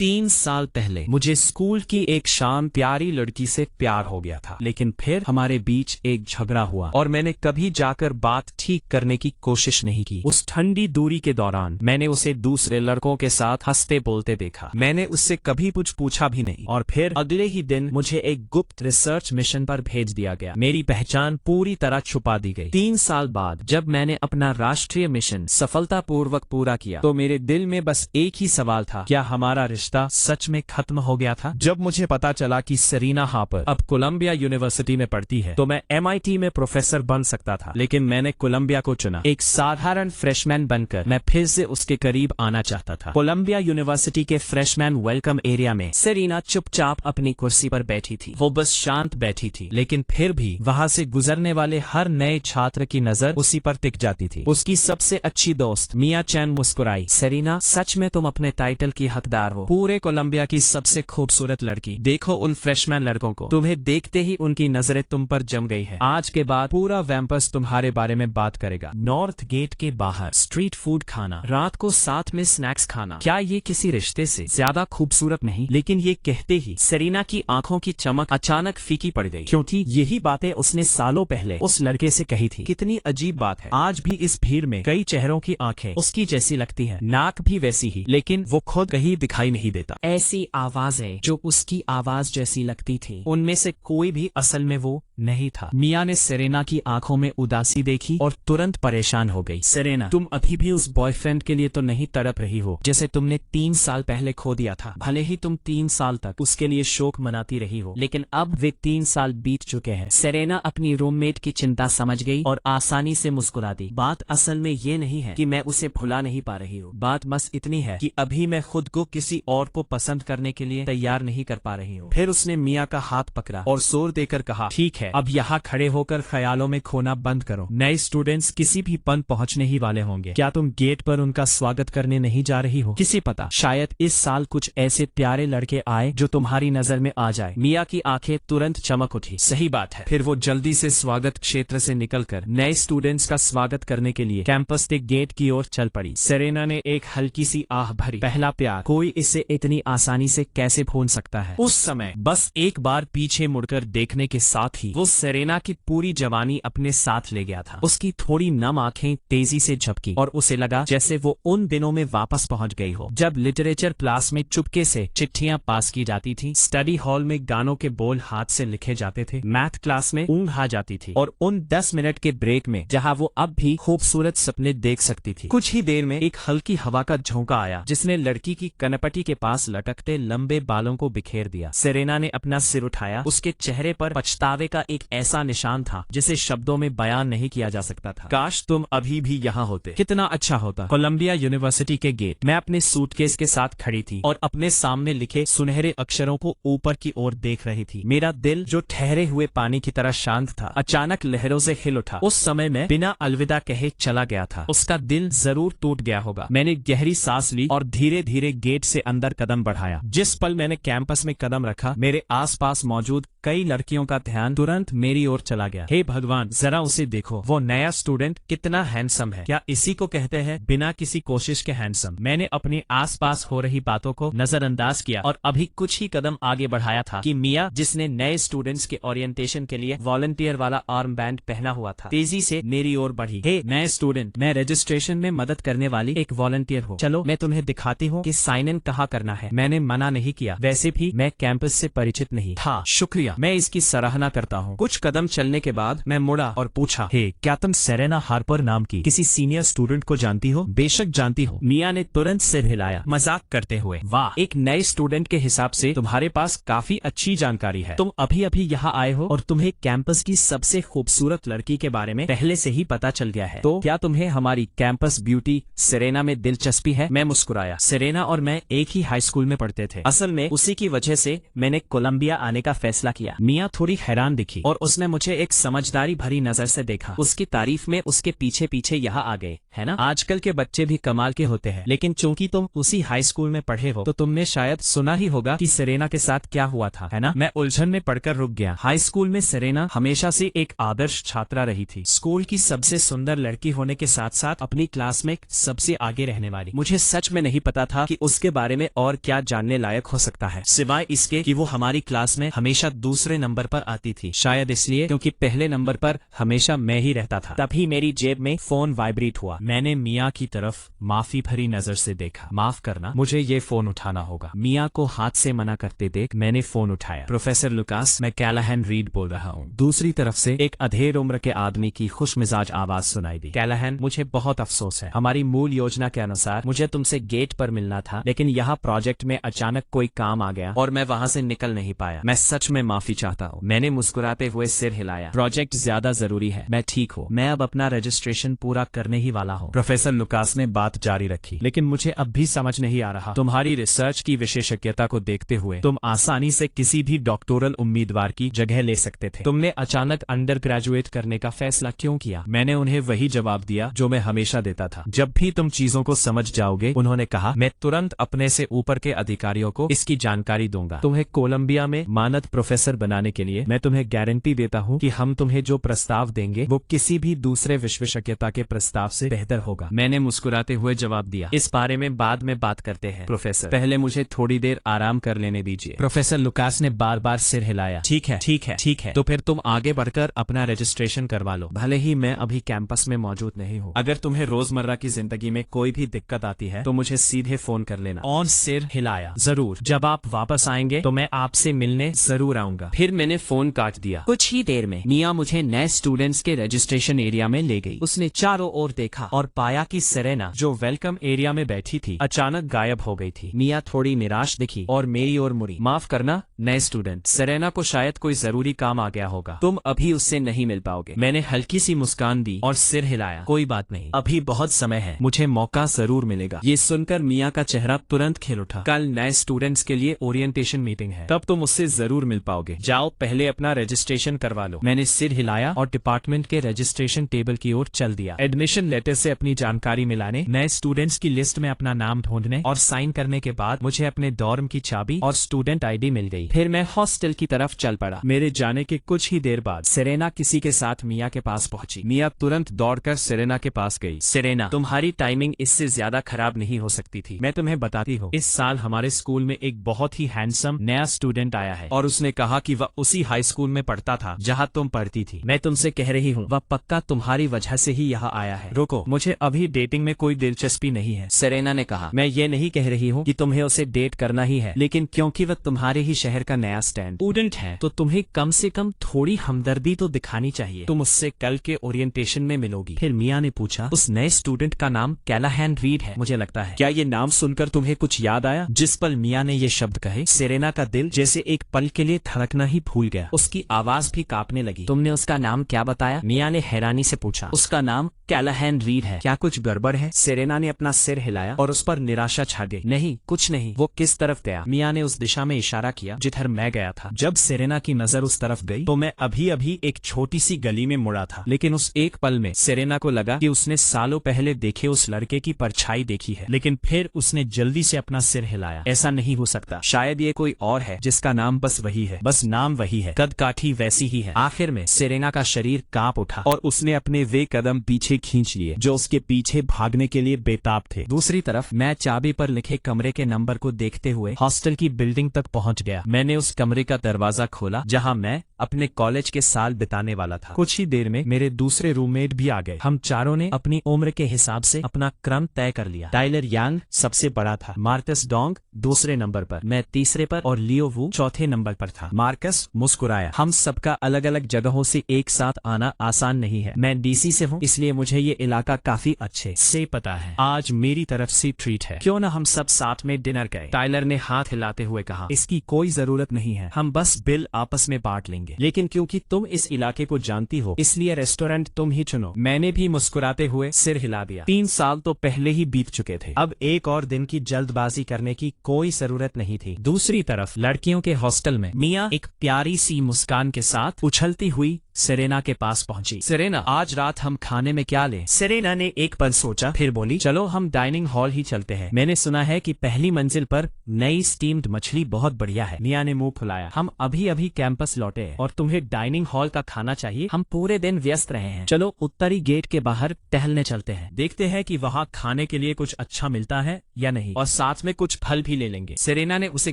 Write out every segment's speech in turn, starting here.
3 साल पहले मुझे स्कूल की एक शाम प्यारी लड़की से प्यार हो गया था, लेकिन फिर हमारे बीच एक झगड़ा हुआ और मैंने कभी जाकर बात ठीक करने की कोशिश नहीं की। उस ठंडी दूरी के दौरान मैंने उसे दूसरे लड़कों के साथ हंसते बोलते देखा। मैंने उससे कभी कुछ पूछा भी नहीं और फिर अगले ही दिन मुझे एक गुप्त रिसर्च मिशन पर भेज दिया गया। मेरी पहचान पूरी तरह छुपा दी गई। 3 साल बाद जब मैंने अपना राष्ट्रीय मिशन सफलतापूर्वक पूरा किया तो मेरे दिल में बस एक ही सवाल था, क्या हमारा रिश्ता सच में खत्म हो गया था? जब मुझे पता चला कि सेरेना हार्पर अब कोलंबिया यूनिवर्सिटी में पढ़ती है तो मैं MIT में प्रोफेसर बन सकता था, लेकिन मैंने कोलंबिया को चुना। एक साधारण फ्रेशमैन बनकर मैं फिर से उसके करीब आना चाहता था। कोलंबिया यूनिवर्सिटी के फ्रेशमैन वेलकम एरिया में सेरेना चुपचाप अपनी कुर्सी पर बैठी थी। वो बस शांत बैठी थी, लेकिन फिर भी वहाँ से गुजरने वाले हर नए छात्र की नजर उसी पर टिक जाती थी। उसकी सबसे अच्छी दोस्त मिया चैन मुस्कुराई। सेरेना, सच में तुम अपने टाइटल की हकदार हो, पूरे कोलंबिया की सबसे खूबसूरत लड़की। देखो उन फ्रेशमैन लड़कों को, तुम्हें देखते ही उनकी नजरें तुम पर जम गई है। आज के बाद पूरा कैंपस तुम्हारे बारे में बात करेगा। नॉर्थ गेट के बाहर स्ट्रीट फूड खाना, रात को साथ में स्नैक्स खाना, क्या ये किसी रिश्ते से ज्यादा खूबसूरत नहीं? लेकिन ये कहते ही सेरेना की आंखों की चमक अचानक फीकी पड़ गई, क्योंकि यही बातें उसने सालों पहले उस लड़के से कही थी। कितनी अजीब बात है, आज भी इस भीड़ में कई चेहरों की आंखें उसकी जैसी लगती है, नाक भी वैसी ही, लेकिन वो खुद कहीं दिखाई नहीं देता। ऐसी आवाजें जो उसकी आवाज जैसी लगती थी, उनमें से कोई भी असल में वो नहीं था। मिया ने सेरेना की आंखों में उदासी देखी और तुरंत परेशान हो गई। सेरेना, तुम अभी भी उस बॉयफ्रेंड के लिए तो नहीं तड़प रही हो जैसे तुमने 3 साल पहले खो दिया था? भले ही तुम 3 साल तक उसके लिए शोक मनाती रही हो, लेकिन अब वे 3 साल बीत चुके हैं। सेरेना अपनी रूममेट की चिंता समझ गई और आसानी से मुस्कुरा दी। बात असल में ये नहीं है कि मैं उसे भुला नहीं पा रही हूँ, बात बस इतनी है कि अभी मैं खुद को किसी और को पसंद करने के लिए तैयार नहीं कर पा रही हूँ। फिर उसने मिया का हाथ पकड़ा और जोर देकर कहा, ठीक है, अब यहाँ खड़े होकर ख्यालों में खोना बंद करो। नए स्टूडेंट्स किसी भी पल पहुँचने ही वाले होंगे। क्या तुम गेट पर उनका स्वागत करने नहीं जा रही हो? किसी पता, शायद इस साल कुछ ऐसे प्यारे लड़के आए जो तुम्हारी नजर में आ जाए। मिया की आंखें तुरंत चमक उठी। सही बात है। फिर वो जल्दी से स्वागत क्षेत्र से निकलकर नए स्टूडेंट्स का स्वागत करने के लिए कैंपस के गेट की ओर चल पड़ी। सेरेना ने एक हल्की सी आह भरी। पहला प्यार, कोई इसे इतनी आसानी से कैसे भूल सकता है? उस समय बस एक बार पीछे मुड़कर देखने के साथ ही वो सेरेना की पूरी जवानी अपने साथ ले गया था। उसकी थोड़ी नम आंखें तेजी से झपकी और उसे लगा जैसे वो उन दिनों में वापस पहुंच गई हो जब लिटरेचर क्लास में चुपके से चिट्ठियां पास की जाती थी, स्टडी हॉल में गानों के बोल हाथ से लिखे जाते थे, मैथ क्लास में ऊँघ आ जाती थी और उन 10 मिनट के ब्रेक में जहाँ वो अब भी खूबसूरत सपने देख सकती थी। कुछ ही देर में एक हल्की हवा का झोंका आया जिसने लड़की की कनपटी के पास लटकते लंबे बालों को बिखेर दिया। सेरेना ने अपना सिर उठाया। उसके चेहरे पर पछतावे का एक ऐसा निशान था जिसे शब्दों में बयान नहीं किया जा सकता था। काश तुम अभी भी यहाँ होते, कितना अच्छा होता। कोलंबिया यूनिवर्सिटी के गेट। मैं अपने सूटकेस के साथ खड़ी थी और अपने सामने लिखे सुनहरे अक्षरों को ऊपर की ओर देख रही थी। मेरा दिल जो ठहरे हुए पानी की तरह शांत था, अचानक लहरों से हिल उठा। उस समय मैं बिना अलविदा कहे चला गया था। उसका दिल जरूर टूट गया होगा। मैंने गहरी सांस ली और धीरे धीरे गेट से अंदर कदम बढ़ाया। जिस पल मैंने कैंपस में कदम रखा, मेरे आसपास मौजूद कई लड़कियों का ध्यान तुरंत मेरी ओर चला गया। हे भगवान, जरा उसे देखो, वो नया स्टूडेंट कितना हैंडसम है। क्या इसी को कहते हैं बिना किसी कोशिश के हैंडसम? मैंने अपने आसपास हो रही बातों को नजरअंदाज किया और अभी कुछ ही कदम आगे बढ़ाया था कि मिया, जिसने नए स्टूडेंट्स के ओरिएंटेशन के लिए वॉलंटियर वाला आर्म बैंड पहना हुआ था, तेजी से मेरी ओर बढ़ी। हे नए स्टूडेंट, मैं रजिस्ट्रेशन में मदद करने वाली एक वॉलंटियर हूँ। चलो मैं तुम्हें दिखाती हूँ कि साइन इन कहाँ करना है। मैंने मना नहीं किया, वैसे भी मैं कैंपस से परिचित नहीं था। शुक्रिया, मैं इसकी सराहना करता हूँ। कुछ कदम चलने के बाद मैं मुड़ा और पूछा, हे, क्या तुम सेरेना हार्पर नाम की किसी सीनियर स्टूडेंट को जानती हो? बेशक जानती हो। मिया ने तुरंत सिर हिलाया, मजाक करते हुए। वाह, एक नए स्टूडेंट के हिसाब से तुम्हारे पास काफी अच्छी जानकारी है। तुम अभी अभी यहाँ आए हो और तुम्हें कैंपस की सबसे खूबसूरत लड़की के बारे में पहले से ही पता चल गया है। तो क्या तुम्हें हमारी कैंपस ब्यूटी सेरेना में दिलचस्पी है? मैं मुस्कुराया। सेरेना और मैं एक ही हाई स्कूल में पढ़ते थे। असल में उसी की वजह से मैंने कोलंबिया आने का फैसला किया। मिया थोड़ी हैरान दिखी। देखी और उसने मुझे एक समझदारी भरी नजर से देखा। उसकी तारीफ में उसके पीछे पीछे यहाँ आ गए, है ना? आजकल के बच्चे भी कमाल के होते हैं, लेकिन चूंकि तुम उसी हाई स्कूल में पढ़े हो तो तुमने शायद सुना ही होगा कि सेरेना के साथ क्या हुआ था, है ना? मैं उलझन में पढ़कर रुक गया। हाई स्कूल में सेरेना हमेशा से एक आदर्श छात्रा रही थी, स्कूल की सबसे सुंदर लड़की होने के साथ साथ अपनी क्लास में सबसे आगे रहने वाली। मुझे सच में नहीं पता था कि उसके बारे में और क्या जानने लायक हो सकता है, सिवाय इसके कि वो हमारी क्लास में हमेशा दूसरे नंबर पर आती थी। शायद इसलिए क्योंकि पहले नंबर पर हमेशा मैं ही रहता था। तभी मेरी जेब में फोन वाइब्रेट हुआ। मैंने मियाँ की तरफ माफी भरी नजर से देखा। माफ करना, मुझे ये फोन उठाना होगा। मियाँ को हाथ से मना करते देख मैंने फोन उठाया। प्रोफेसर लुकास, मैं कैलाहन रीड बोल रहा हूँ। दूसरी तरफ से एक अधेड़ उम्र के आदमी की खुशमिजाज आवाज सुनाई दी। कैलाहन, मुझे बहुत अफसोस है। हमारी मूल योजना के अनुसार मुझे तुमसे गेट पर मिलना था, लेकिन यहाँ प्रोजेक्ट में अचानक कोई काम आ गया और मैं वहाँ से निकल नहीं पाया। मैं सच में माफी चाहता हूँ। मैंने मुस्कुराते हुए सिर हिलाया। प्रोजेक्ट ज्यादा जरूरी है, मैं ठीक हूँ। मैं अब अपना रजिस्ट्रेशन पूरा करने ही वाला हूँ। प्रोफेसर लुकास ने बात जारी रखी, लेकिन मुझे अब भी समझ नहीं आ रहा। तुम्हारी रिसर्च की विशेषज्ञता को देखते हुए तुम आसानी से किसी भी डॉक्टोरल उम्मीदवार की जगह ले सकते थे। तुमने अचानक अंडर ग्रेजुएट करने का फैसला क्यों किया? मैंने उन्हें वही जवाब दिया जो मैं हमेशा देता था, जब भी तुम चीजों को समझ जाओगे। उन्होंने कहा, मैं तुरंत अपने से ऊपर के अधिकारियों को इसकी जानकारी दूंगा। तुम्हें कोलंबिया में मानद प्रोफेसर बनाने के लिए मैं तुम्हें गारंटी देता हूँ कि हम तुम्हें जो प्रस्ताव देंगे वो किसी भी दूसरे विशेषज्ञता के प्रस्ताव से बेहतर होगा। मैंने मुस्कुराते हुए जवाब दिया, इस बारे में बाद में बात करते हैं प्रोफेसर, पहले मुझे थोड़ी देर आराम कर लेने दीजिए। प्रोफेसर लुकास ने बार बार सिर हिलाया। ठीक है ठीक है ठीक है, तो फिर तुम आगे बढ़कर अपना रजिस्ट्रेशन करवा लो। भले ही मैं अभी कैंपस में मौजूद नहीं हूँ। अगर तुम्हें रोजमर्रा की जिंदगी में कोई भी दिक्कत आती है तो मुझे सीधे फोन कर लेना। और सिर हिलाया। जरूर, जब आप वापस आएंगे तो मैं आपसे मिलने जरूर आऊंगा। फिर मैंने फोन काट दिया। कुछ ही देर में मियाँ मुझे नए स्टूडेंट्स के रजिस्ट्रेशन एरिया में ले गई। उसने चारों ओर देखा और पाया कि सेरेना, जो वेलकम एरिया में बैठी थी, अचानक गायब हो गई थी। मियाँ थोड़ी निराश दिखी और मेरी ओर मुड़ी। माफ करना नए स्टूडेंट, सेरेना को शायद कोई जरूरी काम आ गया होगा, तुम अभी उससे नहीं मिल पाओगे। मैंने हल्की सी मुस्कान दी और सिर हिलाया। कोई बात नहीं, अभी बहुत समय है, मुझे मौका जरूर मिलेगा। ये सुनकर मियाँ का चेहरा तुरंत खिल उठा। कल नए स्टूडेंट्स के लिए ओरिएंटेशन मीटिंग है, तब तुम उससे जरूर मिल पाओगे। जाओ पहले अपना रजिस्ट्रेशन करवा लो। मैंने सिर हिलाया और डिपार्टमेंट के रजिस्ट्रेशन टेबल की ओर चल दिया। एडमिशन लेटर से अपनी जानकारी मिलाने, नए स्टूडेंट्स की लिस्ट में अपना नाम ढूंढने और साइन करने के बाद मुझे अपने डॉर्म की चाबी और स्टूडेंट आईडी मिल गई। फिर मैं हॉस्टल की तरफ चल पड़ा। मेरे जाने के कुछ ही देर बाद सेरेना किसी के साथ मियाँ के पास पहुंची। मियाँ तुरंत दौड़कर सेरेना के पास गई। सेरेना, तुम्हारी टाइमिंग इससे ज्यादा खराब नहीं हो सकती थी। मैं तुम्हें बताती हूँ, इस साल हमारे स्कूल में एक बहुत ही हैंडसम नया स्टूडेंट आया है और उसने कहा कि वह उसी हाई स्कूल में पढ़ता था जहाँ तुम पढ़ती थी। मैं तुमसे कह रही हूँ, वह पक्का तुम्हारी वजह से ही यहाँ आया है। रुको, मुझे अभी डेटिंग में कोई दिलचस्पी नहीं है। सेरेना ने कहा, मैं ये नहीं कह रही हूँ कि तुम्हें उसे डेट करना ही है, लेकिन क्योंकि वह तुम्हारे ही शहर का नया स्टूडेंट है तो तुम्हें कम से कम थोड़ी हमदर्दी तो दिखानी चाहिए। तुम उससे कल के ओरिएंटेशन में मिलोगी। फिर मियाँ ने पूछा, उस नए स्टूडेंट का नाम कैलाहन रीड है मुझे लगता है। क्या ये नाम सुनकर तुम्हें कुछ याद आया? जिस पल मियाँ ने ये शब्द कहे, सेरेना का दिल जैसे एक पल के लिए धड़कना ही भूल गया। उसकी आवाज भी कांपने लगी। तुमने उसका नाम क्या बताया? मियाँ ने हैरानी से पूछा। उसका नाम कैलाहन रीड है। क्या कुछ गड़बड़ है? सेरेना ने अपना सिर हिलाया और उस पर निराशा छा गई। नहीं, कुछ नहीं। वो किस तरफ गया? मियाँ ने उस दिशा में इशारा किया जिधर मैं गया था। जब सेरेना की नजर उस तरफ गई तो मैं अभी अभी एक छोटी सी गली में मुड़ा था, लेकिन उस एक पल में सेरेना को लगा कि उसने सालों पहले देखे उस लड़के की परछाई देखी है। लेकिन फिर उसने जल्दी से अपना सिर हिलाया। ऐसा नहीं हो सकता, शायद ये कोई और है जिसका नाम बस वही है, बस नाम वही है, कद काठी वैसी ही है। आखिर में सेरेना का शरीर कांप उठा और उसने अपने वे कदम पीछे खींच लिए जो उसके पीछे भागने के लिए बेताब थे। दूसरी तरफ मैं चाबी पर लिखे कमरे के नंबर को देखते हुए हॉस्टल की बिल्डिंग तक पहुंच गया। मैंने उस कमरे का दरवाजा खोला जहां मैं अपने कॉलेज के साल बिताने वाला था। कुछ ही देर में मेरे दूसरे रूममेट भी आ गए। हम चारों ने अपनी उम्र के हिसाब से अपना क्रम तय कर लिया। टाइलर यांग सबसे बड़ा था, मार्कस डोंग दूसरे नंबर पर, मैं तीसरे पर और लियो वू चौथे नंबर पर था। मार्कस मुस्कुराया। हम सबका अलग अलग जगहों से एक साथ आना आसान नहीं है। मैं डीसी से हूँ, इसलिए मुझे ये इलाका काफी अच्छे से पता है। आज मेरी तरफ से ट्रीट है, क्यों न हम सब साथ में डिनर गए? टाइलर ने हाथ हिलाते हुए कहा, इसकी कोई जरूरत नहीं है, हम बस बिल आपस में बांट लेंगे। लेकिन क्योंकि तुम इस इलाके को जानती हो इसलिए रेस्टोरेंट तुम ही चुनो। मैंने भी मुस्कुराते हुए सिर हिला दिया। 3 साल तो पहले ही बीत चुके थे, अब एक और दिन की जल्दबाजी करने की कोई जरूरत नहीं थी। दूसरी तरफ लड़कियों के हॉस्टल में मियाँ एक प्यारी सी मुस्कान मुस्कान के साथ उछलती हुई सेरेना के पास पहुंची। सेरेना, आज रात हम खाने में क्या लें? सेरेना ने एक पल सोचा, फिर बोली, चलो हम डाइनिंग हॉल ही चलते हैं। मैंने सुना है कि पहली मंजिल पर नई स्टीम्ड मछली बहुत बढ़िया है। मिया ने मुंह फुलाया, हम अभी अभी कैंपस लौटे हैं और तुम्हें डाइनिंग हॉल का खाना चाहिए? हम पूरे दिन व्यस्त रहे हैं। चलो उत्तरी गेट के बाहर टहलने चलते हैं, देखते हैं कि वहाँ खाने के लिए कुछ अच्छा मिलता है या नहीं, और साथ में कुछ फल भी ले लेंगे। सेरेना ने उसे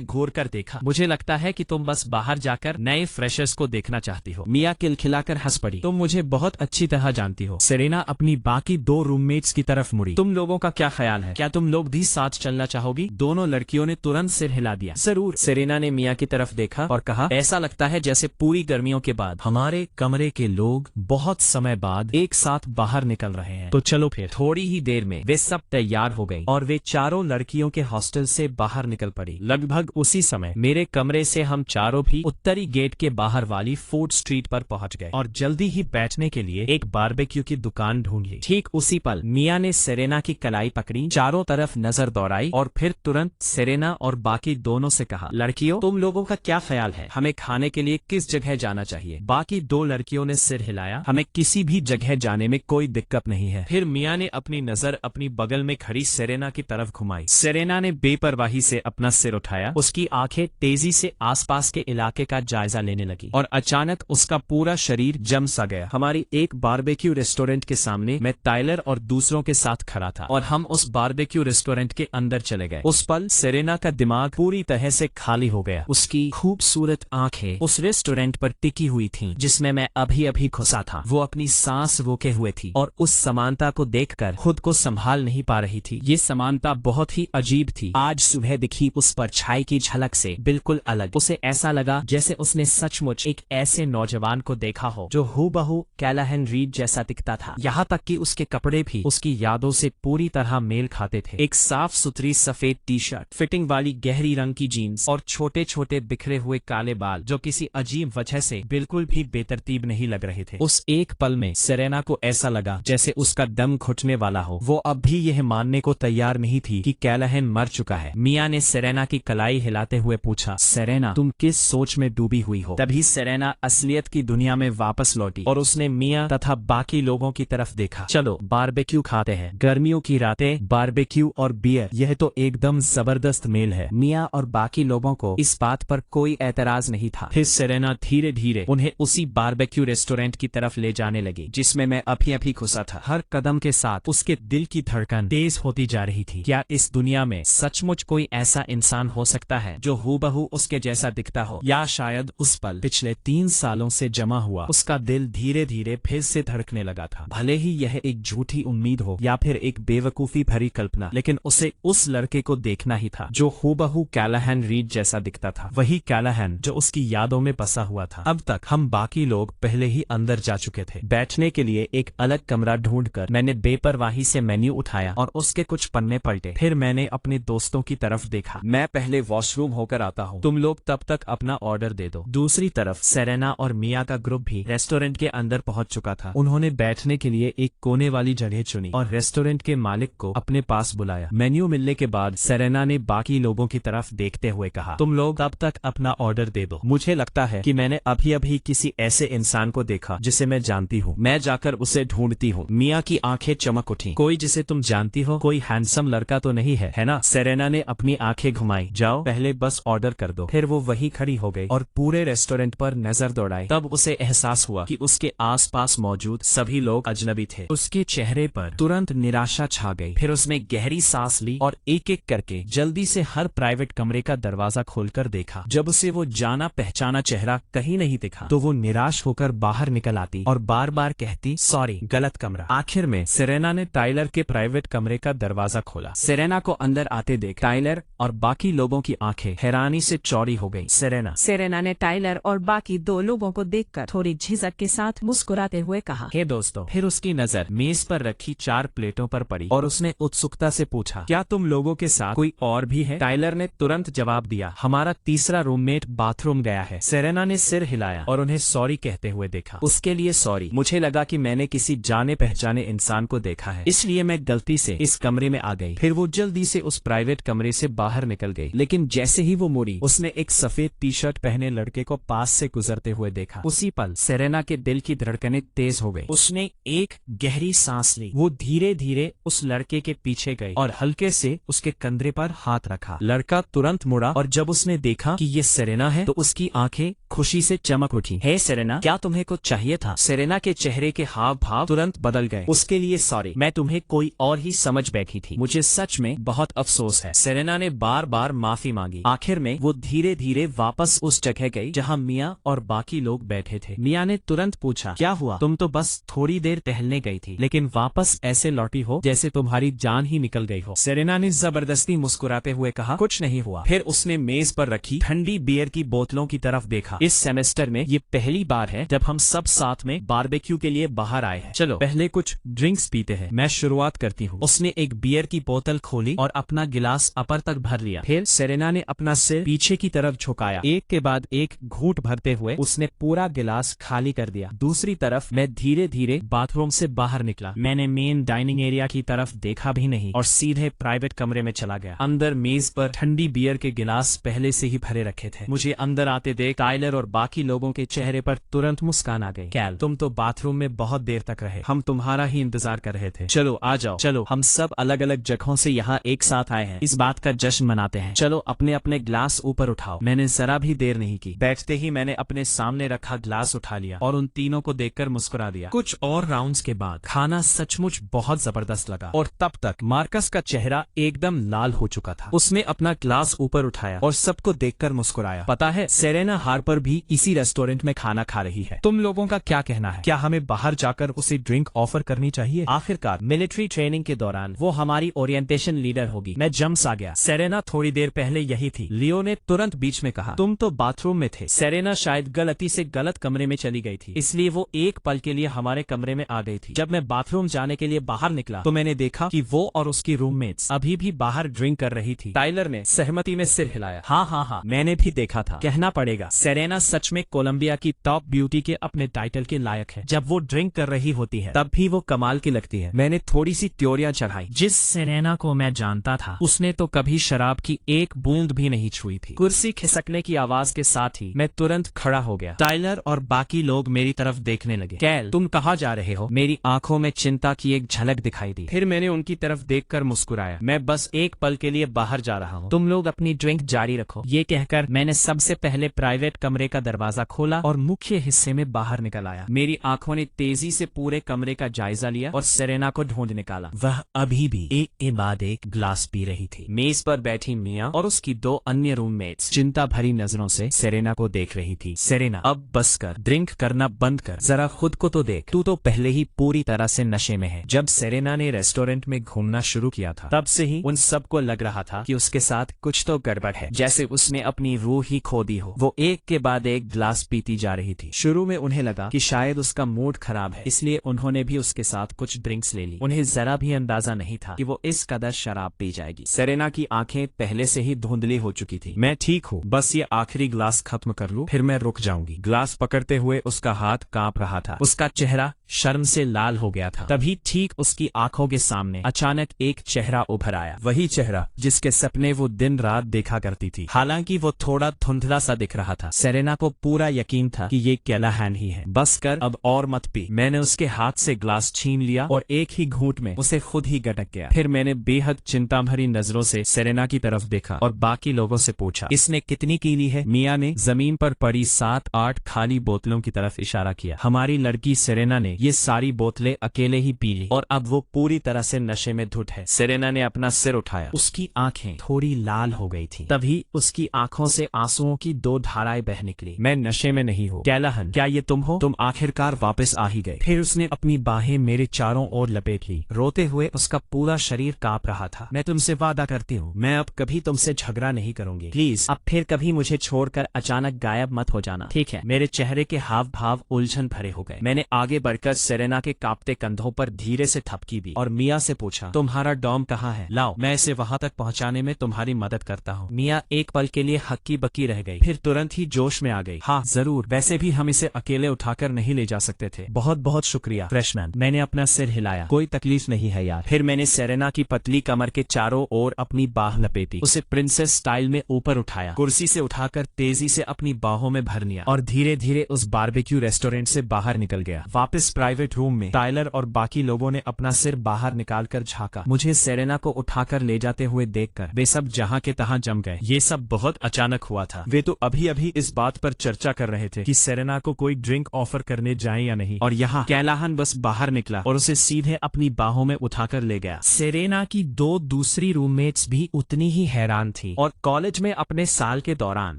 घूर कर देखा। मुझे लगता है कि तुम बस बाहर जाकर नए फ्रेशर्स को देखना चाहती हो। मिया खिलखिलाकर हंस पड़ी। तुम मुझे बहुत अच्छी तरह जानती हो। सेरेना अपनी बाकी दो रूममेट्स की तरफ मुड़ी। तुम लोगों का क्या ख्याल है? क्या तुम लोग भी साथ चलना चाहोगी? दोनों लड़कियों ने तुरंत सिर हिला दिया। जरूर। सेरेना ने मिया की तरफ देखा और कहा, ऐसा लगता है जैसे पूरी गर्मियों के बाद हमारे कमरे के लोग बहुत समय बाद एक साथ बाहर निकल रहे हैं। तो चलो फिर। थोड़ी ही देर में वे सब तैयार हो गई और वे चारों लड़कियों के हॉस्टल से बाहर निकल पड़ी। लगभग उसी समय मेरे कमरे से हम चारों भी उत्तरी गेट के बाहर वाली फूड स्ट्रीट पर पहुंच गए और जल्दी ही बैठने के लिए एक बारबेक्यू की दुकान ढूंढी। ठीक उसी पल मिया ने सेरेना की कलाई पकड़ी, चारों तरफ नजर दौड़ाई और फिर तुरंत सेरेना और बाकी दोनों से कहा, लड़कियों, तुम लोगों का क्या ख्याल है? हमें खाने के लिए किस जगह जाना चाहिए? बाकी दो लड़कियों ने सिर हिलाया। हमें किसी भी जगह जाने में कोई दिक्कत नहीं है। फिर मिया ने अपनी नजर अपनी बगल में खड़ी सेरेना की तरफ घुमाई। सेरेना ने बेपरवाही से अपना सिर उठाया। उसकी आंखें तेजी से आसपास के इलाके का जायजा लेने लगी और अचानक उसका पूरा शरीर जम सा गया। हमारी एक बारबेक्यू रेस्टोरेंट के सामने मैं टाइलर और दूसरों के साथ खड़ा था और हम उस बारबेक्यू रेस्टोरेंट के अंदर चले गए। उस पल सेरेना का दिमाग पूरी तरह से खाली हो गया। उसकी खूबसूरत आंखें उस रेस्टोरेंट पर टिकी हुई थीं, जिसमें मैं अभी अभी घुसा था। वो अपनी सांस रोके हुए थी और उस समानता को देखकर खुद को संभाल नहीं पा रही थी। ये समानता बहुत ही अजीब थी। आज सुबह दिखी उस परछाई की झलक से बिल्कुल अलग। उसे ऐसा लगा जैसे उसने सचमुच एक ऐसे नौजवान को देखा हो जो हूबहू कैलाहन रीड जैसा दिखता था। यहाँ तक कि उसके कपड़े भी उसकी यादों से पूरी तरह मेल खाते थे। एक साफ सुथरी सफेद टी शर्ट, फिटिंग वाली गहरी रंग की जीन्स और छोटे छोटे बिखरे हुए काले बाल जो किसी अजीब वजह से बिल्कुल भी बेतरतीब नहीं लग रहे थे। उस एक पल में सेरेना को ऐसा लगा जैसे उसका दम घुटने वाला हो। वो अब भी यह मानने को तैयार नहीं थी कि कैलाहन मर चुका है। मिया ने सेरेना की कलाई हिलाते हुए पूछा, सेरेना, तुम किस सोच में डूबी हुई हो? तभी सेरेना असलियत की दुनिया में वापस लौटी और उसने मिया तथा बाकी लोगों की तरफ देखा। चलो बारबेक्यू खाते हैं। गर्मियों की रातें, बारबेक्यू और बियर, यह तो एकदम जबरदस्त मेल है। मिया और बाकी लोगों को इस बात पर कोई एतराज नहीं था। फिर सेरेना धीरे धीरे उन्हें उसी बारबेक्यू रेस्टोरेंट की तरफ ले जाने लगी जिसमें मैं अभी अभी घुसा था। हर कदम के साथ उसके दिल की धड़कन तेज होती जा रही थी। क्या इस दुनिया में सचमुच कोई ऐसा इंसान हो सकता है जो हूबहू उसके जैसा दिखता हो? या शायद उस पल पिछले 3 सालों से जमा हुआ उसका दिल धीरे धीरे फिर से धड़कने लगा था। भले ही यह एक झूठी उम्मीद हो या फिर एक बेवकूफी भरी कल्पना, लेकिन उसे उस लड़के को देखना ही था जो हूबहू कैलाहन रीड जैसा दिखता था। वही कैलाहन जो उसकी यादों में बसा हुआ था। अब तक हम बाकी लोग पहले ही अंदर जा चुके थे। बैठने के लिए एक अलग कमरा ढूंढकर मैंने बेपरवाही से मेन्यू उठाया और उसके कुछ पन्ने पलटे। फिर मैंने अपने दोस्तों की तरफ देखा। मैं पहले वॉशरूम होकर आता हूँ, तुम लोग तब तक अपना ऑर्डर दे दो। दूसरी तरफ सेरेना और मिया का ग्रुप भी रेस्टोरेंट के अंदर पहुंच चुका था। उन्होंने बैठने के लिए एक कोने वाली जगह चुनी और रेस्टोरेंट के मालिक को अपने पास बुलाया। मेन्यू मिलने के बाद सेरेना ने बाकी लोगों की तरफ देखते हुए कहा, तुम लोग तब तक अपना ऑर्डर दे दो। मुझे लगता है कि मैंने अभी अभी किसी ऐसे इंसान को देखा जिसे मैं जानती हूँ। मैं जाकर उसे ढूंढती हूँ। मिया की आंखें चमक उठी। कोई जिसे तुम जानती हो? कोई हैंडसम लड़का तो नहीं है ना? सेरेना ने अपनी आंखें घुमाई। जाओ, पहले बस ऑर्डर कर दो। फिर वो वही खड़ी हो गई और पूरे रेस्टोरेंट पर नजर दौड़ाई। तब उसे एहसास हुआ कि उसके आसपास मौजूद सभी लोग अजनबी थे। उसके चेहरे पर तुरंत निराशा छा गई। फिर उसने गहरी सांस ली और एक एक करके जल्दी से हर प्राइवेट कमरे का दरवाजा खोलकर देखा। जब उसे वो जाना पहचाना चेहरा कहीं नहीं दिखा तो वो निराश होकर बाहर निकल आती और बार बार कहती, सॉरी, गलत कमरा। आखिर में सेरेना ने टाइलर के प्राइवेट कमरे का दरवाजा खोला। सेरेना को अंदर आते देख टाइलर और बाकी लोगों की आंखें हैरानी से चौड़ी हो गई। सेरेना सेरेना ने टाइलर और बाकी 2 लोगों को देखकर थोड़ी थोड़ी झिझक के साथ मुस्कुराते हुए कहा, हे दोस्तों। फिर उसकी नजर मेज पर रखी 4 प्लेटों पर पड़ी और उसने उत्सुकता से पूछा, क्या तुम लोगों के साथ कोई और भी है? टाइलर ने तुरंत जवाब दिया, हमारा तीसरा रूममेट बाथरूम गया है। सेरेना ने सिर हिलाया और उन्हें सॉरी कहते हुए देखा। उसके लिए सॉरी? मुझे लगा कि मैंने किसी जाने पहचाने इंसान को देखा है, इसलिए मैं गलती से इस कमरे में आ गई। फिर वो जल्दी से उस प्राइवेट कमरे से बाहर निकल गई, लेकिन जैसे ही वो मुड़ी उसने एक सफेद टी शर्ट पहने लड़के को पास से गुजरते हुए देखा। उसी पल सेरेना के दिल की धड़कनें तेज हो गई। उसने एक गहरी सांस ली। वो धीरे धीरे उस लड़के के पीछे गई और हल्के से उसके कंधे पर हाथ रखा। लड़का तुरंत मुड़ा और जब उसने देखा कि ये सेरेना है तो उसकी आंखें खुशी से चमक उठी। हे सेरेना, क्या तुम्हें कुछ चाहिए था? सेरेना के चेहरे के हाव भाव तुरंत बदल गए। उसके लिए सॉरी, मैं तुम्हें कोई और ही समझ बैठी थी। मुझे सच में बहुत अफसोस है। सेरेना ने बार बार माफी मांगी। आखिर में वो धीरे धीरे वापस उस जगह गई जहाँ मिया और बाकी लोग बैठे थे। मिया ने तुरंत पूछा, क्या हुआ? तुम तो बस थोड़ी देर टहलने गई थी, लेकिन वापस ऐसे लौटी हो जैसे तुम्हारी जान ही निकल गई हो। सेरेना ने जबरदस्ती मुस्कुराते हुए कहा, कुछ नहीं हुआ। फिर उसने मेज पर रखी ठंडी बियर की बोतलों की तरफ देखा। इस सेमेस्टर में ये पहली बार है जब हम सब साथ में बारबेक्यू के लिए बाहर आए हैं। चलो पहले कुछ ड्रिंक्स पीते हैं, मैं शुरुआत करती हूँ। उसने एक बियर की बोतल खोली और अपना गिलास अपर तक भर लिया। फिर सेरेना ने अपना सिर पीछे की तरफ झुकाया। एक के बाद एक घूंट भरते हुए उसने पूरा गिलास खाली कर दिया। दूसरी तरफ मैं धीरे धीरे बाथरूम से बाहर निकला। मैंने मेन डाइनिंग एरिया की तरफ देखा भी नहीं और सीधे प्राइवेट कमरे में चला गया। अंदर मेज पर ठंडी बियर के गिलास पहले से ही भरे रखे थे। मुझे अंदर आते देख टाइलर और बाकी लोगों के चेहरे पर तुरंत मुस्कान आ गई। कैल, तुम तो बाथरूम में बहुत देर तक रहे, हम तुम्हारा ही इंतजार कर रहे थे। चलो आ जाओ। चलो हम सब अलग अलग जगहों से यहाँ एक साथ आए हैं, इस बात का जश्न मनाते हैं। चलो अपने अपने ग्लास ऊपर उठाओ। मैंने जरा भी देर नहीं की। बैठते ही मैंने अपने सामने रखा ग्लास उठा लिया और उन तीनों को देखकर मुस्कुरा दिया। कुछ और राउंड्स के बाद खाना सचमुच बहुत जबरदस्त लगा और तब तक मार्कस का चेहरा एकदम लाल हो चुका था। उसने अपना ग्लास ऊपर उठाया और सबको देखकर मुस्कुराया। पता है, सेरेना हार्पर भी इसी रेस्टोरेंट में खाना खा रही है। तुम लोगों का क्या कहना है? क्या हमें बाहर जाकर उसे ड्रिंक ऑफर करनी चाहिए? आखिरकार मिलिट्री ट्रेनिंग के दौरान वो हमारी ओरिएंटेशन लीडर होगी। मैं जम्स आ गया। सेरेना थोड़ी देर पहले यही थी। लियो ने तुरंत बीच में कहा, तुम तो बाथरूम में थे। सेरेना शायद गलती से गलत कमरे में चली गई थी, इसलिए वो एक पल के लिए हमारे कमरे में आ गई थी। जब मैं बाथरूम जाने के लिए बाहर निकला तो मैंने देखा कि वो और उसकी रूममेट्स अभी भी बाहर ड्रिंक कर रही थी। टाइलर ने सहमति में सिर हिलाया। हाँ, मैंने भी देखा था। कहना पड़ेगा, सेरेना सच में कोलंबिया की टॉप ब्यूटी के अपने टाइटल के लायक है। जब वो ड्रिंक कर रही होती है तब भी वो कमाल की लगती है। मैंने थोड़ी सी त्योरियां चढ़ाई। जिस सेरेना को मैं जानता था उसने तो कभी शराब की एक बूंद भी नहीं छुई थी। कुर्सी खिसकने की आवाज के साथ ही मैं तुरंत खड़ा हो गया। टाइलर और बाकी लोग मेरी तरफ देखने लगे। कैल, तुम कहाँ जा रहे हो? मेरी आंखों में चिंता की एक झलक दिखाई दी। फिर मैंने उनकी तरफ देखकर मुस्कुराया। मैं बस एक पल के लिए बाहर जा रहा हूँ, तुम लोग अपनी ड्रिंक जारी रखो। ये कहकर मैंने सबसे पहले प्राइवेट कमरे का दरवाजा खोला और मुख्य हिस्से में बाहर निकल आया। मेरी आंखों ने तेजी से पूरे कमरे का जायजा लिया और सेरेना को ढूंढ निकाला। वह अभी भी एक के बाद एक ग्लास पी रही थी। मेज पर बैठी मिया और उसकी 2 अन्य रूममेट्स चिंता भरी नजरों से सेरेना को देख रही थी। सेरेना, अब बस कर, ड्रिंक करना बंद कर, जरा खुद को तो देख, तू तो पहले ही पूरी तरह से नशे में है। जब सेरेना ने रेस्टोरेंट में घूमना शुरू किया था तब से ही उन सबको लग रहा था कि उसके साथ कुछ तो गड़बड़ है, जैसे उसने अपनी रूह ही खो दी हो। वो एक के बाद एक ग्लास पीती जा रही थी। शुरू में उन्हें लगा कि शायद उसका मूड खराब है, इसलिए उन्होंने भी उसके साथ कुछ ड्रिंक्स ले ली। उन्हें जरा भी अंदाजा नहीं था कि वो इस कदर शराब पी जाएगी। सेरेना की आंखें पहले से ही धुंधली हो चुकी थी। मैं ठीक हूँ, बस ये आखिरी ग्लास खत्म कर लूं, फिर मैं रुक जाऊंगी। ग्लास पकड़ते हुए उसका हाथ कांप रहा था। उसका चेहरा शर्म से लाल हो गया था। तभी ठीक उसकी आंखों के सामने अचानक एक चेहरा उभर आया। वही चेहरा जिसके सपने वो दिन रात देखा करती थी। हालांकि वो थोड़ा धुंधला सा दिख रहा था। सेरेना को पूरा यकीन था कि ये कैलाहैन ही है। बस कर, अब और मत पी। मैंने उसके हाथ से ग्लास छीन लिया और एक ही घूंट में उसे खुद ही गटक गया। फिर मैंने बेहद चिंता भरी नजरों से सेरेना की तरफ देखा और बाकी लोगों से पूछा, इसने कितनी की ली है? मिया ने जमीन पर पड़ी 7-8 खाली बोतलों की तरफ इशारा किया। हमारी लड़की सेरेना ने ये सारी बोतलें अकेले ही पी ली और अब वो पूरी तरह से नशे में धुत है। सेरेना ने अपना सिर उठाया, उसकी आंखें थोड़ी लाल हो गई थी। तभी उसकी आंखों से आंसुओं की 2 धाराएं बह निकली। मैं नशे में नहीं हूँ। कैलाहन, क्या ये तुम हो? तुम आखिरकार वापस आ ही गए। फिर उसने अपनी बाहें मेरे चारों ओर लपेट ली। रोते हुए उसका पूरा शरीर कांप रहा था। मैं तुमसे वादा करती हूँ, मैं अब कभी तुमसे झगड़ा नहीं करूंगी। प्लीज अब फिर कभी मुझे छोड़कर अचानक गायब मत हो जाना, ठीक है? मेरे चेहरे के हाव भाव उलझन भरे हो गए। मैंने आगे बढ़कर सेरेना के कांपते कंधों पर धीरे से थपकी दी और मिया से पूछा, तुम्हारा डॉम कहाँ है? लाओ, मैं इसे वहां तक पहुंचाने में तुम्हारी मदद करता हूँ। मिया एक पल के लिए हक्की बक्की रह गई, फिर तुरंत ही जोश में आ गई। हाँ जरूर, वैसे भी हम इसे अकेले उठाकर नहीं ले जा सकते थे। बहुत बहुत शुक्रिया फ्रेशमैन। मैंने अपना सिर हिलाया। कोई तकलीफ नहीं है यार। फिर मैंने सेरेना की पतली कमर के चारों ओर अपनी बाह लपेटी, उसे प्रिंसेस स्टाइल में ऊपर उठाया, कुर्सी से उठाकर तेजी से अपनी बाहों में भर लिया और धीरे धीरे उस बारबेक्यू रेस्टोरेंट से बाहर निकल गया। वापस प्राइवेट रूम में टाइलर और बाकी लोगों ने अपना सिर बाहर निकालकर झांका। मुझे सेरेना को उठाकर ले जाते हुए देखकर वे सब जहां के तहां जम गए। ये सब बहुत अचानक हुआ था। वे तो अभी अभी इस बात पर चर्चा कर रहे थे कि सेरेना को कोई ड्रिंक ऑफर करने जाए या नहीं, और यहाँ कैलाहन बस बाहर निकला और उसे सीधे अपनी बाहों में उठाकर ले गया। सेरेना की 2 दूसरी रूममेट्स भी उतनी ही हैरान थी और कॉलेज में अपने साल के दौरान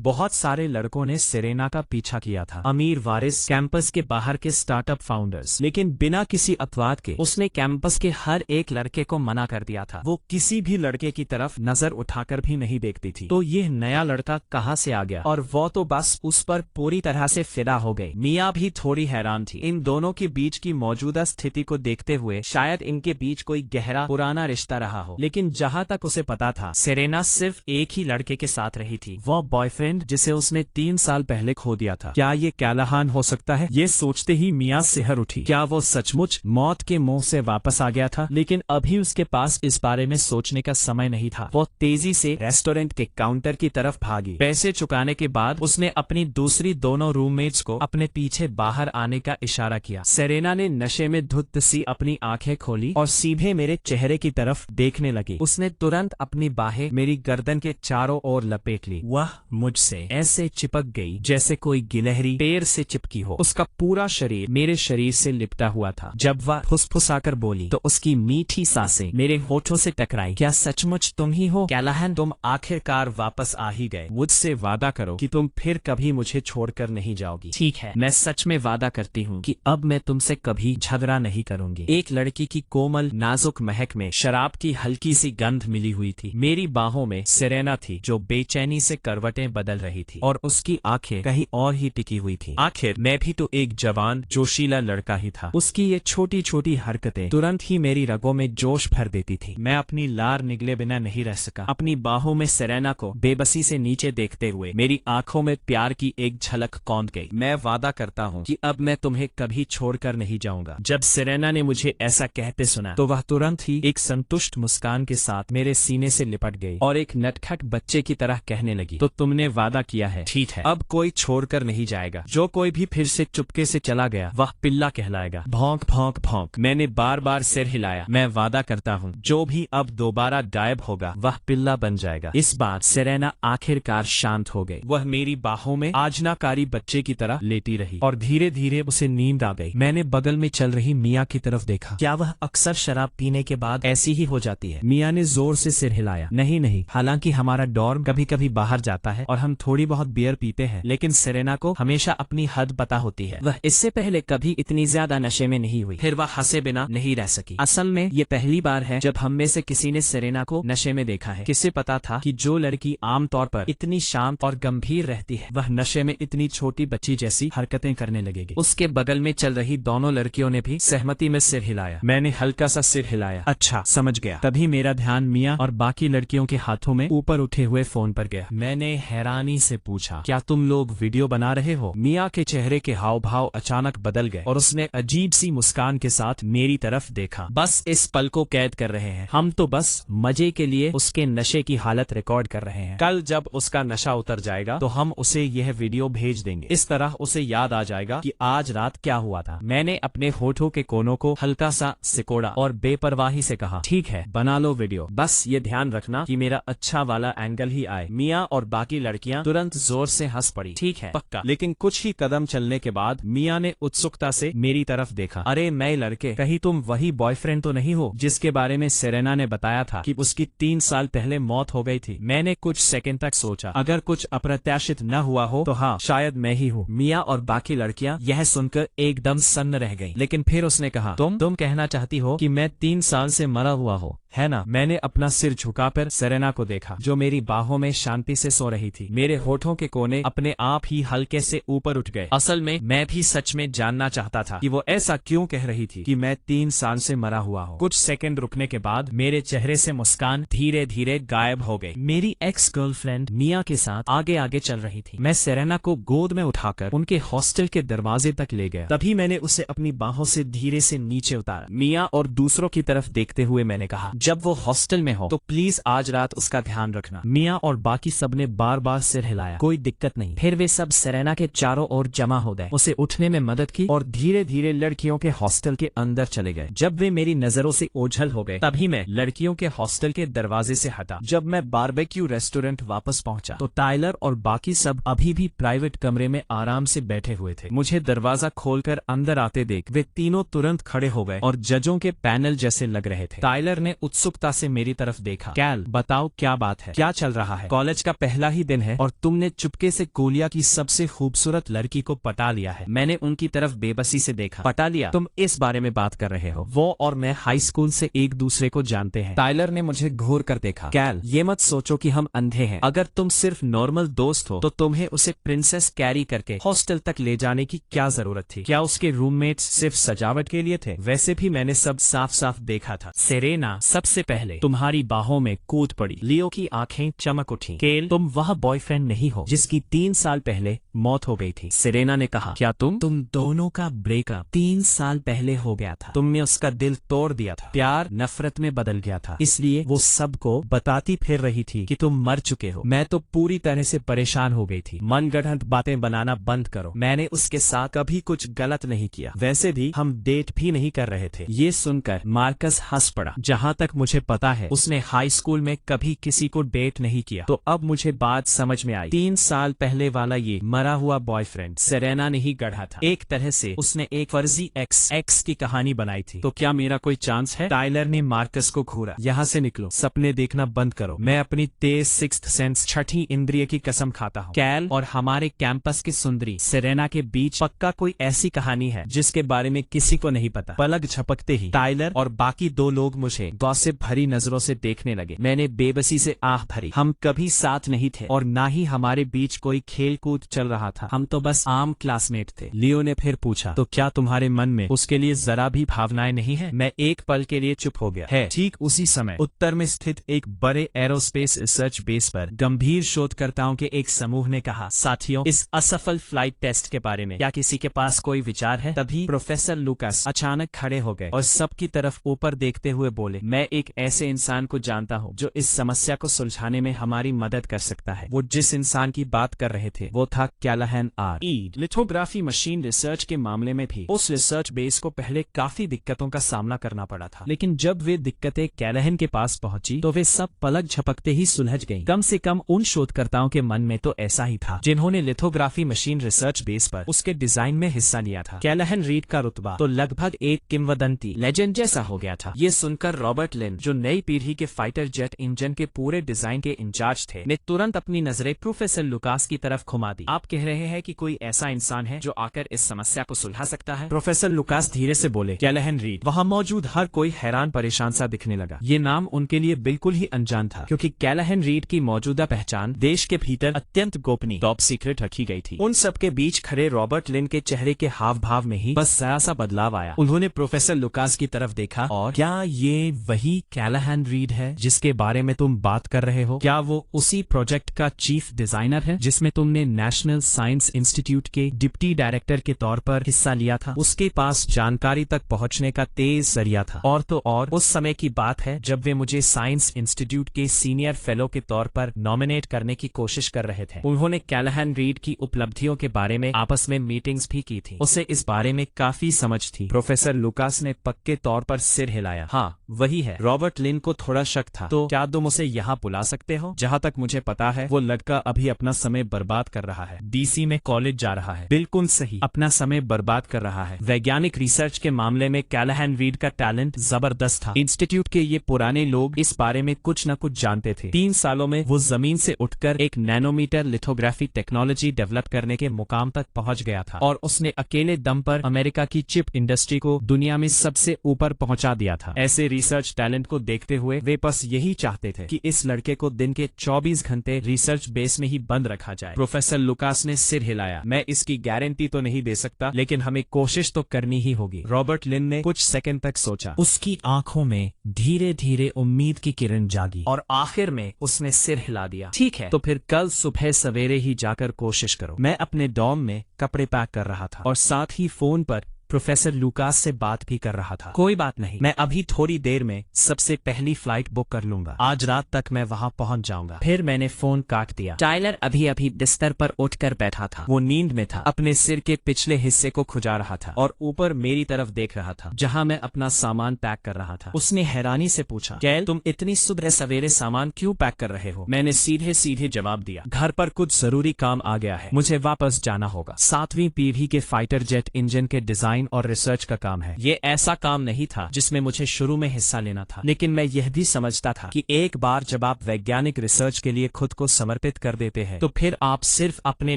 बहुत सारे लड़कों ने सेरेना का पीछा किया था। अमीर वारिस, कैंपस के बाहर के स्टार्टअप फाउंडर्स, लेकिन बिना किसी अपवाद के उसने कैंपस के हर एक लड़के को मना कर दिया था। वो किसी भी लड़के की तरफ नजर उठाकर भी नहीं देखती थी। तो ये नया लड़का कहाँ से आ गया? और वो तो बस उस पर पूरी तरह से फिदा हो गई। मिया भी थोड़ी हैरान थी। इन दोनों के बीच की मौजूदा स्थिति को देखते हुए शायद इनके बीच कोई गहरा पुराना रिश्ता रहा हो, लेकिन जहाँ तक उसे पता था सेरेना सिर्फ एक ही लड़के के साथ रही थी, वो बॉयफ्रेंड जिसे उसने 3 साल पहले खो दिया था। क्या ये कैलाहन हो सकता है? ये सोचते ही मिया सिहर उठी। क्या वो सचमुच मौत के मुंह से वापस आ गया था? लेकिन अभी उसके पास इस बारे में सोचने का समय नहीं था। वो तेजी से रेस्टोरेंट के काउंटर की तरफ भागी। पैसे चुकाने के बाद उसने अपनी दूसरी दोनों रूममेट्स को अपने पीछे बाहर आने का इशारा किया। सेरेना ने नशे में धुत सी अपनी आंखें खोली और सीधे मेरे चेहरे की तरफ देखने लगी। उसने तुरंत अपनी बाहें मेरी गर्दन के चारों ओर लपेट ली। वह मुझसे ऐसे चिपक गई जैसे कोई गिलहरी पेड़ से चिपकी हो। उसका पूरा शरीर मेरे शरीर से लिपटा हुआ था। जब वह फुसफुसाकर बोली तो उसकी मीठी सांसें मेरे होठों से टकराई। क्या सचमुच तुम ही हो कैलाहन? तुम आखिरकार वापस आ ही गए। मुझसे वादा करो कि तुम फिर कभी मुझे छोड़कर नहीं जाओगी। ठीक है, मैं सच में वादा करती हूँ कि अब मैं तुमसे कभी झगड़ा नहीं करूंगी। एक लड़की की कोमल नाजुक महक में शराब की हल्की सी गंध मिली हुई थी। मेरी बाहों में सेरेना थी जो बेचैनी से करवटें बदल रही थी और उसकी आंखें कहीं और ही टिकी हुई थी। आखिर मैं भी तो एक जवान जोशीला लड़का ही था। उसकी ये छोटी छोटी हरकतें तुरंत ही मेरी रगों में जोश भर देती थी। मैं अपनी लार निगले बिना नहीं रह सका। अपनी बाहों में सेरेना को बेबसी से नीचे देखते हुए मेरी आंखों में प्यार की एक झलक कौंध गई। मैं वादा करता हूँ कि अब मैं तुम्हें कभी छोड़कर नहीं जाऊंगा। जब सेरेना ने मुझे ऐसा कहते सुना तो वह तुरंत ही एक संतुष्ट मुस्कान के साथ मेरे सीने से लिपट गई और एक नटखट बच्चे की तरह कहने लगी, तो तुमने वादा किया है, ठीक है, अब कोई छोड़कर नहीं जाएगा। जो कोई भी फिर से चुपके से चला गया वह पिल्ला कहलाएगा। भौंक भौंक भौंक। मैंने बार बार सिर हिलाया। मैं वादा करता हूँ जो भी अब दोबारा गायब होगा वह पिल्ला बन जाएगा। इस बार सेरेना आखिरकार शांत हो गई। वह मेरी बाहों में आजनाकारी बच्चे की तरह लेटी रही और धीरे धीरे उसे नींद आ गई। मैंने बगल में चल रही मिया की तरफ देखा। क्या वह अक्सर शराब पीने के बाद ऐसी ही हो जाती है? मिया ने जोर से सिर हिलाया। नहीं नहीं, हालांकि हमारा डॉर्म कभी कभी बाहर जाता है और हम थोड़ी बहुत बियर पीते हैं, लेकिन सेरेना को हमेशा अपनी हद पता होती है। वह इससे पहले कभी इतनी ज्यादा नशे में नहीं हुई। फिर वह हंसे बिना नहीं रह सकी। असल में ये पहली बार है जब हम में से किसी ने सेरेना को नशे में देखा है। किसे पता था कि जो लड़की आमतौर पर इतनी शांत और गंभीर रहती है वह नशे में इतनी छोटी बच्ची जैसी हरकतें करने लगेगी। उसके बगल में चल रही दोनों लड़कियों ने भी सहमति में सिर हिलाया। मैंने हल्का सा सिर हिलाया। अच्छा, समझ गया। तभी मेरा ध्यान मिया और बाकी लड़कियों के हाथों में ऊपर उठे हुए फोन पर गया। मैंने हैरानी से पूछा, क्या तुम लोग वीडियो बना रहे हो? मिया के चेहरे के हाव भाव अचानक बदल गए और उसने अजीब सी मुस्कान के साथ मेरी तरफ देखा। बस इस पल को कैद कर रहे हैं। हम तो बस मजे के लिए उसके नशे की हालत रिकॉर्ड कर रहे हैं। कल जब उसका नशा उतर जाएगा तो हम उसे यह वीडियो भेज देंगे। इस तरह उसे याद आ जाएगा कि आज रात क्या हुआ था। मैंने अपने होठों के कोनों को हल्का सा सिकोड़ा और बेपरवाही से कहा, ठीक है, बना लो वीडियो, बस ये ध्यान रखना कि मेरा अच्छा वाला एंगल ही आए। मिया और बाकी लड़कियां तुरंत जोर से हंस पड़ी। ठीक है, पक्का। लेकिन कुछ ही कदम चलने के बाद मिया ने उत्सुकता से मेरी तरफ देखा। अरे मैं लड़के, कहीं तुम वही बॉयफ्रेंड तो नहीं हो जिसके बारे में सेरेना ने बताया था कि उसकी 3 साल पहले मौत हो गई थी। मैंने कुछ सेकंड तक सोचा, अगर कुछ अप्रत्याशित न हुआ हो तो हाँ, शायद मैं ही हूँ। मिया और बाकी लड़कियां यह सुनकर एकदम सन्न रह गईं। लेकिन फिर उसने कहा, तुम कहना चाहती हो कि मैं 3 साल से मरा हुआ हो, है ना? मैंने अपना सिर झुकाकर सेरेना को देखा, जो मेरी बाहों में शांति से सो रही थी। मेरे होठों के कोने अपने आप ही हल्के से ऊपर उठ गए। असल में मैं भी सच में जानना चाहता था कि वो ऐसा क्यों कह रही थी कि मैं 3 साल से मरा हुआ हूँ। कुछ सेकंड रुकने के बाद मेरे चेहरे से मुस्कान धीरे धीरे गायब हो गई। मेरी एक्स गर्लफ्रेंड मिया के साथ आगे आगे चल रही थी। मैं सेरेना को गोद में उठाकर उनके हॉस्टल के दरवाजे तक ले गया। तभी मैंने उसे अपनी बाहों से धीरे से नीचे उतारा। मिया और दूसरों की तरफ देखते हुए मैंने कहा, जब वो हॉस्टल में हो तो प्लीज आज रात उसका ध्यान रखना। मिया और बाकी सबने बार बार सिर हिलाया, कोई दिक्कत नहीं। फिर वे सब सेरेना के चारों ओर जमा हो गए, उसे उठने में मदद की और धीरे धीरे लड़कियों के हॉस्टल के अंदर चले गए। जब वे मेरी नजरों से ओझल हो गए, तभी मैं लड़कियों के हॉस्टल के दरवाजे से हटा। जब मैं बारबेक्यू रेस्टोरेंट वापस पहुंचा तो टाइलर और बाकी सब अभी भी प्राइवेट कमरे में आराम से बैठे हुए थे। मुझे दरवाजा खोलकर अंदर आते देख वे तीनों तुरंत खड़े हो गए और जजों के पैनल जैसे लग रहे थे। टाइलर ने उत्सुकता से मेरी तरफ देखा। कैल, बताओ क्या बात है, क्या चल रहा है? कॉलेज का पहला ही दिन है और तुमने चुपके से कोलिया की सबसे खूबसूरत लड़की को पटा लिया है। मैंने उनकी तरफ बेबसी से देखा। पटा लिया? तुम इस बारे में बात कर रहे हो? वो और मैं हाई स्कूल से एक दूसरे को जानते हैं। टाइलर ने मुझे घूर कर देखा। कैल, ये मत सोचो कि हम अंधे हैं। अगर तुम सिर्फ नॉर्मल दोस्त हो तो तुम्हें उसे प्रिंसेस कैरी करके हॉस्टल तक ले जाने की क्या जरूरत थी? क्या उसके रूममेट्स सिर्फ सजावट के लिए थे? वैसे भी मैंने सब साफ साफ देखा था। सेरेना सबसे पहले तुम्हारी बाहों में कूद पड़ी। लियो की आंखें चमक उठी। केल, तुम वह बॉयफ्रेंड नहीं हो जिसकी 3 साल पहले मौत हो गई थी। सेरेना ने कहा, क्या तुम दोनों का ब्रेकअप 3 साल पहले हो गया था? तुमने उसका दिल तोड़ दिया था। प्यार नफरत में बदल गया था, इसलिए वो सबको बताती फिर रही थी कि तुम मर चुके हो। मैं तो पूरी तरह से परेशान हो गई थी। मनगढ़ंत बातें बनाना बंद करो। मैंने उसके साथ कभी कुछ गलत नहीं किया। वैसे भी हम डेट भी नहीं कर रहे थे। ये सुनकर मार्कस हंस पड़ा। जहाँ तक मुझे पता है उसने हाई स्कूल में कभी किसी को डेट नहीं किया। तो अब मुझे बात समझ में आई। 3 साल पहले वाला ये मरा हुआ बॉयफ्रेंड सेरेना ने ही गढ़ा था। एक तरह से उसने एक फर्जी एक्स की कहानी बनाई थी। तो क्या मेरा कोई चांस है? टाइलर ने मार्कस को घूरा। यहाँ से निकलो, सपने देखना बंद करो। मैं अपनी तेज सिक्स्थ सेंस, छठी इंद्रिय की कसम खाता हूँ। कैल और हमारे कैंपस की सुंदरी सेरेना के बीच पक्का कोई ऐसी कहानी है जिसके बारे में किसी को नहीं पता। पलक झपकते ही टाइलर और बाकी 2 लोग मुझे गॉसिप भरी नजरों से देखने लगे। मैंने बेबसी से आह भरी। हम कभी साथ नहीं थे और ना ही हमारे बीच कोई खेल कूद चल रहा था। हम तो बस आम क्लासमेट थे। लियो ने फिर पूछा, तो क्या तुम्हारे मन में उसके लिए जरा भी भावनाएं नहीं है? मैं एक पल के लिए चुप हो गया। है। ठीक उसी समय उत्तर में स्थित एक बड़े एरोस्पेस रिसर्च बेस पर गंभीर शोधकर्ताओं के एक समूह ने कहा, साथियों, इस असफल फ्लाइट टेस्ट के बारे में क्या किसी के पास कोई विचार है? तभी प्रोफेसर लुकास अचानक खड़े हो गए और सबकी तरफ ऊपर देखते हुए बोले, मैं एक ऐसे इंसान को जानता हूँ जो इस समस्या को सुलझाने में हमारी मदद कर सकता है। वो जिस इंसान की बात कर रहे थे वो था कैलाहन आर ईड। लिथोग्राफी मशीन रिसर्च के मामले में भी उस रिसर्च बेस को पहले काफी दिक्कतों का सामना करना पड़ा था, लेकिन जब वे दिक्कतें कैलाहन के पास पहुंची तो वे सब पलक झपकते ही सुलझ गईं। कम से कम उन शोधकर्ताओं के मन में तो ऐसा ही था जिन्होंने लिथोग्राफी मशीन रिसर्च बेस पर उसके डिजाइन में हिस्सा लिया था। कैलाहन रीड का रुतबा तो लगभग एक किंवदंती लेजेंड जैसा हो गया था। ये सुनकर रॉबर्ट लिन, जो नई पीढ़ी के फाइटर जेट इंजन के पूरे डिजाइन के इंचार्ज थे, ने तुरंत अपनी नजरें प्रोफेसर लुकास की तरफ घुमा दी। आप कह रहे हैं कि कोई ऐसा इंसान है जो आकर इस समस्या को सुलझा सकता है? प्रोफेसर लुकास धीरे से बोले। Callahan read. वहाँ मौजूद हर कोई हैरान परेशान सा दिखने लगा। ये नाम उनके लिए बिल्कुल ही अनजान था, क्योंकि कैलाहन रीड की मौजूदा पहचान देश के भीतर अत्यंत गोपनीय टॉप सीक्रेट रखी गई थी। उन सबके बीच खड़े रॉबर्ट लिन के चेहरे के हाव भाव में ही बस जरा सा बदलाव आया। उन्होंने प्रोफेसर लुकास की तरफ देखा और, क्या ये वही कैलाहन रीड है जिसके बारे में तुम बात कर रहे हो? क्या वो उसी प्रोजेक्ट का चीफ डिजाइनर है जिसमें तुमने नेशनल साइंस इंस्टीट्यूट के डिप्टी डायरेक्टर के तौर पर हिस्सा लिया था? उसके पास जानकारी तक पहुंचने का तेज जरिया था। और तो और उस समय की बात है जब वे मुझे साइंस इंस्टीट्यूट के सीनियर फेलो के तौर पर नॉमिनेट करने की कोशिश कर रहे थे। उन्होंने कैलाहन रीड की उपलब्धियों के बारे में आपस में मीटिंग्स भी की थी। उसे इस बारे में काफी समझ थी। प्रोफेसर लुकास ने पक्के तौर पर सिर हिलाया। हाँ, वही है। रॉबर्ट लिन को थोड़ा शक था। तो क्या तुम उसे यहाँ बुला सकते हो? जहाँ तक मुझे पता है वो लड़का अभी अपना समय बर्बाद कर रहा है, डीसी में कॉलेज जा रहा है। बिल्कुल सही, अपना समय बर्बाद कर रहा है। वैज्ञानिक रिसर्च के मामले में कैलाहन रीड का टैलेंट जबरदस्त था। इंस्टीट्यूट के ये पुराने लोग इस बारे में कुछ न कुछ जानते थे। 3 सालों में वो जमीन से उठकर एक नैनोमीटर लिथोग्राफी टेक्नोलॉजी डेवलप करने के मुकाम तक पहुंच गया था और उसने अकेले दम पर अमेरिका की चिप इंडस्ट्री को दुनिया में सबसे ऊपर पहुंचा दिया था। ऐसे रिसर्च टैलेंट को देखते हुए वे बस यही चाहते थे कि इस लड़के को दिन के 24 घंटे रिसर्च बेस में ही बंद रखा जाए। प्रोफेसर लुकास ने सिर हिलाया। मैं इसकी गारंटी तो नहीं दे सकता, लेकिन हमें कोशिश तो करनी ही होगी। रॉबर्ट लिन ने कुछ सेकंड तक सोचा। उसकी आंखों में धीरे धीरे उम्मीद की किरण जागी और आखिर में उसने सिर हिला दिया। ठीक है, तो फिर कल सुबह सवेरे ही जाकर कोशिश करो। मैं अपने डॉर्म में कपड़े पैक कर रहा था और साथ ही फोन पर प्रोफेसर लुकास से बात भी कर रहा था। कोई बात नहीं, मैं अभी थोड़ी देर में सबसे पहली फ्लाइट बुक कर लूंगा। आज रात तक मैं वहां पहुंच जाऊंगा। फिर मैंने फोन काट दिया। टाइलर अभी अभी बिस्तर पर उठकर बैठा था। वो नींद में था, अपने सिर के पिछले हिस्से को खुजा रहा था और ऊपर मेरी तरफ देख रहा था जहां मैं अपना सामान पैक कर रहा था। उसने हैरानी से पूछा, कैल तुम इतनी सुबह सवेरे सामान क्यों पैक कर रहे हो? मैंने सीधे सीधे जवाब दिया, घर पर कुछ जरूरी काम आ गया है, मुझे वापस जाना होगा। 7वीं पीढ़ी के फाइटर जेट इंजन के डिजाइन और रिसर्च का काम है। ये ऐसा काम नहीं था जिसमें मुझे शुरू में हिस्सा लेना था, लेकिन मैं यह भी समझता था कि एक बार जब आप वैज्ञानिक रिसर्च के लिए खुद को समर्पित कर देते हैं तो फिर आप सिर्फ अपने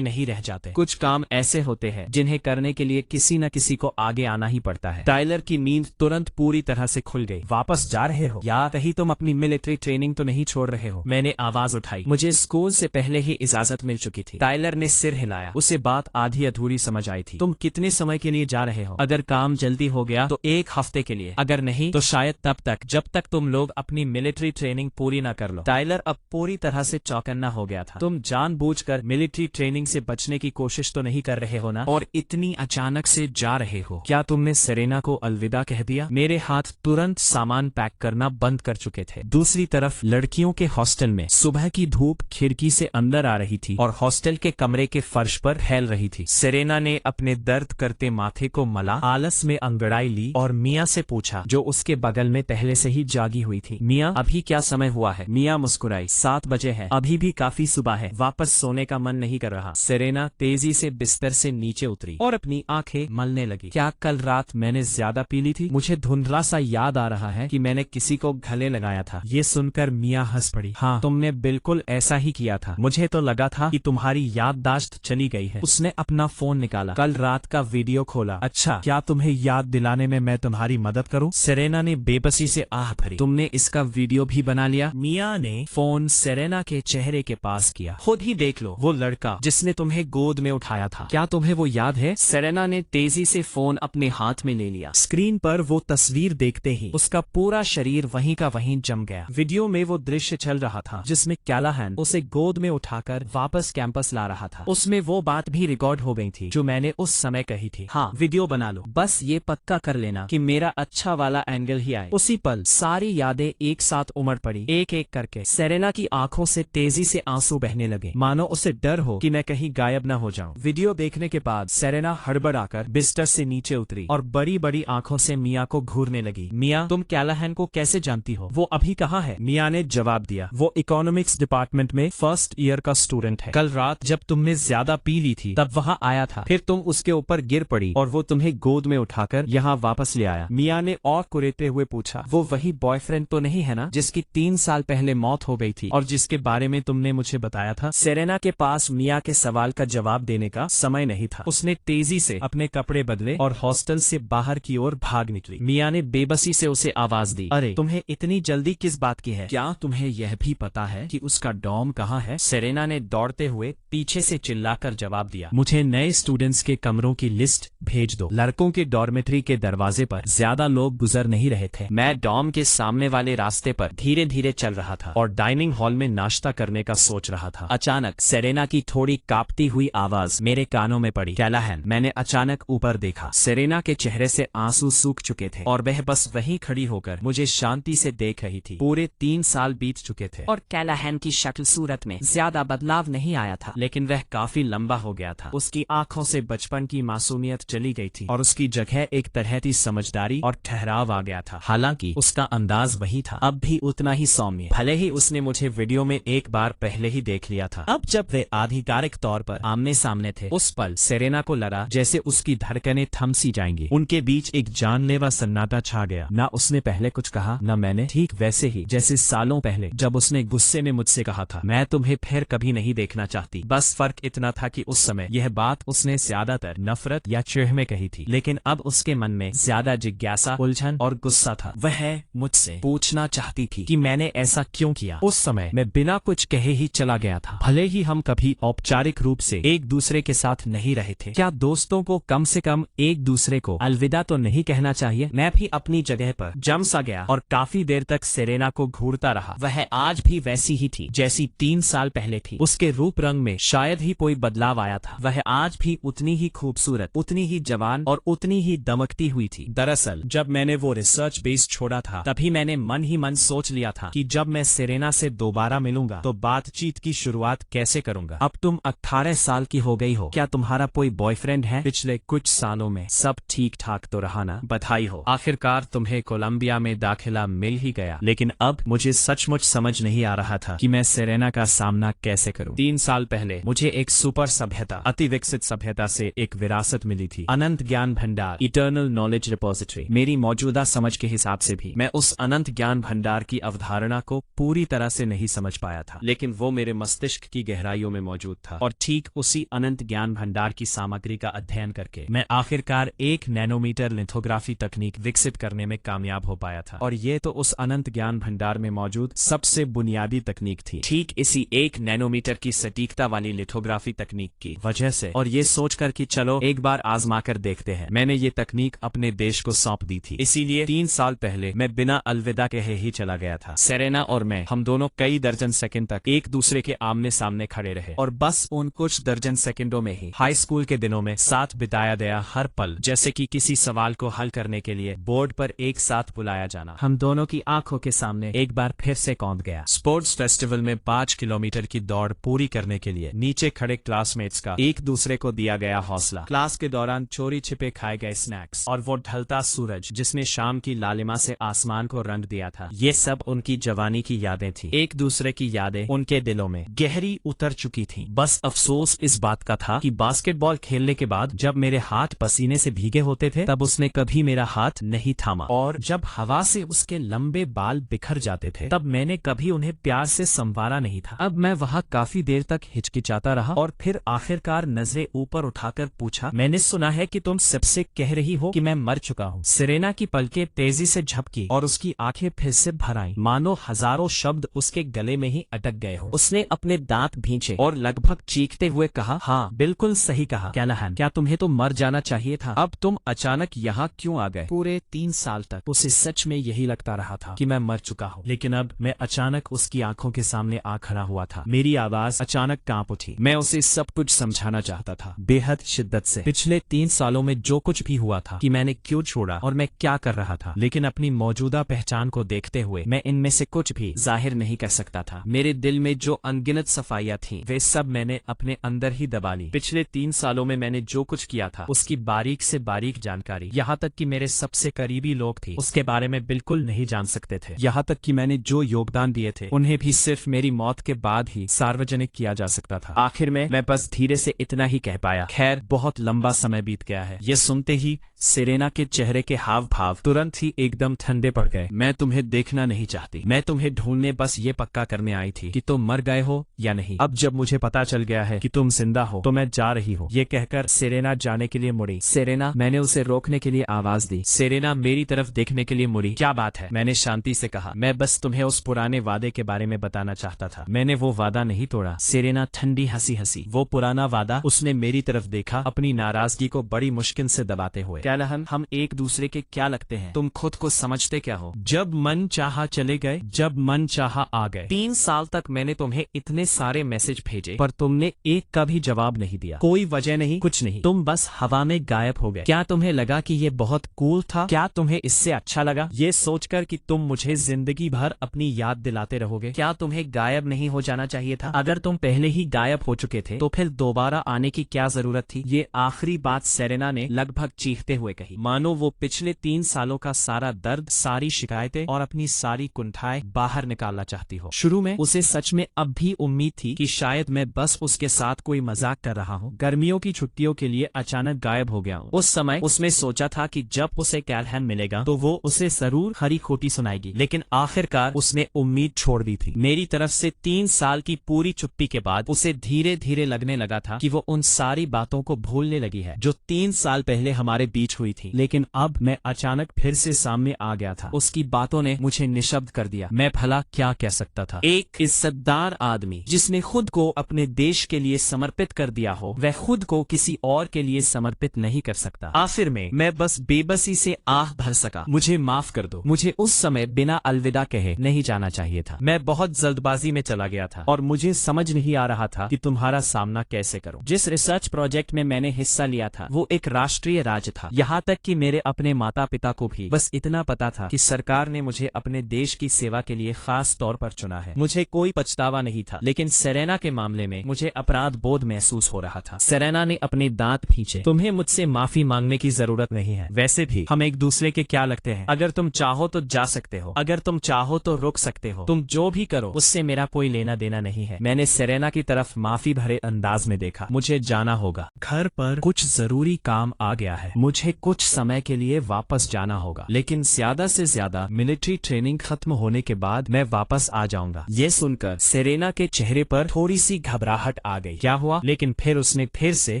नहीं रह जाते। कुछ काम ऐसे होते हैं जिन्हें करने के लिए किसी न किसी को आगे आना ही पड़ता है। टाइलर की नींद तुरंत पूरी तरह से खुल गई। वापस जा रहे हो या कहीं तुम अपनी मिलिट्री ट्रेनिंग तो नहीं छोड़ रहे हो? मैंने आवाज उठाई। मुझे स्कूल से पहले ही इजाजत मिल चुकी थी। टाइलर ने सिर हिलाया। उसे बात आधी अधूरी समझ आई थी। तुम कितने समय के लिए जा रहे हो? अगर काम जल्दी हो गया तो 1 हफ्ते के लिए, अगर नहीं तो शायद तब तक जब तक तुम लोग अपनी मिलिट्री ट्रेनिंग पूरी न कर लो। टाइलर अब पूरी तरह से चौकन्ना हो गया था। तुम जानबूझकर मिलिट्री ट्रेनिंग से बचने की कोशिश तो नहीं कर रहे हो ना? और इतनी अचानक से जा रहे हो? क्या तुमने सेरेना को अलविदा कह दिया? मेरे हाथ तुरंत सामान पैक करना बंद कर चुके थे। दूसरी तरफ लड़कियों के हॉस्टल में सुबह की धूप खिड़की से अंदर आ रही थी और हॉस्टल के कमरे के फर्श पर फैल रही थी। सेरेना ने अपने दर्द करते माथे को मला, आलस में अंगड़ाई ली और मिया से पूछा, जो उसके बगल में पहले से ही जागी हुई थी। मिया, अभी क्या समय हुआ है? मिया मुस्कुराई। 7 बजे है, अभी भी काफी सुबह है, वापस सोने का मन नहीं कर रहा। सेरेना तेजी से बिस्तर से नीचे उतरी और अपनी आंखें मलने लगी। क्या कल रात मैंने ज्यादा पी ली थी? मुझे धुंधला सा याद आ रहा है कि मैंने किसी को गले लगाया था। ये सुनकर मिया हंस पड़ी। हाँ, तुमने बिल्कुल ऐसा ही किया था। मुझे तो लगा था कि तुम्हारी याददाश्त चली गई है। उसने अपना फोन निकाला, कल रात का वीडियो खोला। अच्छा, क्या तुम्हें याद दिलाने में मैं तुम्हारी मदद करूं? सेरेना ने बेबसी से आह भरी। तुमने इसका वीडियो भी बना लिया? मिया ने फोन सेरेना के चेहरे के पास किया। खुद ही देख लो, वो लड़का जिसने तुम्हें गोद में उठाया था, क्या तुम्हें वो याद है? सेरेना ने तेजी से फोन अपने हाथ में ले लिया। स्क्रीन पर वो तस्वीर देखते ही उसका पूरा शरीर वहीं का वहीं जम गया। वीडियो में वो दृश्य चल रहा था जिसमें कैलाहन उसे गोद में उठाकर वापस कैंपस ला रहा था। उसमें वो बात भी रिकॉर्ड हो गई थी जो मैंने उस समय कही थी। हाँ, वीडियो बना लो, बस ये पक्का कर लेना कि मेरा अच्छा वाला एंगल ही आए। उसी पल सारी यादें एक साथ उमड़ पड़ी, एक एक करके। सेरेना की आंखों से तेजी से आंसू बहने लगे, मानो उसे डर हो कि मैं कहीं गायब न हो जाऊं। वीडियो देखने के बाद सेरेना हड़बड़ाकर बिस्तर से नीचे उतरी और बड़ी बड़ी आंखों से मिया को घूरने लगी। मिया, तुम कैलाहन को कैसे जानती हो? वो अभी कहाँ है? मिया ने जवाब दिया, वो इकोनॉमिक्स डिपार्टमेंट में फर्स्ट ईयर का स्टूडेंट है। कल रात जब तुमने ज्यादा पी ली थी तब वहाँ आया था, फिर तुम उसके ऊपर गिर पड़ी और वो तुम्हें गोद में उठाकर यहाँ वापस ले आया। मिया ने और कुरेदते हुए पूछा, वो वही बॉयफ्रेंड तो नहीं है ना जिसकी 3 साल पहले मौत हो गई थी और जिसके बारे में तुमने मुझे बताया था? सेरेना के पास मिया के सवाल का जवाब देने का समय नहीं था। उसने तेजी से अपने कपड़े बदले और हॉस्टल से बाहर की ओर भाग निकली। मिया ने बेबसी से उसे आवाज दी, अरे तुम्हें इतनी जल्दी किस बात की है? क्या तुम्हें यह भी पता है कि उसका डॉर्म कहाँ है? सेरेना ने दौड़ते हुए पीछे से चिल्लाकर जवाब दिया, मुझे नए स्टूडेंट्स के कमरों की लिस्ट भेज दो। लड़कों के डॉर्मेट्री के दरवाजे पर ज्यादा लोग गुजर नहीं रहे थे। मैं डॉर्म के सामने वाले रास्ते पर धीरे धीरे चल रहा था और डाइनिंग हॉल में नाश्ता करने का सोच रहा था। अचानक सेरेना की थोड़ी कांपती हुई आवाज मेरे कानों में पड़ी, कैलाहन। मैंने अचानक ऊपर देखा। सेरेना के चेहरे से आंसू सूख चुके थे और वह बस वहीं खड़ी होकर मुझे शांति से देख रही थी। पूरे 3 साल बीत चुके थे और कैलाहन की शक्ल सूरत में ज्यादा बदलाव नहीं आया था, लेकिन वह काफी लंबा हो गया था। उसकी आंखों से बचपन की मासूमियत चली गई थी और उसकी जगह एक तरह की समझदारी और ठहराव आ गया था। हालांकि उसका अंदाज वही था, अब भी उतना ही सौम्य। भले ही उसने मुझे वीडियो में एक बार पहले ही देख लिया था, अब जब वे आधिकारिक तौर पर आमने सामने थे, उस पल सेरेना को लगा जैसे उसकी धड़कनें थम सी जाएंगी। उनके बीच एक जानलेवा सन्नाटा छा गया। ना उसने पहले कुछ कहा, न मैंने। ठीक वैसे ही जैसे सालों पहले जब उसने गुस्से में मुझसे कहा था, मैं तुम्हें फिर कभी नहीं देखना चाहती। बस फर्क इतना था कि उस समय यह बात उसने ज्यादातर नफरत या चिढ़ में कही थी, लेकिन अब उसके मन में ज्यादा जिज्ञासा, उलझन और गुस्सा था। वह मुझसे पूछना चाहती थी कि मैंने ऐसा क्यों किया। उस समय मैं बिना कुछ कहे ही चला गया था। भले ही हम कभी औपचारिक रूप से एक दूसरे के साथ नहीं रहे थे, क्या दोस्तों को कम से कम एक दूसरे को अलविदा तो नहीं कहना चाहिए? मैं भी अपनी जगह पर जम सा गया और काफी देर तक सेरेना को घूरता रहा। वह आज भी वैसी ही थी जैसी 3 साल पहले थी। उसके रूप रंग में शायद ही कोई बदलाव आया था। वह आज भी उतनी ही खूबसूरत, उतनी ही जवान और उतनी ही दमकती हुई थी। दरअसल जब मैंने वो रिसर्च बेस छोड़ा था, तभी मैंने मन ही मन सोच लिया था कि जब मैं सेरेना से दोबारा मिलूंगा तो बातचीत की शुरुआत कैसे करूंगा। अब तुम 18 साल की हो गई हो, क्या तुम्हारा कोई बॉयफ्रेंड है? पिछले कुछ सालों में सब ठीक ठाक तो रहा ना? बधाई हो, आखिरकार तुम्हें कोलंबिया में दाखिला मिल ही गया। लेकिन अब मुझे सचमुच समझ नहीं आ रहा था कि मैं सेरेना का सामना कैसे करूं। 3 साल पहले मुझे एक सुपर सभ्यता, अति विकसित सभ्यता से एक विरासत मिली थी, अनंत ज्ञान भंडार, इटर्नल नॉलेज रिपोजिटरी। मेरी मौजूदा समझ के हिसाब से भी मैं उस अनंत ज्ञान भंडार की अवधारणा को पूरी तरह से नहीं समझ पाया था, लेकिन वो मेरे मस्तिष्क की गहराइयों में मौजूद था। और ठीक उसी अनंत ज्ञान भंडार की सामग्री का अध्ययन करके मैं आखिरकार 1 नैनोमीटर लिथोग्राफी तकनीक विकसित करने में कामयाब हो पाया था। और ये तो उस अनंत ज्ञान भंडार में मौजूद सबसे बुनियादी तकनीक थी। ठीक इसी 1 नैनोमीटर की सटीकता वाली लिथोग्राफी तकनीक की वजह से, और ये सोचकर कि चलो एक बार आजमा कर देखते हैं, मैंने ये तकनीक अपने देश को सौंप दी थी। इसीलिए 3 साल पहले मैं बिना अलविदा कहे ही चला गया था। सेरेना और मैं, हम दोनों कई दर्जन सेकंड तक एक दूसरे के आमने सामने खड़े रहे, और बस उन कुछ दर्जन सेकंडों में ही हाई स्कूल के दिनों में साथ बिताया गया हर पल जैसे कि किसी सवाल को हल करने के लिए बोर्ड पर एक साथ बुलाया जाना, हम दोनों की आंखों के सामने एक बार फिर से कौंध गया। स्पोर्ट्स फेस्टिवल में 5 किलोमीटर की दौड़ पूरी करने के लिए नीचे खड़े क्लासमेट्स का एक दूसरे को दिया गया हौसला, क्लास के दौरान चोरी छिपे खाए गए स्नैक्स, और वो ढलता सूरज जिसने शाम की लालिमा से आसमान को रंग दिया था, ये सब उनकी जवानी की यादें थी। एक दूसरे की यादें उनके दिलों में गहरी उतर चुकी थी। बस अफसोस इस बात का था कि बास्केटबॉल खेलने के बाद जब मेरे हाथ पसीने से भीगे होते थे, तब उसने कभी मेरा हाथ नहीं थामा, और जब हवा से उसके लंबे बाल बिखर जाते थे, तब मैंने कभी उन्हें प्यार से संवारा नहीं था। अब मैं वहाँ काफी देर तक हिचकिचाता रहा, और फिर आखिरकार नजरें ऊपर उठाकर पूछा, मैंने सुना है कि तुम सबसे कह रही हो कि मैं मर चुका हूँ। सेरेना की पलकें तेजी से झपकी और उसकी आंखें फिर से भर आईं, मानो हजारों शब्द उसके गले में ही अटक गए हो। उसने अपने दांत भींचे और लगभग चीखते हुए कहा, हाँ बिल्कुल सही कहा कैलाहन, क्या तुम्हें तो मर जाना चाहिए था? अब तुम अचानक यहाँ क्यों आ गए? पूरे 3 साल तक उसे सच में यही लगता रहा था कि मैं मर चुका हूँ, लेकिन अब मैं अचानक उसकी आंखों के सामने आ खड़ा हुआ था। मेरी आवाज अचानक कांप उठी। मैं उसे सब कुछ समझाना चाहता था, बेहद शिद्दत से, पिछले 3 सालों में जो कुछ भी हुआ था, कि मैंने क्यों छोड़ा और मैं क्या कर रहा था। लेकिन अपनी मौजूदा पहचान को देखते हुए मैं इनमें से कुछ भी जाहिर नहीं कर सकता था। मेरे दिल में जो अनगिनत सफाइयां थीं, वे सब मैंने अपने अंदर ही दबा ली। पिछले 3 सालों में मैंने जो कुछ किया था उसकी बारीक से बारीक जानकारी, यहाँ तक कि मेरे सबसे करीबी लोग थे उसके बारे में बिल्कुल नहीं जान सकते थे। यहाँ तक कि मैंने जो योगदान दिए थे उन्हें भी सिर्फ मेरी मौत के बाद ही सार्वजनिक किया जा सकता था। आखिर में मैं बस धीरे से इतना ही कह पाया, खैर बहुत लंबा समय बीत गया है। ये सुनते ही सेरेना के चेहरे के हाव भाव तुरंत ही एकदम ठंडे पड़ गए। मैं तुम्हें देखना नहीं चाहती, मैं तुम्हें ढूंढने बस ये पक्का करने आई थी कि तुम मर गए हो या नहीं। अब जब मुझे पता चल गया है कि तुम जिंदा हो तो मैं जा रही हूँ। ये कहकर सेरेना जाने के लिए मुड़ी। सेरेना, मैंने उसे रोकने के लिए आवाज दी। सेरेना मेरी तरफ देखने के लिए मुड़ी। क्या बात है? मैंने शांति से कहा, मैं बस तुम्हें उस पुराने वादे के बारे में बताना चाहता था। मैंने वो वादा नहीं तोड़ा। सेरेना ठंडी हंसी हंसी। वो पुराना वादा? उसने मेरी तरफ देखा, अपनी नाराजगी को बड़ी मुश्किल से दबाते हुए। कैलाहन, हम एक दूसरे के क्या लगते हैं? तुम खुद को समझते क्या हो? जब मन चाहा चले गए, जब मन चाहा आ गए। 3 साल तक मैंने तुम्हें इतने सारे मैसेज भेजे, पर तुमने एक का भी जवाब नहीं दिया। कोई वजह नहीं, कुछ नहीं, तुम बस हवा में गायब हो गए। क्या तुम्हें लगा कि ये बहुत कूल था? क्या तुम्हें इससे अच्छा लगा ये सोचकर कि तुम मुझे जिंदगी भर अपनी याद दिलाते रहोगे? क्या तुम्हें गायब नहीं हो जाना चाहिए था? अगर तुम पहले ही गायब हो चुके थे तो फिर दोबारा आने की क्या जरूरत थी? ये आखिरी बात सेरेना सेरेना ने लगभग चीखते हुए कही, मानो वो पिछले 3 सालों का सारा दर्द, सारी शिकायतें और अपनी सारी कुंठाएं बाहर निकालना चाहती हो। शुरू में उसे सच में अब भी उम्मीद थी कि शायद मैं बस उसके साथ कोई मजाक कर रहा हूँ, गर्मियों की छुट्टियों के लिए अचानक गायब हो गया हूँ। उस समय उसने सोचा था कि जब उसे कैलहन मिलेगा तो वो उसे जरूर खरी खोटी सुनाएगी, लेकिन आखिरकार उसने उम्मीद छोड़ दी थी। मेरी तरफ से 3 साल की पूरी चुप्पी के बाद उसे धीरे धीरे लगने लगा था कि वो उन सारी बातों को भूलने लगी है जो 3 साल पहले हमारे बीच हुई थी। लेकिन अब मैं अचानक फिर से सामने आ गया था। उसकी बातों ने मुझे निशब्द कर दिया। मैं भला क्या कह सकता था? एक इज्जतदार आदमी जिसने खुद को अपने देश के लिए समर्पित कर दिया हो, वह खुद को किसी और के लिए समर्पित नहीं कर सकता। आखिर में मैं बस बेबसी से आह भर सका। मुझे माफ कर दो, मुझे उस समय बिना अलविदा कहे नहीं जाना चाहिए था। मैं बहुत जल्दबाजी में चला गया था और मुझे समझ नहीं आ रहा था कि तुम्हारा सामना कैसे करूं। जिस रिसर्च प्रोजेक्ट में मैंने हिस्सा लिया था वो एक राष्ट्रीय राज्य था। यहाँ तक कि मेरे अपने माता पिता को भी बस इतना पता था कि सरकार ने मुझे अपने देश की सेवा के लिए खास तौर पर चुना है। मुझे कोई पछतावा नहीं था, लेकिन सेरेना के मामले में मुझे अपराध बोध महसूस हो रहा था। सेरेना ने अपने दांत खींचे। तुम्हें मुझसे माफी मांगने की जरूरत नहीं है। वैसे भी हम एक दूसरे के क्या लगते हैं? अगर तुम चाहो तो जा सकते हो, अगर तुम चाहो तो रुक सकते हो। तुम जो भी करो उससे मेरा कोई लेना देना नहीं है। मैंने सेरेना की तरफ माफी भरे अंदाज में देखा। मुझे जाना होगा, घर पर कुछ जरूरी काम आ गया है। मुझे कुछ समय के लिए वापस जाना होगा, लेकिन ज्यादा से ज्यादा मिलिट्री ट्रेनिंग खत्म होने के बाद मैं वापस आ जाऊंगा। ये सुनकर सेरेना के चेहरे पर थोड़ी सी घबराहट आ गई। क्या हुआ? लेकिन फिर उसने फिर से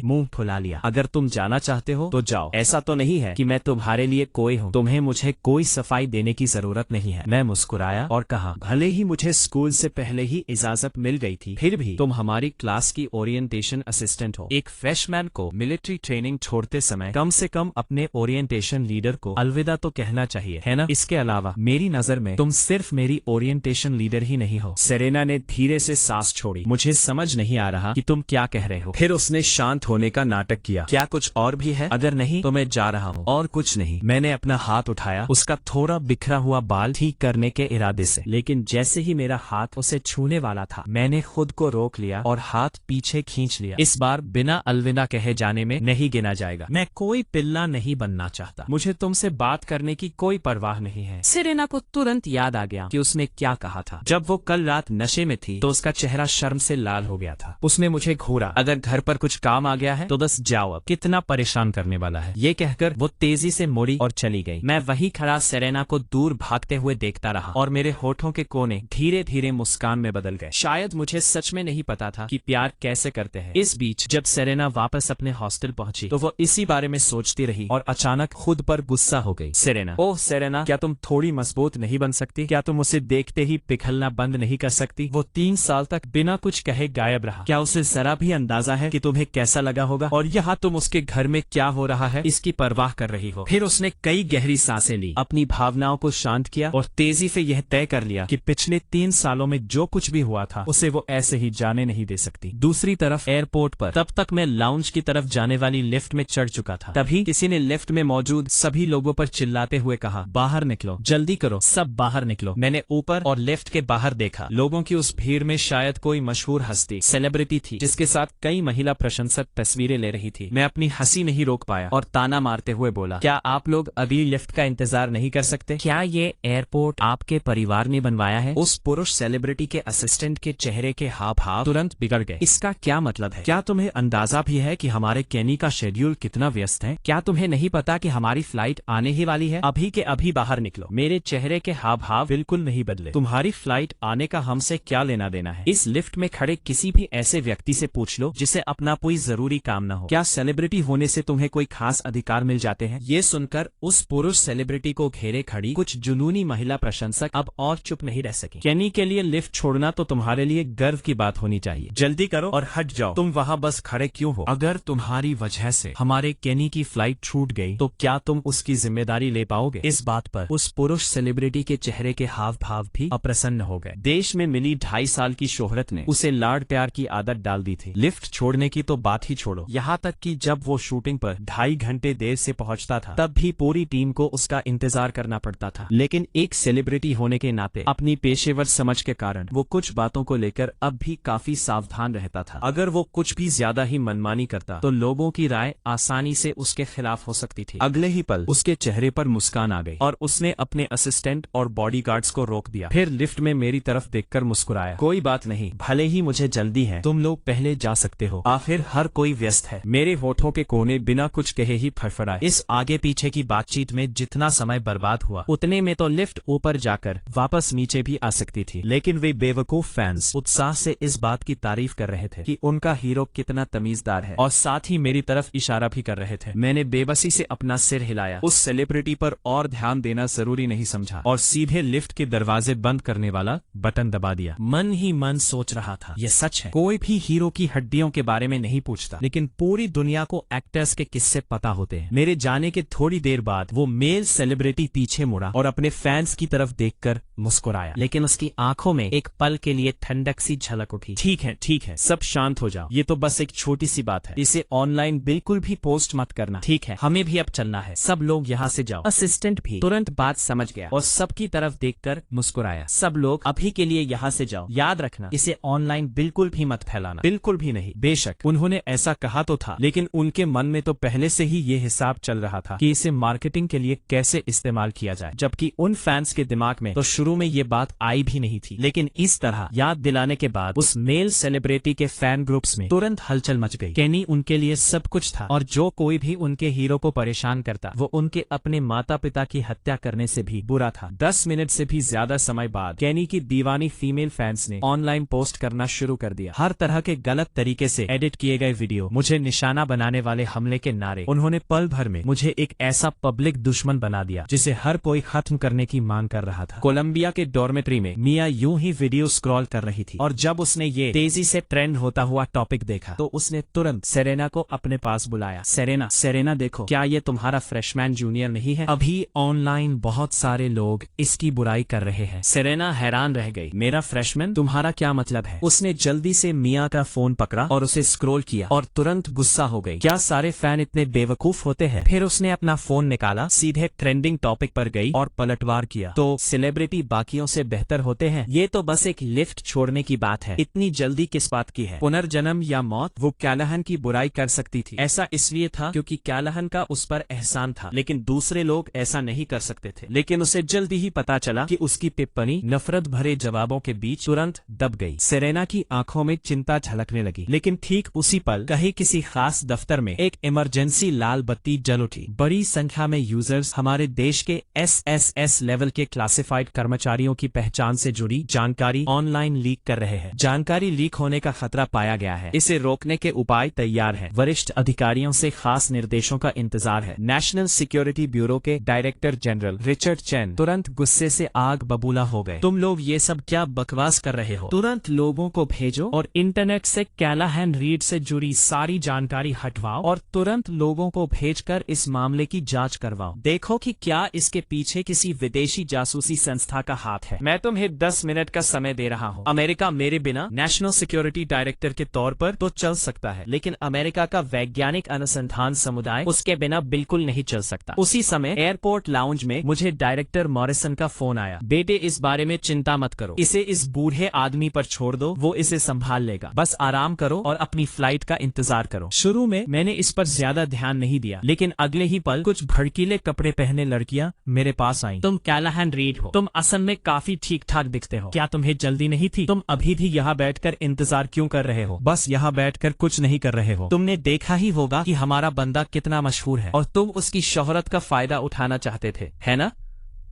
मुंह फुला लिया। अगर तुम जाना चाहते हो तो जाओ। ऐसा तो नहीं है कि मैं तुम्हारे लिए कोई हूँ। तुम्हें मुझे कोई सफाई देने की जरूरत नहीं है। मैं मुस्कुराया और कहा, भले ही मुझे स्कूल से पहले ही इजाजत मिल गई थी, फिर भी तुम हमारी क्लास की ओरिएंटेशन असिस्टेंट हो। एक फ्रेशमैन को मिलिट्री ट्रेनिंग छोड़ते समय कम से कम अपने ओरिएंटेशन लीडर को अलविदा तो कहना चाहिए, है ना? इसके अलावा मेरी नजर में तुम सिर्फ मेरी ओरिएंटेशन लीडर ही नहीं हो। सेरेना ने धीरे से सांस छोड़ी। मुझे समझ नहीं आ रहा कि तुम क्या कह रहे हो। फिर उसने शांत होने का नाटक किया। क्या कुछ और भी है? अगर नहीं तो मैं जा रहा हूँ। और कुछ नहीं। मैंने अपना हाथ उठाया उसका थोड़ा बिखरा हुआ बाल ठीक करने के इरादे से, लेकिन जैसे ही मेरा हाथ उसे छूने वाला था मैंने खुद को रोक लिया और हाथ पीछे खींच लिया। इस बार बिना अलविदा कहे जाने में नहीं गिना जाएगा। मैं कोई पिल्ला नहीं बनना चाहता। मुझे तुमसे बात करने की कोई परवाह नहीं है। सेरेना को तुरंत याद आ गया कि उसने क्या कहा था। जब वो कल रात नशे में थी तो उसका चेहरा शर्म से लाल हो गया था। उसने मुझे घूरा। अगर घर पर कुछ काम आ गया है तो बस जाओ, अब कितना परेशान करने वाला है। ये कहकर वो तेजी से मुड़ी और चली गई। मैं वही खड़ा सेरेना को दूर भागते हुए देखता रहा और मेरे होठों के कोने धीरे धीरे मुस्कान में बदल गए। शायद मुझे सच में नहीं पता था कि प्यार कैसे करते हैं। इस बीच जब सेरेना वापस अपने हॉस्टल पहुंची तो वो इसी बारे में सोचती रही और अचानक खुद पर गुस्सा हो गई। सेरेना, ओह सेरेना, क्या तुम थोड़ी मजबूत नहीं बन सकती? क्या तुम उसे देखते ही पिघलना बंद नहीं कर सकती? वो 3 साल तक बिना कुछ कहे गायब रहा। क्या उसे जरा भी अंदाजा है कि तुम्हें कैसा लगा होगा? और यहाँ तुम उसके घर में क्या हो रहा है इसकी परवाह कर रही हो। फिर उसने कई गहरी सांसें ली, अपनी भावनाओं को शांत किया और तेजी से यह तय कर लिया कि पिछले 3 सालों में जो कुछ भी हुआ था उसे वो ऐसे ही जाने नहीं दे सकती। दूसरी तरफ एयरपोर्ट पर तब तक मैं लाउंज की तरफ जाने वाली लिफ्ट में चढ़ चुका था। तभी किसी ने लिफ्ट में मौजूद सभी लोगों पर चिल्लाते हुए कहा, बाहर निकलो, जल्दी करो, सब बाहर निकलो। मैंने ऊपर और लिफ्ट के बाहर देखा। लोगों की उस भीड़ में शायद कोई मशहूर हस्ती, सेलिब्रिटी थी जिसके साथ कई महिला प्रशंसक तस्वीरें ले रही थी। मैं अपनी हंसी नहीं रोक पाया और ताना मारते हुए बोला, क्या आप लोग अभी लिफ्ट का इंतजार नहीं कर सकते? क्या ये एयरपोर्ट आपके परिवार ने बनवाया है? उस पुरुष सेलिब्रिटी के असिस्टेंट के चेहरे के हाव भाव तुरंत बिगड़ गए। इसका क्या मतलब है? क्या तुम्हें अंदाजा भी है कि हमारे केनी का शेड्यूल कितना व्यस्त है? क्या तुम्हें नहीं पता कि हमारी फ्लाइट आने ही वाली है? अभी के अभी बाहर निकलो। मेरे चेहरे के हाव भाव बिल्कुल नहीं बदले। तुम्हारी फ्लाइट आने का हमसे क्या लेना देना है? इस लिफ्ट में खड़े किसी भी ऐसे व्यक्ति से पूछ लो जिसे अपना कोई जरूरी काम न हो। क्या सेलिब्रिटी होने से तुम्हें कोई खास अधिकार मिल जाते हैं? ये सुनकर उस पुरुष सेलिब्रिटी को घेरे खड़ी कुछ जुनूनी महिला प्रशंसक अब और चुप नहीं रह सकी। केनी के लिए लिफ्ट छोड़ना तो तुम्हारे लिए गर्व की बात होनी चाहिए। जल्दी करो और हट जाओ। तुम वहाँ बस खड़े क्यों हो? अगर तुम्हारी वजह से हमारे केनी की फ्लाइट छूट गई तो क्या तुम उसकी जिम्मेदारी ले पाओगे? इस बात पर उस पुरुष सेलिब्रिटी के चेहरे के हाव भाव भी अप्रसन्न हो गए। देश में मिली 2.5 साल की शोहरत ने उसे लाड प्यार की आदत डाल दी थी। लिफ्ट छोड़ने की तो बात ही छोड़ो, यहाँ तक कि जब वो शूटिंग पर 2.5 घंटे देर से पहुंचता था तब भी पूरी टीम को उसका इंतजार करना पड़ता था। लेकिन एक सेलिब्रिटी होने के नाते अपनी पेशेवर समझ के कारण वो कुछ बातों को लेकर अब भी काफी सावधान रहता था। अगर वो कुछ भी ज्यादा ही मनमानी करता तो लोगों की राय आसानी से उसके खिलाफ हो सकती थी। अगले ही पल उसके चेहरे पर मुस्कान आ गई और उसने अपने असिस्टेंट और बॉडीगार्ड्स को रोक दिया। फिर लिफ्ट में मेरी तरफ देखकर मुस्कुराया। कोई बात नहीं, भले ही मुझे जल्दी है, तुम लोग पहले जा सकते हो, आखिर हर कोई व्यस्त है। मेरे होठों के कोने बिना कुछ कहे ही फड़फड़ाए। इस आगे पीछे की बातचीत में जितना समय बर्बाद हुआ उतने में तो लिफ्ट ऊपर जाकर वापस नीचे भी आ सकती थी। लेकिन वे बेवकूफ फैंस उत्साह से इस बात की तारीफ कर रहे थे कि उनका हीरो कितना तमीजदार है और साथ ही मेरी तरफ इशारा भी कर रहे थे। मैंने बेबसी से अपना सिर हिलाया, उस सेलिब्रिटी पर और ध्यान देना जरूरी नहीं समझा और सीधे लिफ्ट के दरवाजे बंद करने वाला बटन दबा दिया। मन ही मन सोच रहा था, ये सच है, कोई भी हीरो की हड्डियों के बारे में नहीं पूछता, लेकिन पूरी दुनिया को एक्टर्स के किस्से पता होते हैं। मेरे जाने के थोड़ी देर बाद वो मेल सेलिब्रिटी पीछे मुड़ा और अपने फैंस की तरफ देखकर मुस्कुराया, लेकिन उसकी आंखों में एक पल के लिए ठंडक सी झलक उठी। ठीक है, सब शांत हो जाओ, ये तो बस एक छोटी सी बात है, इसे ऑनलाइन बिल्कुल भी पोस्ट मत करना, ठीक है? हमें भी अब चलना है, सब लोग यहाँ से जाओ। असिस्टेंट भी तुरंत बात समझ गया और सबकी तरफ देखकर मुस्कुराया। सब लोग अभी के लिए यहाँ से जाओ, याद रखना इसे ऑनलाइन बिल्कुल भी मत फैलाना। बिल्कुल भी नहीं। बेशक उन्होंने ऐसा कहा तो था, लेकिन उनके मन में तो पहले से ही ये हिसाब चल रहा था कि इसे मार्केटिंग के लिए कैसे इस्तेमाल किया जाए, जबकि उन फैंस के दिमाग में तो शुरू में ये बात आई भी नहीं थी। लेकिन इस तरह याद दिलाने के बाद उस मेल सेलिब्रिटी के फैन ग्रुप्स में तुरंत हलचल मच गई। केनी उनके लिए सब कुछ था और जो कोई भी उनके हीरो को परेशान करता वो उनके अपने माता पिता की हत्या करने से भी बुरा था। 10 मिनट से भी ज्यादा समय बाद केनी की दीवानी फीमेल फैंस ने ऑनलाइन पोस्ट करना शुरू कर दिया, हर तरह के गलत तरीके से एडिट किए गए वीडियो, मुझे निशाना बनाने वाले हमले के नारे। उन्होंने पल भर में मुझे एक ऐसा पब्लिक दुश्मन बना दिया जिसे हर कोई खत्म करने की मांग कर रहा था। कोलंबिया के डॉर्मेट्री में मिया यूं ही वीडियो स्क्रॉल कर रही थी और जब उसने ये तेजी से ट्रेंड होता हुआ टॉपिक देखा तो उसने तुरंत सेरेना को अपने पास बुलाया। सेरेना देखो, क्या ये तुम्हारा फ्रेशमैन जूनियर नहीं है? अभी ऑनलाइन बहुत सारे लोग इसकी बुराई कर रहे हैं। सेरेना हैरान रह गई, मेरा फ्रेशमैन, तुम्हारा क्या मतलब है? उसने जल्दी से मिया का फोन पकड़ा और उसे स्क्रॉल किया और तुरंत गुस्सा हो गई। क्या सारे फैन इतने बेवकूफ होते हैं? फिर उसने अपना फोन निकाला, सीधे ट्रेंडिंग टॉपिक पर गई और पलटवार किया। तो सेलिब्रिटी बाकियों से बेहतर होते हैं? ये तो बस एक लिफ्ट छोड़ने की बात है, इतनी जल्दी किस बात की है? पुनर्जन्म या मौत? वो कैलाहन की बुराई कर सकती थी, ऐसा इसलिए था क्योंकि कैलाहन का उस पर एहसान था, लेकिन दूसरे लोग ऐसा नहीं कर सकते थे। लेकिन उसे जल्दी ही पता चला कि उसकी टिप्पणी नफरत भरे जवाबों के बीच तुरंत दब गई। सेरेना की आंखों में चिंता झलकने लगी, लेकिन ठीक उसी पल कहीं किसी खास दफ्तर में एक इमरजेंसी लाल बत्ती जल उठी। बड़ी संख्या में यूजर्स हमारे देश के SSS लेवल के क्लासिफाइड कर्मचारियों की पहचान से जुड़ी जानकारी ऑनलाइन लीक कर रहे हैं। जानकारी लीक होने का खतरा पाया गया है, इसे रोकने के उपाय तैयार हैं। वरिष्ठ अधिकारियों से खास निर्देशों का इंतजार है। नेशनल सिक्योरिटी ब्यूरो के डायरेक्टर जनरल रिचर्ड चैन तुरंत गुस्से से आग बबूला हो गए। तुम लोग ये सब क्या बकवास कर रहे हो? तुरंत लोगों को भेजो और इंटरनेट से कैलाहन रीड से जुड़ी सारी जानकारी हटवाओ और तुरंत लोगों को भेजकर इस मामले की जांच करवाओ। देखो कि क्या इसके पीछे किसी विदेशी जासूसी संस्था का हाथ है। मैं तुम्हें 10 मिनट का समय दे रहा हूँ। अमेरिका मेरे बिना नेशनल सिक्योरिटी डायरेक्टर के तौर पर तो चल सकता है, लेकिन अमेरिका का वैज्ञानिक अनुसंधान समुदाय उसके बिना बिल्कुल नहीं चल सकता। उसी समय एयरपोर्ट लाउंज में मुझे डायरेक्टर मॉरिसन का फोन आया। बेटे, इस बारे में चिंता मत करो, इसे इस बूढ़े आदमी पर छोड़ दो, वो इसे संभाल लेगा। बस आराम करो और अपनी फ्लाइट का इंतजार करो। शुरू में मैंने इस पर ज्यादा ध्यान नहीं दिया, लेकिन अगले ही पल कुछ भड़कीले कपड़े पहने लड़कियां मेरे पास आईं। तुम कैलाहन रीड हो, तुम असल में काफी ठीक ठाक दिखते हो, क्या तुम्हें जल्दी नहीं थी? तुम अभी भी यहाँ बैठकर इंतजार क्यों कर रहे हो? बस यहाँ बैठकर कुछ नहीं कर रहे हो। तुमने देखा ही होगा कि हमारा बंदा कितना मशहूर है और तुम उसकी शोहरत का फायदा उठाना चाहते थे, है ना?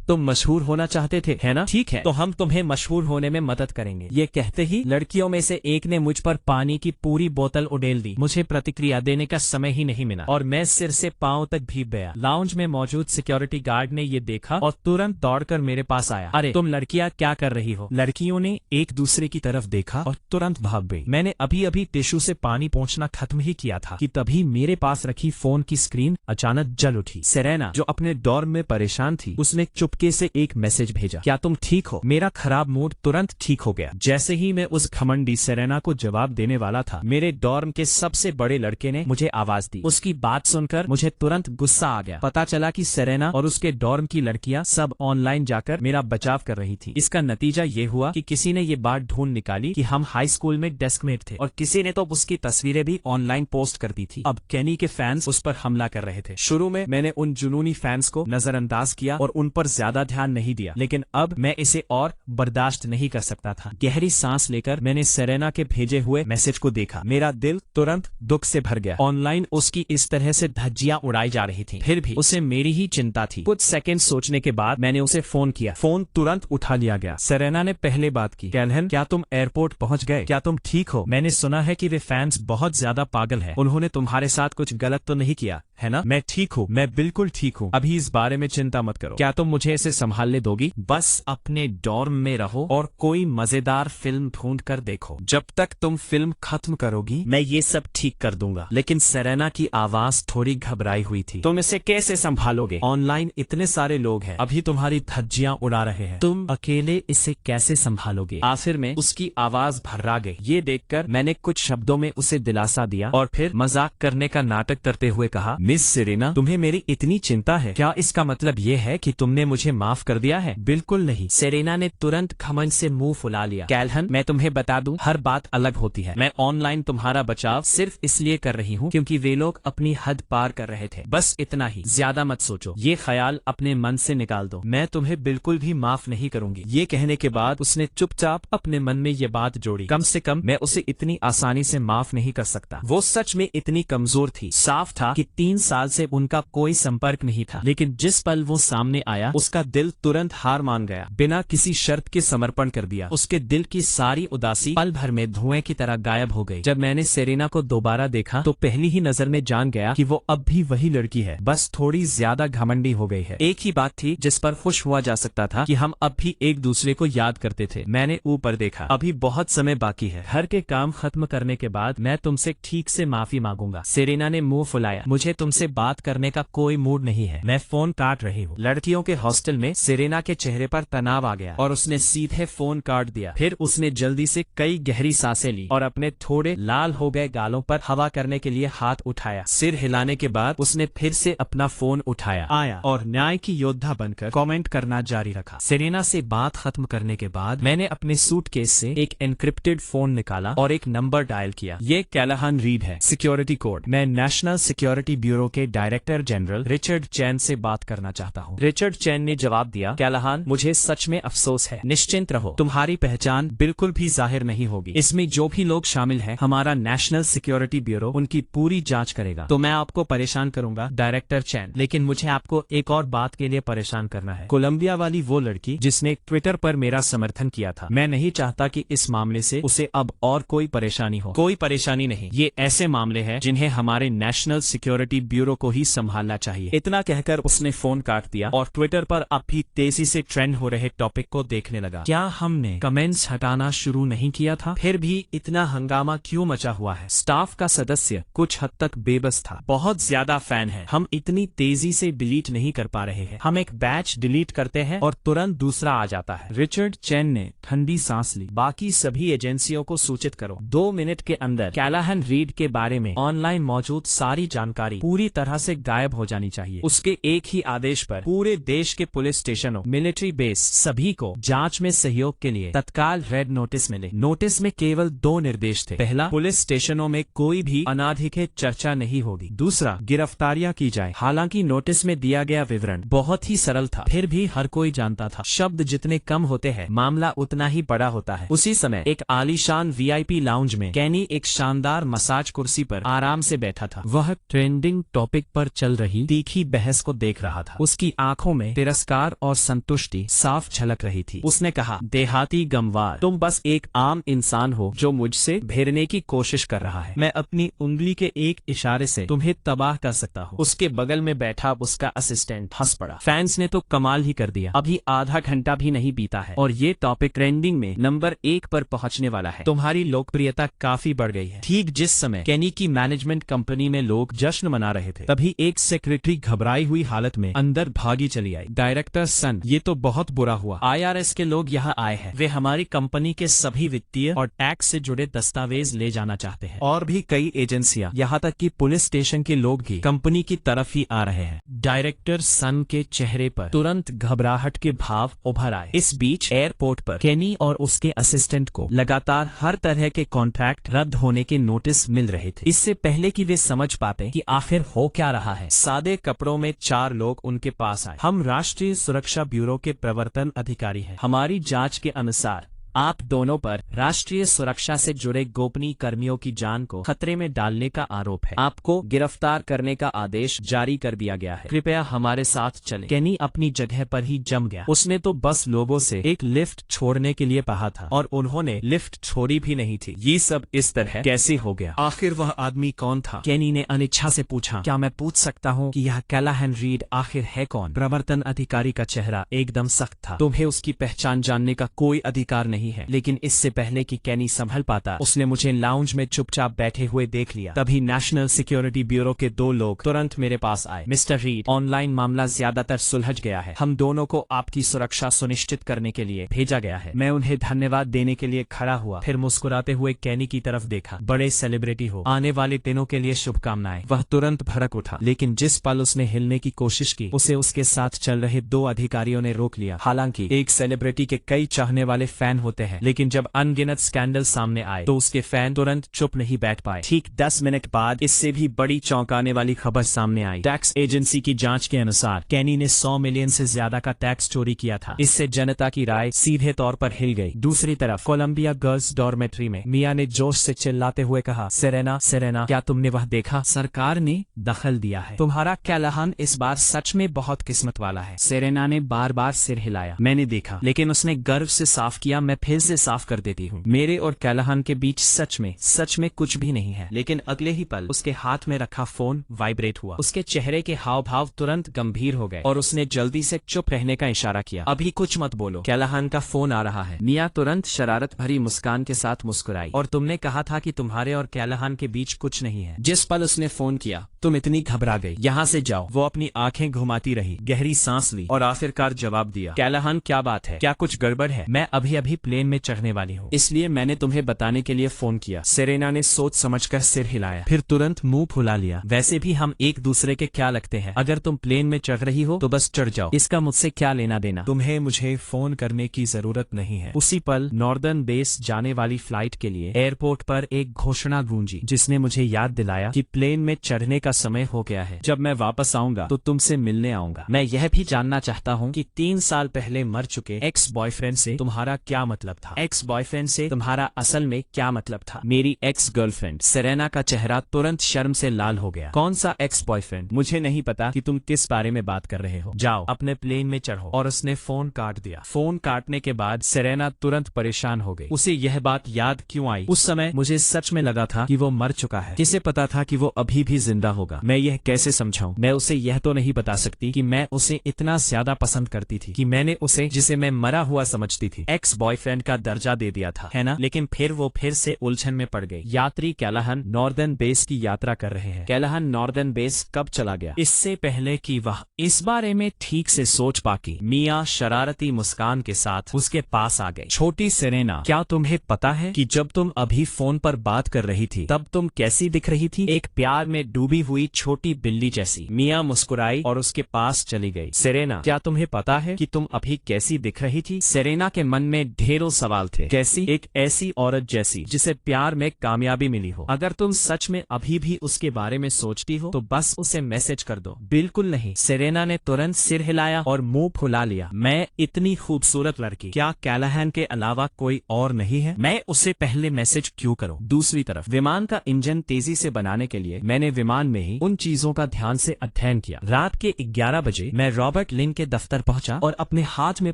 तुम मशहूर होना चाहते थे, है ना? ठीक है, तो हम तुम्हें मशहूर होने में मदद करेंगे। ये कहते ही लड़कियों में से एक ने मुझ पर पानी की पूरी बोतल उड़ेल दी। मुझे प्रतिक्रिया देने का समय ही नहीं मिला और मैं सिर से पांव तक भीग गया। लाउंज में मौजूद सिक्योरिटी गार्ड ने ये देखा और तुरंत दौड़कर मेरे पास आया। अरे तुम लड़कियां क्या कर रही हो? लड़कियों ने एक दूसरे की तरफ देखा और तुरंत भाग गई। मैंने अभी अभी टिश्यू से पानी पोंछना खत्म ही किया था कि तभी मेरे पास रखी फोन की स्क्रीन अचानक जल उठी। सेरेना, जो अपने डॉर्म में परेशान थी, उसने चुप चुपके से एक मैसेज भेजा, क्या तुम ठीक हो? मेरा खराब मूड तुरंत ठीक हो गया। जैसे ही मैं उस घमंडी सेरेना को जवाब देने वाला था, मेरे डॉर्म के सबसे बड़े लड़के ने मुझे आवाज दी। उसकी बात सुनकर मुझे तुरंत गुस्सा आ गया। पता चला कि सेरेना और उसके डॉर्म की लड़कियां सब ऑनलाइन जाकर मेरा बचाव कर रही थी। इसका नतीजा ये हुआ कि किसी ने ये बात ढूंढ निकाली कि हम हाई स्कूल में डेस्कमेट थे, और किसी ने तो उसकी तस्वीरें भी ऑनलाइन पोस्ट कर दी थी। अब केनी के फैंस उस पर हमला कर रहे थे। शुरू में मैंने उन जुनूनी फैंस को नजरअंदाज किया और उन पर ज्यादा ध्यान नहीं दिया, लेकिन अब मैं इसे और बर्दाश्त नहीं कर सकता था। गहरी सांस लेकर मैंने सेरेना के भेजे हुए मैसेज को देखा। मेरा दिल तुरंत दुख से भर गया। ऑनलाइन उसकी इस तरह से धज्जियां उड़ाई जा रही थी, फिर भी उसे मेरी ही चिंता थी। कुछ सेकंड सोचने के बाद मैंने उसे फोन किया। फोन तुरंत उठा लिया गया। सेरेना ने पहले बात की, कैल्हन, क्या तुम एयरपोर्ट पहुंच गए? क्या तुम ठीक हो? मैंने सुना है कि वे फैंस बहुत ज्यादा पागल हैं। उन्होंने तुम्हारे साथ कुछ गलत तो नहीं किया है ना? मैं ठीक हूँ, मैं बिल्कुल ठीक हूँ। अभी इस बारे में चिंता मत करो। क्या तुम मुझे इसे संभालने दोगी? बस अपने डॉर्म में रहो और कोई मजेदार फिल्म ढूंढ कर देखो। जब तक तुम फिल्म खत्म करोगी मैं ये सब ठीक कर दूंगा। लेकिन सेरेना की आवाज थोड़ी घबराई हुई थी। तुम इसे कैसे संभालोगे? ऑनलाइन इतने सारे लोग हैं, अभी तुम्हारी धज्जियां उड़ा रहे हैं, तुम अकेले इसे कैसे संभालोगे? आखिर में उसकी आवाज भर्रा गई। ये देखकर मैंने कुछ शब्दों में उसे दिलासा दिया और फिर मजाक करने का नाटक करते हुए कहा, मिस सेरेना, तुम्हें मेरी इतनी चिंता है? क्या इसका मतलब ये है कि तुमने मुझे माफ कर दिया है? बिल्कुल नहीं। सेरेना ने तुरंत घमंड से मुंह फुला लिया। कैल्हन, मैं तुम्हें बता दूं, हर बात अलग होती है। मैं ऑनलाइन तुम्हारा बचाव सिर्फ इसलिए कर रही हूँ क्योंकि वे लोग अपनी हद पार कर रहे थे। बस इतना ही, ज्यादा मत सोचो। ये ख्याल अपने मन से निकाल दो। मैं तुम्हें बिल्कुल भी माफ नहीं करूंगी। ये कहने के बाद उसने चुपचाप अपने मन में ये बात जोड़ी, कम से कम मैं उसे इतनी आसानी से माफ नहीं कर सकता। वो सच में इतनी कमजोर थी। साफ था कि 3 साल से उनका कोई संपर्क नहीं था, लेकिन जिस पल वो सामने आया उसका दिल तुरंत हार मान गया। बिना किसी शर्त के समर्पण कर दिया। उसके दिल की सारी उदासी पल भर में धुएं की तरह गायब हो गई। जब मैंने सेरेना को दोबारा देखा तो पहली ही नजर में जान गया कि वो अब भी वही लड़की है, बस थोड़ी ज्यादा घमंडी हो गई है। एक ही बात थी जिस पर खुश हुआ जा सकता था कि हम अब भी एक दूसरे को याद करते थे। मैंने ऊपर देखा, अभी बहुत समय बाकी है। घर के काम खत्म करने के बाद मैं तुमसे ठीक से माफी मांगूंगा। सेरेना ने मुंह फुलाया। मुझे तुमसे बात करने का कोई मूड नहीं है, मैं फोन काट रही हूँ। लड़कियों के हॉस्टल में सेरेना के चेहरे पर तनाव आ गया और उसने सीधे फोन काट दिया। फिर उसने जल्दी से कई गहरी सांसें ली और अपने थोड़े लाल हो गए गालों पर हवा करने के लिए हाथ उठाया। सिर हिलाने के बाद उसने फिर से अपना फोन उठाया, आया और न्याय की योद्धा बनकर कमेंट करना जारी रखा। सेरेना से बात खत्म करने के बाद मैंने अपने सूटकेस से एक एनक्रिप्टेड फोन निकाला और एक नंबर डायल किया। ये कैलाहन रीड है। Security code. मैं नेशनल सिक्योरिटी ब्यूरो के डायरेक्टर जनरल रिचर्ड चैन से बात करना चाहता हूँ। रिचर्ड चैन ने जवाब दिया, कैलाहन, मुझे सच में अफसोस है। निश्चिंत रहो, तुम्हारी पहचान बिल्कुल भी जाहिर नहीं होगी। इसमें जो भी लोग शामिल हैं, हमारा नेशनल सिक्योरिटी ब्यूरो उनकी पूरी जांच करेगा। तो मैं आपको परेशान करूंगा डायरेक्टर चैन, लेकिन मुझे आपको एक और बात के लिए परेशान करना है। कोलंबिया वाली वो लड़की जिसने ट्विटर पर मेरा समर्थन किया था, मैं नहीं चाहता कि इस मामले से उसे अब और कोई परेशानी हो। कोई परेशानी नहीं, ये ऐसे मामले हैं जिन्हें हमारे नेशनल सिक्योरिटी ब्यूरो को ही संभालना चाहिए। इतना कहकर उसने फोन काट दिया और ट्विटर पर अब भी तेजी से ट्रेंड हो रहे टॉपिक को देखने लगा। क्या हमने कमेंट्स हटाना शुरू नहीं किया था? फिर भी इतना हंगामा क्यों मचा हुआ है? स्टाफ का सदस्य कुछ हद तक बेबस था। बहुत ज्यादा फैन है, हम इतनी तेजी से डिलीट नहीं कर पा रहे हैं। हम एक बैच डिलीट करते हैं और तुरंत दूसरा आ जाता है। रिचर्ड चैन ने ठंडी सांस ली। बाकी सभी एजेंसियों को सूचित करो, 2 मिनट के अंदर कैलाहन रीड के बारे में ऑनलाइन मौजूद सारी जानकारी पूरी तरह से गायब हो जानी चाहिए। उसके एक ही आदेश पर पूरे देश के पुलिस स्टेशनों, मिलिट्री बेस, सभी को जांच में सहयोग के लिए तत्काल रेड नोटिस मिले। नोटिस में केवल 2 निर्देश थे। पहला, पुलिस स्टेशनों में कोई भी अनाधिकृत चर्चा नहीं होगी। दूसरा, गिरफ्तारियां की जाए। हालांकि नोटिस में दिया गया विवरण बहुत ही सरल था, फिर भी हर कोई जानता था शब्द जितने कम होते हैं मामला उतना ही बड़ा होता है। उसी समय एक आलीशान VIP लाउंज में कैनी एक शानदार मसाज कुर्सी पर आराम से बैठा था। वह ट्रेंडिंग टॉपिक पर चल रही तीखी बहस को देख रहा था। उसकी आंखों में तिरस्कार और संतुष्टि साफ झलक रही थी। उसने कहा, देहाती गमवार, तुम बस एक आम इंसान हो जो मुझसे भिड़ने की कोशिश कर रहा है। मैं अपनी उंगली के एक इशारे से तुम्हें तबाह कर सकता हूँ। उसके बगल में बैठा उसका असिस्टेंट हंस पड़ा। फैंस ने तो कमाल ही कर दिया। अभी आधा घंटा भी नहीं बीता है और ये टॉपिक ट्रेंडिंग में नंबर 1 पर पहुंचने वाला है। तुम्हारी लोकप्रियता काफी बढ़ गई है। ठीक जिस समय केनी की मैनेजमेंट कंपनी में लोग जश्न मना बना रहे थे। तभी एक सेक्रेटरी घबराई हुई हालत में अंदर भागी चली आई। डायरेक्टर सन, ये तो बहुत बुरा हुआ। IRS के लोग यहाँ आए हैं। वे हमारी कंपनी के सभी वित्तीय और टैक्स से जुड़े दस्तावेज ले जाना चाहते हैं। और भी कई एजेंसियां, यहाँ तक कि पुलिस स्टेशन के लोग भी कंपनी की तरफ ही आ रहे हैं। डायरेक्टर सन के चेहरे पर तुरंत घबराहट के भाव उभर आए। इस बीच एयरपोर्ट पर केनी और उसके असिस्टेंट को लगातार हर तरह के कॉन्ट्रैक्ट रद्द होने के नोटिस मिल रहे थे। इससे पहले कि वे समझ पाते कि आखिर हो क्या रहा है, सादे कपड़ों में 4 लोग उनके पास आए। हम राष्ट्रीय सुरक्षा ब्यूरो के प्रवर्तन अधिकारी हैं। हमारी जांच के अनुसार आप दोनों पर राष्ट्रीय सुरक्षा से जुड़े गोपनीय कर्मियों की जान को खतरे में डालने का आरोप है। आपको गिरफ्तार करने का आदेश जारी कर दिया गया है। कृपया हमारे साथ चलें। केनी अपनी जगह पर ही जम गया। उसने तो बस लोगों से एक लिफ्ट छोड़ने के लिए कहा था और उन्होंने लिफ्ट छोड़ी भी नहीं थी। ये सब इस तरह कैसे हो गया? आखिर वह आदमी कौन था? केनी ने अनिच्छा से पूछा। क्या मैं पूछ सकता हूँ कि यह कैलाहन रीड आखिर है कौन? प्रवर्तन अधिकारी का चेहरा एकदम सख्त था। तुम्हें उसकी पहचान जानने का कोई अधिकार नहीं है। लेकिन इससे पहले कि केनी संभल पाता, उसने मुझे लाउंज में चुपचाप बैठे हुए देख लिया। तभी नेशनल सिक्योरिटी ब्यूरो के 2 लोग तुरंत मेरे पास आए। मिस्टर रीड, ऑनलाइन मामला ज्यादातर सुलझ गया है। हम दोनों को आपकी सुरक्षा सुनिश्चित करने के लिए भेजा गया है। मैं उन्हें धन्यवाद देने के लिए खड़ा हुआ, फिर मुस्कुराते हुए केनी की तरफ देखा। बड़े सेलिब्रिटी हो, आने वाले दिनों के लिए शुभकामनाएं। वह तुरंत भड़क उठा, लेकिन जिस पल उसने हिलने की कोशिश की, उसे उसके साथ चल रहे 2 अधिकारियों ने रोक लिया। हालांकि एक सेलिब्रिटी के कई चाहने वाले फैन होते हैं, लेकिन जब अनगिनत स्कैंडल सामने आए तो उसके फैन तुरंत चुप नहीं बैठ पाए। ठीक 10 मिनट बाद इससे भी बड़ी चौंकाने वाली खबर सामने आई। टैक्स एजेंसी की जांच के अनुसार केनी ने 100 मिलियन से ज्यादा का टैक्स चोरी किया था। इससे जनता की राय सीधे तौर पर हिल गई। दूसरी तरफ कोलंबिया गर्ल्स डॉर्मेट्री में मिया ने जोश से चिल्लाते हुए कहा, सेरेना, सेरेना, क्या तुमने वह देखा? सरकार ने दखल दिया है। तुम्हारा कैलाहन इस बार सच में बहुत किस्मत वाला है। सेरेना ने बार बार सिर हिलाया। मैंने देखा, लेकिन उसने गर्व से साफ किया। मैं फिर से साफ कर देती हूँ, मेरे और कैलाहन के बीच सच में कुछ भी नहीं है। लेकिन अगले ही पल उसके हाथ में रखा फोन वाइब्रेट हुआ। उसके चेहरे के हाव भाव तुरंत गंभीर हो गए और उसने जल्दी से चुप रहने का इशारा किया। अभी कुछ मत बोलो, कैलाहन का फोन आ रहा है। मिया तुरंत शरारत भरी मुस्कान के साथ मुस्कुराई। और तुमने कहा था कि तुम्हारे और कैलाहन के बीच कुछ नहीं है। जिस पल उसने फोन किया तुम इतनी घबरा गई। यहाँ से जाओ। वो अपनी आंखें घुमाती रही, गहरी सांस ली और आखिरकार जवाब दिया, कैलाहन क्या बात है? क्या कुछ गड़बड़ है? मैं अभी अभी प्लेन में चढ़ने वाली हूँ, इसलिए मैंने तुम्हें बताने के लिए फोन किया। सेरेना ने सोच समझकर सिर हिलाया, फिर तुरंत मुंह फुला लिया। वैसे भी हम एक दूसरे के क्या लगते हैं? अगर तुम प्लेन में चढ़ रही हो तो बस चढ़ जाओ, इसका मुझसे क्या लेना देना? तुम्हें मुझे फोन करने की जरूरत नहीं है। उसी पल नॉर्दर्न बेस जाने वाली फ्लाइट के लिए एयरपोर्ट पर एक घोषणा गूंजी, जिसने मुझे याद दिलाया कि प्लेन में चढ़ने का समय हो गया है। जब मैं वापस आऊंगा तो तुमसे मिलने आऊंगा। मैं यह भी जानना चाहता हूँ कि 3 साल पहले मर चुके एक्स बॉयफ्रेंड से तुम्हारा क्या मतलब था? एक्स बॉयफ्रेंड से तुम्हारा असल में क्या मतलब था? मेरी एक्स गर्लफ्रेंड। सेरेना का चेहरा तुरंत शर्म से लाल हो गया। कौन सा एक्स बॉयफ्रेंड? मुझे नहीं पता कि तुम किस बारे में बात कर रहे हो। जाओ अपने प्लेन में चढ़ो। और उसने फोन काट दिया। फोन काटने के बाद सेरेना तुरंत परेशान हो गई। उसे यह बात याद क्यों आई? उस समय मुझे सच में लगा था कि वो मर चुका है। किसे पता था कि वो अभी भी जिंदा होगा? मैं यह कैसे समझाऊं? मैं उसे यह तो नहीं बता सकती कि मैं उसे इतना ज्यादा पसंद करती थी कि मैंने उसे, जिसे मैं मरा हुआ समझती थी, एक्स बॉयफ्रेंड का दर्जा दे दिया था, है ना? लेकिन फिर वो फिर से उलझन में पड़ गई। यात्री कैलाहन नॉर्दर्न बेस की यात्रा कर रहे हैं। कैलाहन नॉर्दर्न बेस कब चला गया? इससे पहले कि वह इस बारे में ठीक से सोच पाती, मिया शरारती मुस्कान के साथ उसके पास आ गई। छोटी सेरेना, क्या तुम्हें पता है कि जब तुम अभी फोन पर बात कर रही थी तब तुम कैसी दिख रही थी? एक प्यार में डूबी हुई छोटी बिल्ली जैसी। मिया मुस्कुराई और उसके पास चली गई। सेरेना, क्या तुम्हें पता है कि तुम अभी कैसी दिख रही थी? सेरेना के मन में ढेरों सवाल थे। कैसी? एक ऐसी औरत जैसी जिसे प्यार में कामयाबी मिली हो। अगर तुम सच में अभी भी उसके बारे में सोचती हो तो बस उसे मैसेज कर दो। बिल्कुल नहीं। सेरेना ने तुरंत सिर हिलाया और मुंह फुला लिया। मैं इतनी खूबसूरत लड़की, क्या कैलाहन के अलावा कोई और नहीं है? मैं उसे पहले मैसेज क्यों करूं? दूसरी तरफ विमान का इंजन तेजी से बनाने के लिए मैंने विमान में ही उन चीजों का ध्यान से अध्ययन किया। रात के 11 बजे मैं रॉबर्ट लिन के दफ्तर पहुंचा और अपने हाथ में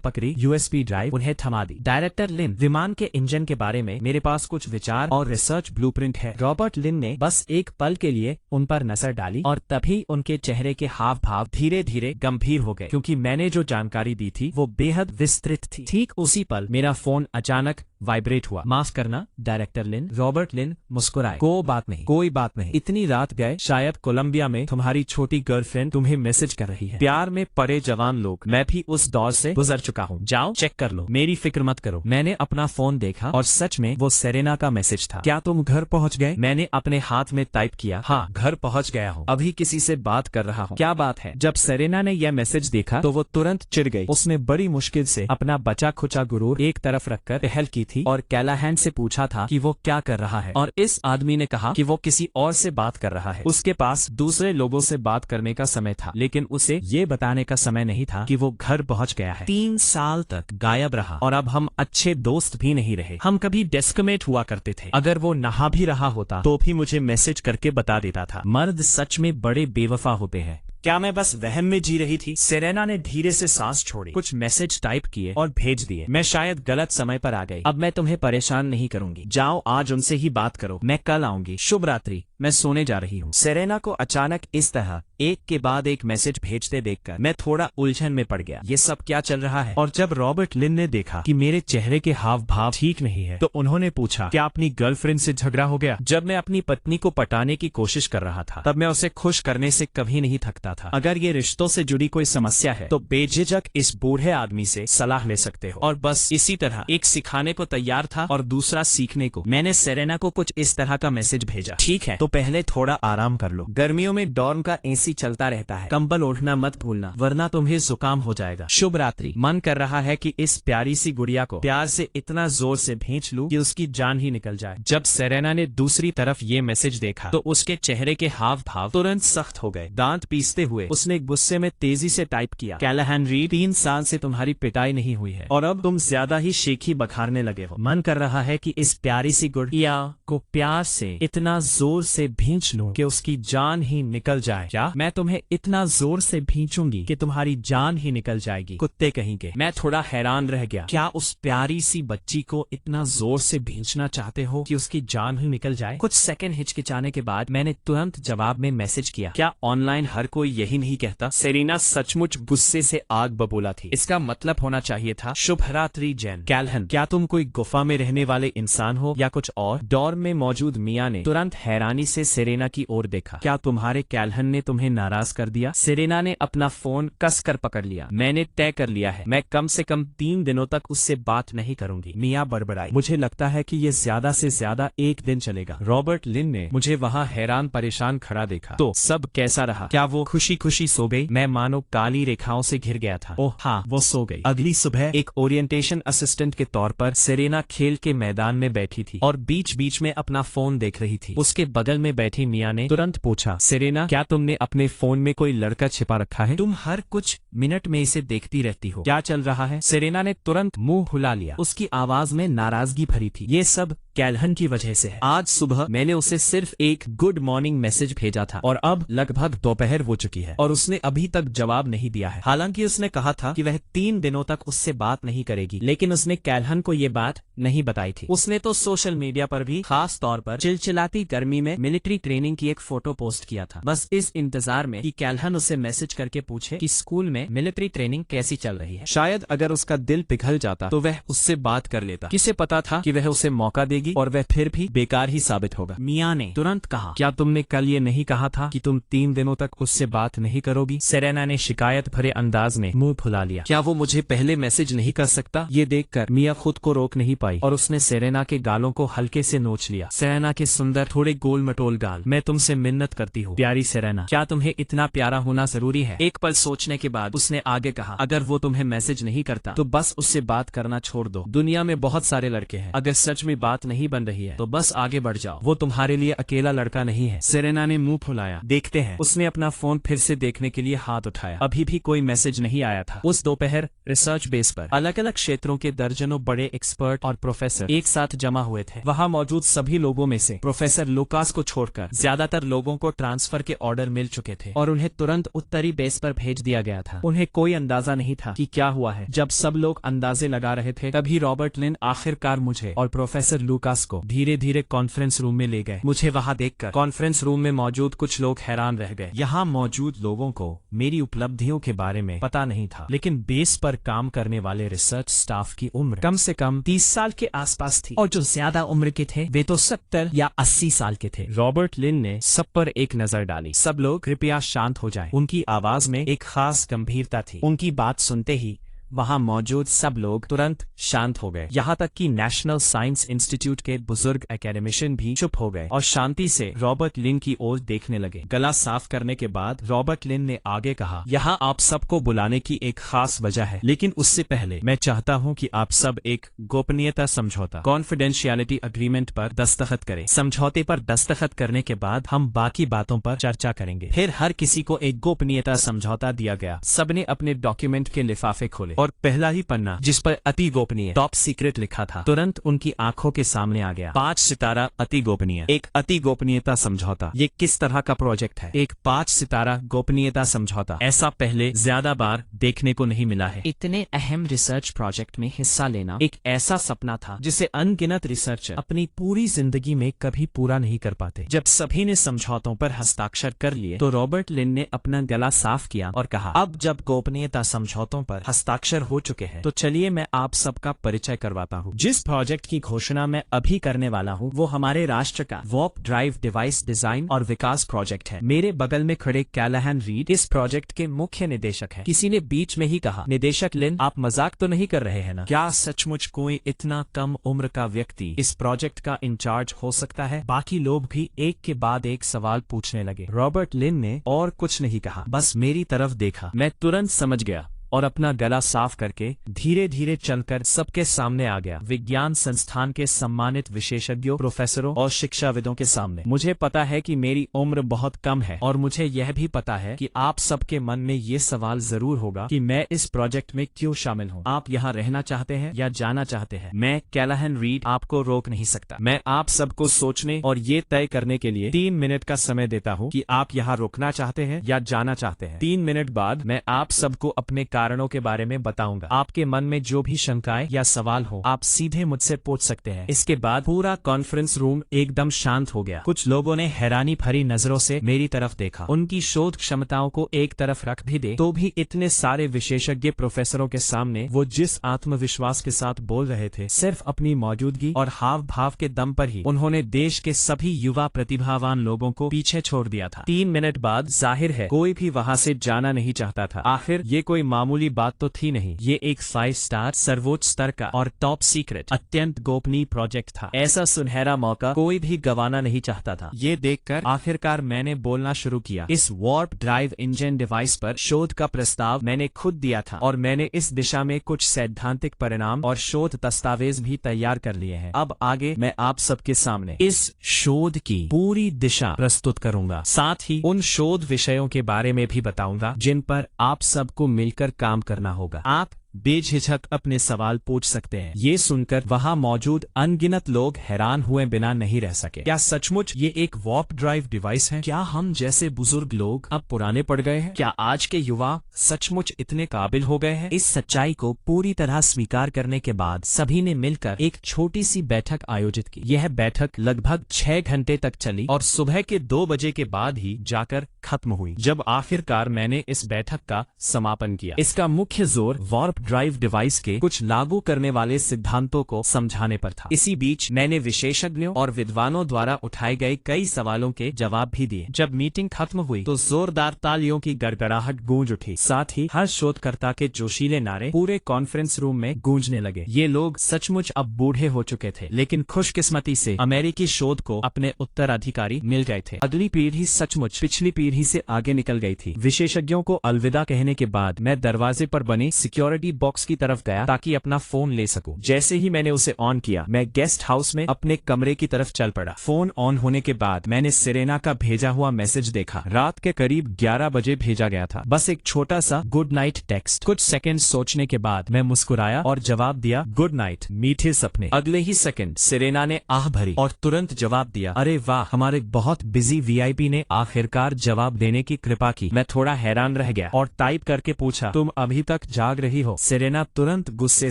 पकड़ी USB ड्राइव उन्हें थमा दी। डायरेक्टर लिन, विमान के इंजन के बारे में मेरे पास कुछ विचार और रिसर्च ब्लूप्रिंट है। रॉबर्ट लिन ने बस एक पल के लिए उन पर नजर डाली और तभी उनके चेहरे के हाव भाव धीरे धीरे गंभीर हो गए, क्योंकि मैंने जो जानकारी दी थी वो बेहद विस्तृत थी। ठीक उसी पल मेरा फोन अचानक वाइब्रेट हुआ। माफ करना डायरेक्टर लिन। रॉबर्ट लिन मुस्कुराए। कोई बात नहीं। इतनी रात गए, शायद कोलंबिया में तुम्हारी छोटी गर्लफ्रेंड तुम्हें मैसेज कर रही है। प्यार में पड़े जवान लोग, मैं भी उस दौर से गुजर चुका हूँ। जाओ चेक कर लो, मेरी फिक्र मत करो। मैंने अपना फोन देखा और सच में वो सेरेना का मैसेज था। क्या तुम घर पहुँच गए? मैंने अपने हाथ में टाइप किया। हाँ, घर पहुँच गया हूँ, अभी किसी से बात कर रहा हूँ। क्या बात है? जब सेरेना ने यह मैसेज देखा तो वो तुरंत चिढ़ गई। उसने बड़ी मुश्किल से अपना बचा खुचा गुरूर एक तरफ रखकर पहल की थी और कैलाहैन से पूछा था कि वो क्या कर रहा है, और इस आदमी ने कहा कि वो किसी और से बात कर रहा है। उसके पास दूसरे लोगों से बात करने का समय था, लेकिन उसे ये बताने का समय नहीं था कि वो घर पहुंच गया है। 3 साल तक गायब रहा और अब हम अच्छे दोस्त भी नहीं रहे। हम कभी डेस्कमेट हुआ करते थे। अगर वो नहा भी रहा होता तो भी मुझे मैसेज करके बता देता था। मर्द सच में बड़े बेवफा होते हैं। क्या मैं बस वहम में जी रही थी? सेरेना ने धीरे से सांस छोड़ी, कुछ मैसेज टाइप किए और भेज दिए। मैं शायद गलत समय पर आ गई। अब मैं तुम्हें परेशान नहीं करूंगी। जाओ, आज उनसे ही बात करो। मैं कल आऊंगी। शुभ रात्रि, मैं सोने जा रही हूँ। सेरेना को अचानक इस तरह एक के बाद एक मैसेज भेजते देखकर मैं थोड़ा उलझन में पड़ गया। ये सब क्या चल रहा है? और जब रॉबर्ट लिन ने देखा कि मेरे चेहरे के हाव भाव ठीक नहीं है, तो उन्होंने पूछा, क्या अपनी गर्लफ्रेंड से झगड़ा हो गया? जब मैं अपनी पत्नी को पटाने की कोशिश कर रहा था, तब मैं उसे खुश करने से कभी नहीं थकता था। अगर ये रिश्तों से जुड़ी कोई समस्या है तो बेझिझक इस बूढ़े आदमी से सलाह ले सकते हो। और बस इसी तरह एक सिखाने को तैयार था और दूसरा सीखने को। मैंने सेरेना को कुछ इस तरह का मैसेज भेजा, ठीक है तो पहले थोड़ा आराम कर लो। गर्मियों में डॉर्म का एसी चलता रहता है, कंबल ओढ़ना मत भूलना वरना तुम्हें जुकाम हो जाएगा। शुभ रात्रि। मन कर रहा है कि इस प्यारी सी गुड़िया को प्यार से इतना जोर से भींच लूं कि उसकी जान ही निकल जाए। जब सेरेना ने दूसरी तरफ ये मैसेज देखा तो उसके चेहरे के हाव भाव तुरंत सख्त हो गए। दांत पीसते हुए उसने गुस्से में तेजी से टाइप किया, कैलाहैन रीड, 3 साल से तुम्हारी पिटाई नहीं हुई है और अब तुम ज्यादा ही शेखी बखारने लगे हो। मन कर रहा है कि इस प्यारी सी गुड़िया को प्यार से इतना जोर से भींच लूं कि उसकी जान ही निकल जाए। क्या मैं तुम्हें इतना जोर से भींचूंगी कि तुम्हारी जान ही निकल जाएगी? कुत्ते कहीं के। मैं थोड़ा हैरान रह गया। क्या उस प्यारी सी बच्ची को इतना जोर से भींचना चाहते हो कि उसकी जान ही निकल जाए? कुछ सेकंड हिचकिचाने के बाद मैंने तुरंत जवाब में मैसेज किया, क्या ऑनलाइन हर कोई यही नहीं कहता? सेरेना सचमुच गुस्से से आग बबूला थी। इसका मतलब होना चाहिए था, शुभ रात्रि जैन। कैल्हन, क्या तुम कोई गुफा में रहने वाले इंसान हो या कुछ और? डॉर्म में मौजूद मिया ने तुरंत हैरानी से सेरेना की ओर देखा। क्या तुम्हारे कैल्हन ने तुम्हें नाराज कर दिया? सेरेना ने अपना फोन कसकर पकड़ लिया। मैंने तय कर लिया है, मैं कम से कम 3 दिनों तक उससे बात नहीं करूंगी। मिया बड़बड़ाई, मुझे लगता है कि ये ज्यादा से ज्यादा 1 दिन चलेगा। रॉबर्ट लिन ने मुझे वहाँ हैरान परेशान खड़ा देखा। तो सब कैसा रहा? क्या वो खुशी खुशी सो गई? मैं मानो काली रेखाओं से घिर गया था। ओह हाँ, वो सो गई। अगली सुबह एक ओरिएंटेशन असिस्टेंट के तौर पर सेरेना खेल के मैदान में बैठी थी और बीच बीच में अपना फोन देख रही थी। उसके बगल में बैठी मिया ने तुरंत पूछा, सेरेना, क्या तुमने अपने फोन में कोई लड़का छिपा रखा है? तुम हर कुछ मिनट में इसे देखती रहती हो, क्या चल रहा है? सेरेना ने तुरंत मुंह हुला लिया। उसकी आवाज में नाराजगी भरी थी। ये सब कैल्हन की वजह से है। आज सुबह मैंने उसे सिर्फ एक गुड मॉर्निंग मैसेज भेजा था और अब लगभग दोपहर हो चुकी है और उसने अभी तक जवाब नहीं दिया है। हालांकि उसने कहा था कि वह 3 दिनों तक उससे बात नहीं करेगी, लेकिन उसने कैल्हन को ये बात नहीं बताई थी। उसने तो सोशल मीडिया पर भी खास तौर पर चिलचिलाती गर्मी में मिलिट्री ट्रेनिंग की एक फोटो पोस्ट किया था, बस इस इंतजार में कि कैल्हन उसे मैसेज करके पूछे कि स्कूल में मिलिट्री ट्रेनिंग कैसी चल रही है। शायद अगर उसका दिल पिघल जाता तो वह उससे बात कर लेता। किसे पता था कि वह उसे मौका देगी और वह फिर भी बेकार ही साबित होगा। मिया ने तुरंत कहा, क्या तुमने कल ये नहीं कहा था कि तुम 3 दिनों तक उससे बात नहीं करोगी? सेरेना ने शिकायत भरे अंदाज में मुंह फुला लिया। क्या वो मुझे पहले मैसेज नहीं कर सकता? ये देखकर मिया खुद को रोक नहीं पाई और उसने सेरेना के गालों को हल्के से नोच लिया। सेरेना के सुंदर थोड़े गोल मटोल गाल, मैं तुमसे मिन्नत करती हूँ प्यारी सेरेना, क्या तुम्हें इतना प्यारा होना जरूरी है? एक पल सोचने के बाद उसने आगे कहा, अगर वो तुम्हें मैसेज नहीं करता तो बस उससे बात करना छोड़ दो। दुनिया में बहुत सारे लड़के हैं, अगर सच में बात नहीं बन रही है तो बस आगे बढ़ जाओ। वो तुम्हारे लिए अकेला लड़का नहीं है। सेरेना ने मुंह फुलाया। देखते हैं। उसने अपना फोन फिर से देखने के लिए हाथ उठाया। अभी भी कोई मैसेज नहीं आया था। उस दोपहर रिसर्च बेस पर अलग अलग क्षेत्रों के दर्जनों बड़े एक्सपर्ट और प्रोफेसर एक साथ जमा हुए थे। वहाँ मौजूद सभी लोगों में से प्रोफेसर लुकास को छोड़कर ज्यादातर लोगों को ट्रांसफर के ऑर्डर मिल चुके थे और उन्हें तुरंत उत्तरी बेस पर भेज दिया गया था। उन्हें कोई अंदाजा नहीं था कि क्या हुआ है। जब सब लोग अंदाजे लगा रहे थे तभी रॉबर्ट लिन आखिरकार मुझे और प्रोफेसर लुकास लुकास को धीरे धीरे कॉन्फ्रेंस रूम में ले गए। मुझे वहां देखकर कॉन्फ्रेंस रूम में मौजूद कुछ लोग हैरान रह गए। यहाँ मौजूद लोगों को मेरी उपलब्धियों के बारे में पता नहीं था, लेकिन बेस पर काम करने वाले रिसर्च स्टाफ की उम्र कम से कम 30 साल के आसपास थी, और जो ज्यादा उम्र के थे वे तो 70 या 80 साल के थे। रॉबर्ट लिन ने सब पर एक नजर डाली। सब लोग कृपया शांत हो जाएं। उनकी आवाज में एक खास गंभीरता थी। उनकी बात सुनते ही वहां मौजूद सब लोग तुरंत शांत हो गए। यहाँ तक कि नेशनल साइंस इंस्टीट्यूट के बुजुर्ग एकेडमिशियन भी चुप हो गए और शांति से रॉबर्ट लिन की ओर देखने लगे। गला साफ करने के बाद रॉबर्ट लिन ने आगे कहा, यहाँ आप सबको बुलाने की एक खास वजह है, लेकिन उससे पहले मैं चाहता हूँ कि आप सब एक गोपनीयता समझौता कॉन्फिडेंशियलिटी अग्रीमेंट पर दस्तखत करें। समझौते पर दस्तखत करने के बाद हम बाकी बातों पर चर्चा करेंगे। फिर हर किसी को एक गोपनीयता समझौता दिया गया। सबने अपने डॉक्यूमेंट के लिफाफे खोले और पहला ही पन्ना जिस पर अति गोपनीय टॉप सीक्रेट लिखा था तुरंत उनकी आंखों के सामने आ गया। 5 सितारा अति गोपनीय, एक अति गोपनीयता समझौता। ये किस तरह का प्रोजेक्ट है? एक 5 सितारा गोपनीयता समझौता। ऐसा पहले ज्यादा बार देखने को नहीं मिला है। इतने अहम रिसर्च प्रोजेक्ट में हिस्सा लेना एक ऐसा सपना था जिसे अनगिनत रिसर्चर अपनी पूरी जिंदगी में कभी पूरा नहीं कर पाते। जब सभी ने समझौतों पर हस्ताक्षर कर लिए तो रॉबर्ट लिन ने अपना गला साफ किया और कहा, अब जब गोपनीयता समझौतों पर हस्ताक्षर हो चुके हैं तो चलिए मैं आप सबका परिचय करवाता हूँ। जिस प्रोजेक्ट की घोषणा मैं अभी करने वाला हूँ वो हमारे राष्ट्र का वार्प ड्राइव डिवाइस डिजाइन और विकास प्रोजेक्ट है। मेरे बगल में खड़े कैलाहन रीड इस प्रोजेक्ट के मुख्य निदेशक हैं। किसी ने बीच में ही कहा, निदेशक लिन, आप मजाक तो नहीं कर रहे हैं ना? क्या सचमुच कोई इतना कम उम्र का व्यक्ति इस प्रोजेक्ट का इंचार्ज हो सकता है? बाकी लोग भी एक के बाद एक सवाल पूछने लगे। रॉबर्ट लिन ने और कुछ नहीं कहा, बस मेरी तरफ देखा। मैं तुरंत समझ गया और अपना गला साफ करके धीरे धीरे चलकर सबके सामने आ गया। विज्ञान संस्थान के सम्मानित विशेषज्ञों, प्रोफेसरों और शिक्षाविदों के सामने। मुझे पता है कि मेरी उम्र बहुत कम है और मुझे यह भी पता है कि आप सबके मन में ये सवाल जरूर होगा कि मैं इस प्रोजेक्ट में क्यों शामिल हूँ। आप यहाँ रहना चाहते हैं या जाना चाहते हैं? मैं कैलाहन रीड आपको रोक नहीं सकता। मैं आप सबको सोचने और ये तय करने के लिए 3 मिनट का समय देता हूँ कि आप यहाँ रुकना चाहते हैं या जाना चाहते हैं। 3 मिनट बाद मैं आप सबको अपने कारणों के बारे में बताऊंगा। आपके मन में जो भी शंकाएं या सवाल हो आप सीधे मुझसे पूछ सकते हैं। इसके बाद पूरा कॉन्फ्रेंस रूम एकदम शांत हो गया। कुछ लोगों ने हैरानी भरी नजरों से मेरी तरफ देखा। उनकी शोध क्षमताओं को एक तरफ रख भी दे तो भी इतने सारे विशेषज्ञ प्रोफेसरों के सामने वो जिस आत्मविश्वास के साथ बोल रहे थे, सिर्फ अपनी मौजूदगी और हाव भाव के दम पर ही उन्होंने देश के सभी युवा प्रतिभावान लोगों को पीछे छोड़ दिया था। 3 मिनट बाद जाहिर है कोई भी वहाँ से जाना नहीं चाहता था। आखिर ये कोई मामूली बात तो थी नहीं। ये एक 5 स्टार सर्वोच्च स्तर का और टॉप सीक्रेट अत्यंत गोपनीय प्रोजेक्ट था। ऐसा सुनहरा मौका कोई भी गंवाना नहीं चाहता था। ये देखकर आखिरकार मैंने बोलना शुरू किया। इस वार्प ड्राइव इंजन डिवाइस पर शोध का प्रस्ताव मैंने खुद दिया था और मैंने इस दिशा में कुछ सैद्धांतिक परिणाम और शोध दस्तावेज भी तैयार कर लिए हैं। अब आगे मैं आप सबके सामने इस शोध की पूरी दिशा प्रस्तुत करूंगा। साथ ही उन शोध विषयों के बारे में भी बताऊंगा जिन पर आप सबको मिलकर काम करना होगा। आप बेझिझक अपने सवाल पूछ सकते हैं। ये सुनकर वहाँ मौजूद अनगिनत लोग हैरान हुए बिना नहीं रह सके। क्या सचमुच ये एक वार्प ड्राइव डिवाइस है? क्या हम जैसे बुजुर्ग लोग अब पुराने पड़ गए हैं? क्या आज के युवा सचमुच इतने काबिल हो गए हैं? इस सच्चाई को पूरी तरह स्वीकार करने के बाद सभी ने मिलकर एक छोटी सी बैठक आयोजित की। यह बैठक लगभग 6 घंटे तक चली और सुबह के 2 बजे के बाद ही जाकर खत्म हुई। जब आखिरकार मैंने इस बैठक का समापन किया, इसका मुख्य जोर वार्प ड्राइव डिवाइस के कुछ लागू करने वाले सिद्धांतों को समझाने पर था। इसी बीच मैंने विशेषज्ञों और विद्वानों द्वारा उठाए गए कई सवालों के जवाब भी दिए। जब मीटिंग खत्म हुई तो जोरदार तालियों की गड़गड़ाहट गूंज उठी। साथ ही हर शोधकर्ता के जोशीले नारे पूरे कॉन्फ्रेंस रूम में गूंजने लगे। ये लोग सचमुच अब बूढ़े हो चुके थे, लेकिन खुशकिस्मती से अमेरिकी शोध को अपने उत्तराधिकारी मिल गए थे। अगली पीढ़ी सचमुच पिछली पीढ़ी से आगे निकल गई थी। विशेषज्ञों को अलविदा कहने के बाद मैं दरवाजे पर बनी सिक्योरिटी बॉक्स की तरफ गया ताकि अपना फोन ले सकूं। जैसे ही मैंने उसे ऑन किया मैं गेस्ट हाउस में अपने कमरे की तरफ चल पड़ा। फोन ऑन होने के बाद मैंने सिरेना का भेजा हुआ मैसेज देखा। रात के करीब 11 बजे भेजा गया था। बस एक छोटा सा गुड नाइट टेक्स्ट। कुछ सेकंड सोचने के बाद मैं मुस्कुराया और जवाब दिया, गुड नाइट, मीठे सपने। अगले ही सेकंड सिरेना ने आह भरी और तुरंत जवाब दिया, अरे वाह, हमारे बहुत बिजी वीआईपी ने आखिरकार जवाब जवाब देने की कृपा की। मैं थोड़ा हैरान रह गया और टाइप करके पूछा, तुम अभी तक जाग रही हो? सेरेना तुरंत गुस्से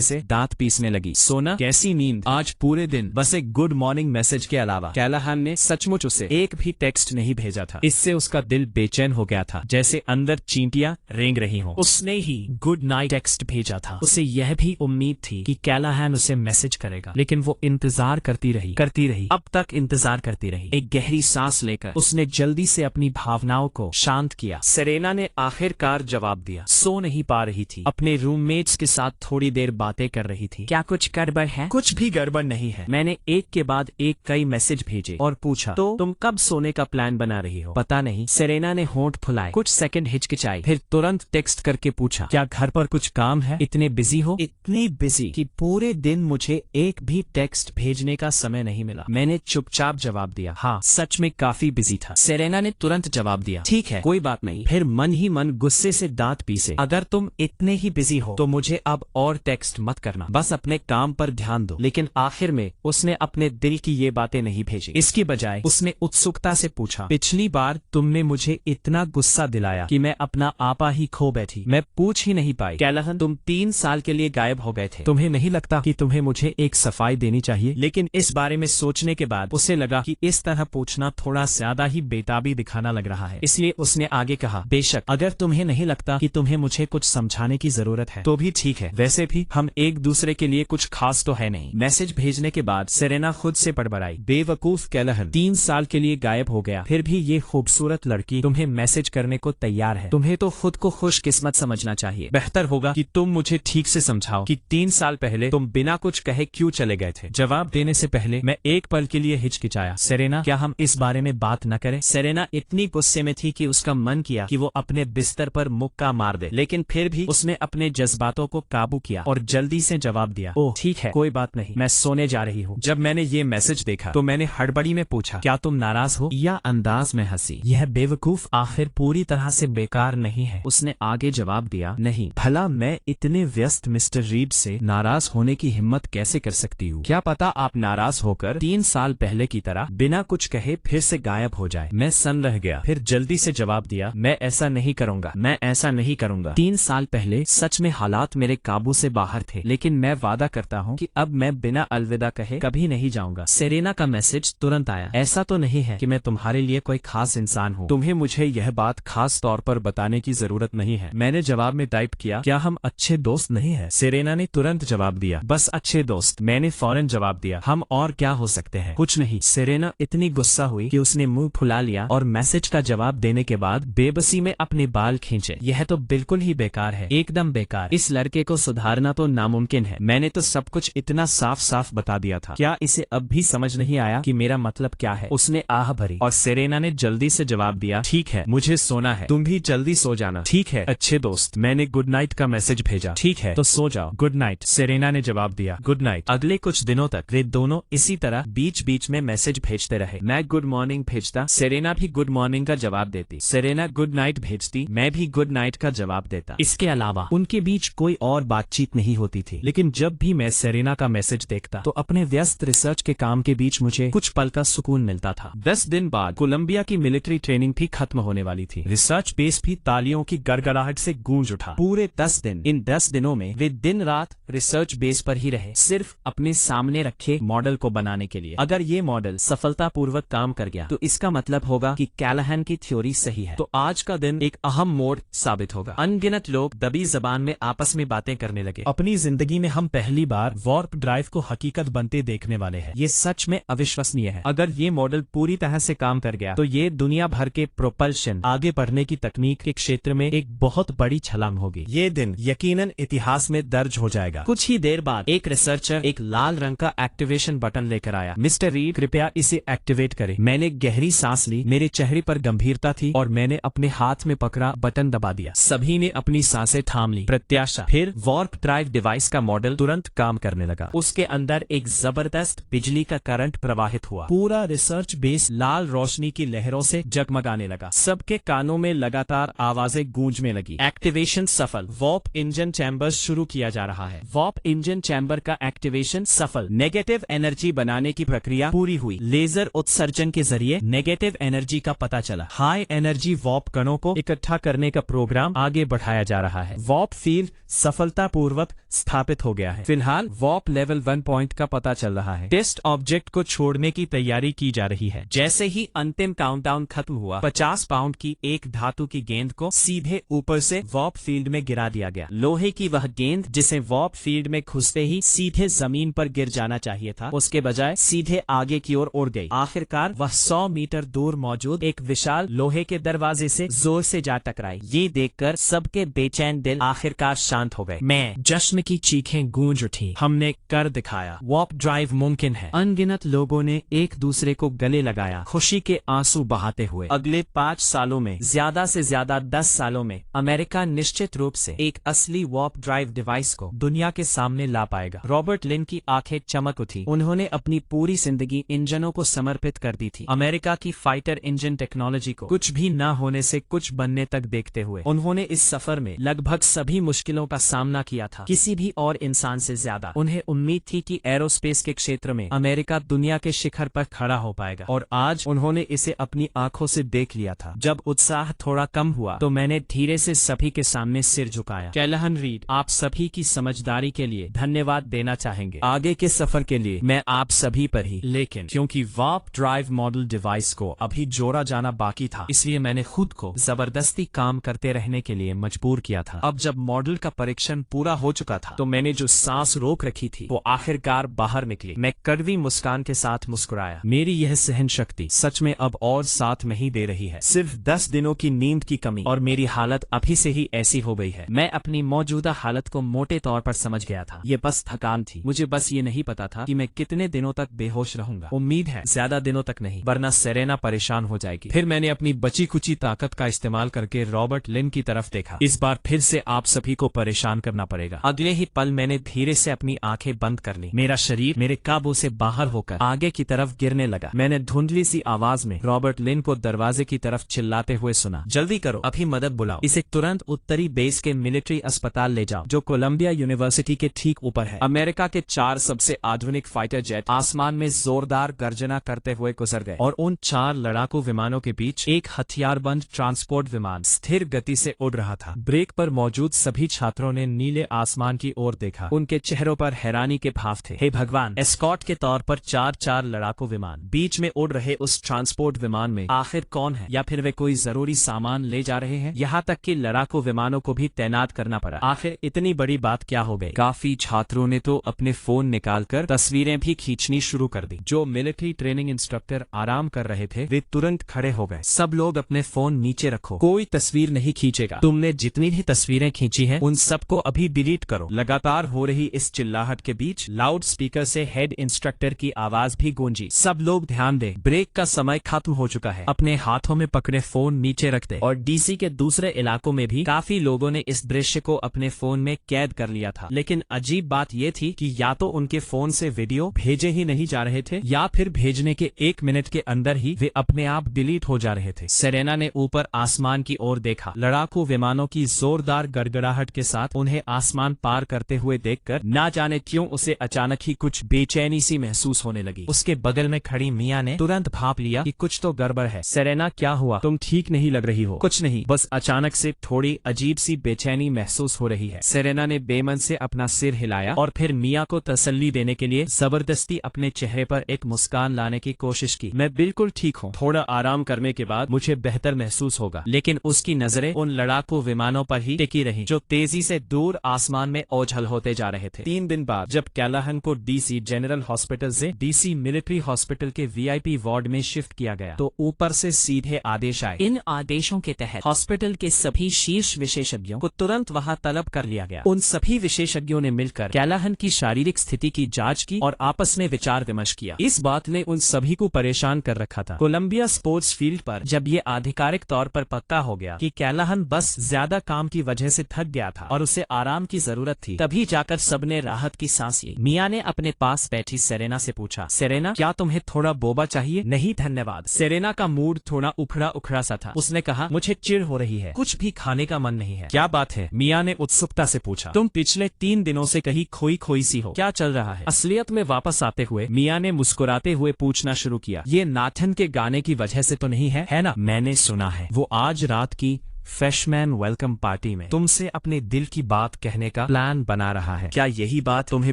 से दांत पीसने लगी। सोना, कैसी नींद? आज पूरे दिन बस एक गुड मॉर्निंग मैसेज के अलावा कैलाहान ने सचमुच उसे एक भी टेक्स्ट नहीं भेजा था। इससे उसका दिल बेचैन हो गया था, जैसे अंदर चींटियां रेंग रही हों। उसने ही गुड नाइट टेक्स्ट भेजा था। उसे यह भी उम्मीद थी कि कैलाहान उसे मैसेज करेगा, लेकिन वो इंतजार करती रही अब तक इंतजार करती रही। एक गहरी सांस लेकर उसने जल्दी से अपनी भावनाओं को शांत किया। सेरेना ने आखिरकार जवाब दिया। सो नहीं पा रही थी, अपने रूममेट्स के साथ थोड़ी देर बातें कर रही थी। क्या कुछ गड़बड़ है? कुछ भी गड़बड़ नहीं है। मैंने एक के बाद एक कई मैसेज भेजे और पूछा, तो तुम कब सोने का प्लान बना रही हो? पता नहीं। सेरेना ने होंठ फुलाए, कुछ सेकंड हिचकिचाई, फिर तुरंत टेक्स्ट करके पूछा, क्या घर पर कुछ काम है? इतने बिजी हो? इतनी बिजी कि पूरे दिन मुझे एक भी टेक्स्ट भेजने का समय नहीं मिला। मैंने चुपचाप जवाब दिया, हाँ सच में काफी बिजी था। सेरेना ने तुरंत जवाब दिया, ठीक है कोई बात नहीं। फिर मन ही मन गुस्से से दांत पीसे, अगर तुम इतने ही बिजी हो तो मुझे अब और टेक्स्ट मत करना, बस अपने काम पर ध्यान दो। लेकिन आखिर में उसने अपने दिल की ये बातें नहीं भेजी। इसकी बजाय उसने उत्सुकता से पूछा, पिछली बार तुमने मुझे इतना गुस्सा दिलाया कि मैं अपना आपा ही खो बैठी। मैं पूछ ही नहीं पाई। कैलाहन, तुम 3 साल के लिए गायब हो गए थे। तुम्हें नहीं लगता कि तुम्हें मुझे एक सफाई देनी चाहिए? लेकिन इस बारे में सोचने के बाद उसे लगा कि इस तरह पूछना थोड़ा ज्यादा ही बेताबी दिखाना लग रहा है। इसलिए उसने आगे कहा, बेशक अगर तुम्हें नहीं लगता कि तुम्हें मुझे कुछ समझाने की जरूरत है तो भी ठीक है। वैसे भी हम एक दूसरे के लिए कुछ खास तो है नहीं। मैसेज भेजने के बाद सेरेना खुद से बड़बड़ाई, बेवकूफ कैलाहन, 3 साल के लिए गायब हो गया, फिर भी ये खूबसूरत लड़की तुम्हें मैसेज करने को तैयार है। तुम्हें तो खुद को खुशकिस्मत समझना चाहिए। बेहतर होगा कि तुम मुझे ठीक से समझाओ कि 3 साल पहले तुम बिना कुछ कहे क्यों चले गए थे। जवाब देने से पहले मैं एक पल के लिए हिचकिचाया। सेरेना, क्या हम इस बारे में बात न करें? सेरेना इतनी गुस्से में थी कि उसका मन किया कि वो अपने बिस्तर पर मुक्का मार दे, लेकिन फिर भी उसने अपने जज्बातों को काबू किया और जल्दी से जवाब दिया, ओह ठीक है कोई बात नहीं, मैं सोने जा रही हूँ। जब मैंने ये मैसेज देखा तो मैंने हड़बड़ी में पूछा, क्या तुम नाराज हो? या अंदाज में हंसी, यह बेवकूफ आखिर पूरी तरह से बेकार नहीं है। उसने आगे जवाब दिया, नहीं, भला मैं इतने व्यस्त मिस्टर रीड से नाराज होने की हिम्मत कैसे कर सकती हूँ? क्या पता आप नाराज होकर 3 साल पहले की तरह बिना कुछ कहे फिर से गायब हो जाए। मैं सन्न रह गया, फिर जल्दी से जवाब दिया, मैं ऐसा नहीं करूँगा, मैं ऐसा नहीं करूँगा। 3 साल पहले सच में हालात मेरे काबू से बाहर थे, लेकिन मैं वादा करता हूँ कि अब मैं बिना अलविदा कहे कभी नहीं जाऊँगा। सेरेना का मैसेज तुरंत आया, ऐसा तो नहीं है कि मैं तुम्हारे लिए कोई खास इंसान हूँ, तुम्हें मुझे यह बात खास तौर पर बताने की जरूरत नहीं है। मैंने जवाब में टाइप किया, क्या हम अच्छे दोस्त नहीं है? सेरेना ने तुरंत जवाब दिया, बस अच्छे दोस्त। मैंने फौरन जवाब दिया, हम और क्या हो सकते हैं? कुछ नहीं। सेरेना इतनी गुस्सा हुई कि उसने मुंह फुला लिया और मैसेज का जवाब देने के बाद बेबसी में अपने बाल खींचे। यह तो बिल्कुल ही बेकार है, एकदम बेकार। इस लड़के को सुधारना तो नामुमकिन है। मैंने तो सब कुछ इतना साफ साफ बता दिया था, क्या इसे अब भी समझ नहीं आया कि मेरा मतलब क्या है? उसने आह भरी और सेरेना ने जल्दी से जवाब दिया, ठीक है मुझे सोना है, तुम भी जल्दी सो जाना। ठीक है अच्छे दोस्त। मैंने गुड नाइट का मैसेज भेजा। ठीक है तो सो जाओ, गुड नाइट। सेरेना ने जवाब दिया, गुड नाइट। अगले कुछ दिनों तक वे दोनों इसी तरह बीच बीच में मैसेज भेजते रहे। मैं गुड मॉर्निंग भेजता, सेरेना भी गुड मॉर्निंग का जवाब देती। सेरेना गुड नाइट भेजती, मैं भी गुड नाइट का जवाब देता। इसके अलावा उनके बीच कोई और बातचीत नहीं होती थी। लेकिन जब भी मैं सेरेना का मैसेज देखता तो अपने व्यस्त रिसर्च के काम के बीच मुझे कुछ पल का सुकून मिलता था। 10 दिन बाद कोलंबिया की मिलिट्री ट्रेनिंग भी खत्म होने वाली थी। रिसर्च बेस भी तालियों की गड़गड़ाहट से गूंज उठा। पूरे 10 दिन, इन 10 दिनों में वे दिन रात रिसर्च बेस पर ही रहे, सिर्फ अपने सामने रखे मॉडल को बनाने के लिए। अगर ये मॉडल सफलतापूर्वक काम कर गया तो इसका मतलब होगा कि कैलाहन की थ्योरी सही है। तो आज का दिन एक अहम मोड़ साबित होगा। अनगिनत लोग दबी जबान में आपस में बातें करने लगे। अपनी जिंदगी में हम पहली बार वार्प ड्राइव को हकीकत बनते देखने वाले हैं। ये सच में अविश्वसनीय है। अगर ये मॉडल पूरी तरह से काम कर गया तो ये दुनिया भर के प्रोपल्शन आगे बढ़ने की तकनीक के क्षेत्र में एक बहुत बड़ी छलांग होगी। ये दिन यकीनन इतिहास में दर्ज हो जाएगा। कुछ ही देर बाद एक रिसर्चर एक लाल रंग का एक्टिवेशन बटन लेकर आया। मिस्टर रीड कृपया इसे एक्टिवेट करें। मैंने गहरी सांस ली, मेरे चेहरे पर गंभीरता थी और मैंने अपने हाथ में पकड़ा बटन दबा दिया। सभी ने अपनी सांसें थाम ली। प्रत्याशा। फिर वार्प ड्राइव डिवाइस का मॉडल तुरंत काम करने लगा। उसके अंदर एक जबरदस्त बिजली का करंट प्रवाहित हुआ। पूरा रिसर्च बेस लाल रोशनी की लहरों से जगमगाने लगा। सबके कानों में लगातार आवाजें गूंजने लगी। एक्टिवेशन सफल। वार्प इंजन चैम्बर्स शुरू किया जा रहा है। वार्प इंजन चैम्बर का एक्टिवेशन सफल। नेगेटिव एनर्जी बनाने की प्रक्रिया पूरी हुई। लेजर उत्सर्जन के जरिए नेगेटिव एनर्जी का पता चला। हाई एनर्जी वॉर्प कणों को इकट्ठा करने का प्रोग्राम आगे बढ़ाया जा रहा है। वॉर्प फील्ड सफलतापूर्वक स्थापित हो गया है। फिलहाल वॉर्प लेवल 1 पॉइंट का पता चल रहा है। टेस्ट ऑब्जेक्ट को छोड़ने की तैयारी की जा रही है। जैसे ही अंतिम काउंटडाउन खत्म हुआ, 50 पाउंड की एक धातु की गेंद को सीधे ऊपर से वॉर्प फील्ड में गिरा दिया गया। लोहे की वह गेंद जिसे वॉर्प फील्ड में घुसते ही सीधे जमीन पर गिर जाना चाहिए था, उसके बजाय सीधे आगे की ओर उड़ गई। आखिरकार वह 100 मीटर दूर मौजूद एक विशाल लोहे के दरवाजे से जोर से जा टकराई। ये देखकर सबके बेचैन दिल आखिरकार शांत हो गए। मैं जश्न की चीखें गूंज उठी। हमने कर दिखाया। वॉर्प ड्राइव मुमकिन है। अनगिनत लोगों ने एक दूसरे को गले लगाया, खुशी के आंसू बहाते हुए। अगले 5 सालों में, ज्यादा से ज्यादा 10 सालों में, अमेरिका निश्चित रूप से एक असली वॉर्प ड्राइव डिवाइस को दुनिया के सामने ला पाएगा। रॉबर्ट लिन की आंखें चमक उठी। उन्होंने अपनी पूरी जिंदगी इंजनों को समर्पित कर दी थी। अमेरिका की फाइटर इंजन टेक्नोलॉजी को कुछ भी न होने से कुछ बनने तक देखते हुए उन्होंने इस सफर में लगभग सभी मुश्किलों का सामना किया था, किसी भी और इंसान से ज्यादा। उन्हें उम्मीद थी कि एरोस्पेस के क्षेत्र में अमेरिका दुनिया के शिखर पर खड़ा हो पाएगा, और आज उन्होंने इसे अपनी आंखों से देख लिया था। जब उत्साह थोड़ा कम हुआ तो मैंने धीरे से सभी के सामने सिर झुकाया। कैलाहन रीड, आप सभी की समझदारी के लिए धन्यवाद देना चाहेंगे। आगे के सफर के लिए मैं आप सभी पर ही, लेकिन क्योंकि वॉर्प ड्राइव मॉडल डिवाइस को अभी जोड़ा जाना बाकी था, इसलिए मैंने खुद को जबरदस्ती काम करते रहने के लिए मजबूर किया था। अब जब मॉडल का परीक्षण पूरा हो चुका था तो मैंने जो सांस रोक रखी थी वो आखिरकार बाहर निकली। मैं कड़वी मुस्कान के साथ मुस्कुराया। मेरी यह सहन शक्ति सच में अब और साथ नहीं दे रही है। सिर्फ 10 दिनों की नींद की कमी और मेरी हालत अभी से ही ऐसी हो गई है। मैं अपनी मौजूदा हालत को मोटे तौर पर समझ गया था। ये बस थकान थी। मुझे बस ये नहीं पता था कि मैं कितने दिनों तक बेहोश रहूंगा। उम्मीद है ज्यादा दिनों तक नहीं, वरना सेरेना परेशान हो जाएगी। फिर मैंने अपनी बची कुची ताकत का इस्तेमाल करके रॉबर्ट लिन की तरफ देखा। इस बार फिर से आप सभी को परेशान करना पड़ेगा। अगले ही पल मैंने धीरे से अपनी आंखें बंद कर ली। मेरा शरीर मेरे काबू से बाहर होकर आगे की तरफ गिरने लगा। मैंने धुंधली सी आवाज में रॉबर्ट लिन को दरवाजे की तरफ चिल्लाते हुए सुना, जल्दी करो, अभी मदद बुलाओ। इसे तुरंत उत्तरी बेस के मिलिट्री अस्पताल ले जाओ, जो कोलंबिया यूनिवर्सिटी के ठीक ऊपर है। अमेरिका के 4 सबसे आधुनिक फाइटर जेट आसमान में जोरदार गर्जना करते हुए गुजर गए, और उन 4 लड़ाकू विमानों के बीच एक हथियारबंद ट्रांसपोर्ट विमान स्थिर गति से उड़ रहा था। ब्रेक पर मौजूद सभी छात्रों ने नीले आसमान की ओर देखा। उनके चेहरों पर हैरानी के भाव थे। हे भगवान, एस्कॉर्ट के तौर पर 4 लड़ाकू विमान बीच में उड़ रहे उस ट्रांसपोर्ट विमान में आखिर कौन है, या फिर वे कोई जरूरी सामान ले जा रहे हैं? यहाँ तक कि लड़ाकू विमानों को भी तैनात करना पड़ा। आखिर इतनी बड़ी बात क्या हो गई? काफी छात्रों ने तो अपने फोन निकालकर तस्वीरें भी खींचनी शुरू कर दी। जो मिलिट्री ट्रेनिंग इंस्ट्रक्टर आराम कर रहे थे वे तुरंत खड़े हो गए। सब लोग अपने फोन नीचे रखो, कोई तस्वीर नहीं खींचेगा। तुमने जितनी भी तस्वीरें खींची हैं उन सबको अभी डिलीट करो। लगातार हो रही इस चिल्लाहट के बीच लाउड स्पीकर से हेड इंस्ट्रक्टर की आवाज भी गूंजी, सब लोग ध्यान दें, ब्रेक का समय खत्म हो चुका है। अपने हाथों में पकड़े फोन नीचे रख दे। और डीसी के दूसरे इलाकों में भी काफी लोगों ने इस दृश्य को अपने फोन में कैद कर लिया था। लेकिन अजीब बात यह थी कि या तो उनके फोन से वीडियो भेजे ही नहीं जा रहे थे, या फिर भेजने के 1 मिनट के अंदर ही वे अपने आप डिलीट हो जा रहे थे। सेरेना ने ऊपर आसमान की ओर देखा। लड़ाकू विमानों की जोरदार गड़गड़ाहट के साथ उन्हें आसमान पार करते हुए देखकर ना जाने क्यों उसे अचानक ही कुछ बेचैनी सी महसूस होने लगी। उसके बगल में खड़ी मिया ने तुरंत भांप लिया कि कुछ तो गड़बड़ है। सेरेना, क्या हुआ? तुम ठीक नहीं लग रही हो। कुछ नहीं, बस अचानक से थोड़ी अजीब सी बेचैनी महसूस हो रही है। सेरेना ने बेमन से अपना सिर हिलाया और फिर मिया को तसल्ली देने के लिए जबरदस्ती अपने चेहरे पर एक मुस्कान लाने की कोशिश की। मैं बिल्कुल ठीक हूँ, थोड़ा आराम करने के बाद मुझे बेहतर महसूस होगा। लेकिन उसकी नजरें उन लड़ाकू विमानों पर ही टिकी रही जो तेजी से दूर आसमान में ओझल होते जा रहे थे। 3 दिन बाद जब कैलाहन को डीसी जनरल हॉस्पिटल से डीसी मिलिट्री हॉस्पिटल के वीआईपी वार्ड में शिफ्ट किया गया तो ऊपर से सीधे आदेश आए। इन आदेशों के तहत हॉस्पिटल के सभी शीर्ष विशेषज्ञों को तुरंत वहां तलब कर लिया गया। उन सभी विशेषज्ञों ने मिलकर कैलाहन की शारीरिक स्थिति की जांच की और आपस में विचार विमर्श किया। इस बात ने उन सभी को परेशान कर रखा था। कोलंबिया स्पोर्ट्स फील्ड पर जब ये आधिकारिक तौर पर पक्का हो गया कि कैलाहन बस ज्यादा काम की वजह से थक गया था और उसे आराम की जरूरत थी, तभी जाकर सबने राहत की सांस ली। मिया ने अपने पास बैठी सेरेना से पूछा, सेरेना, क्या तुम्हें थोड़ा बोबा चाहिए? नहीं धन्यवाद। सेरेना का मूड थोड़ा उखड़ा उखड़ा सा था। उसने कहा, मुझे चिढ़ हो रही है, कुछ भी खाने का मन नहीं है। क्या बात है? मिया ने उत्सुकता से पूछा। तुम पिछले 3 दिनों से कहीं खोई खोई सी हो, क्या चल रहा है? असलियत में वापस आते हुए मिया ने मुस्कुराते हुए पूछना शुरू किया, ये नाथन के गाने की वजह से तो नहीं है? है ना? मैंने सुना है वो आज रात की फ्रेशमैन वेलकम पार्टी में तुमसे अपने दिल की बात कहने का प्लान बना रहा है। क्या यही बात तुम्हें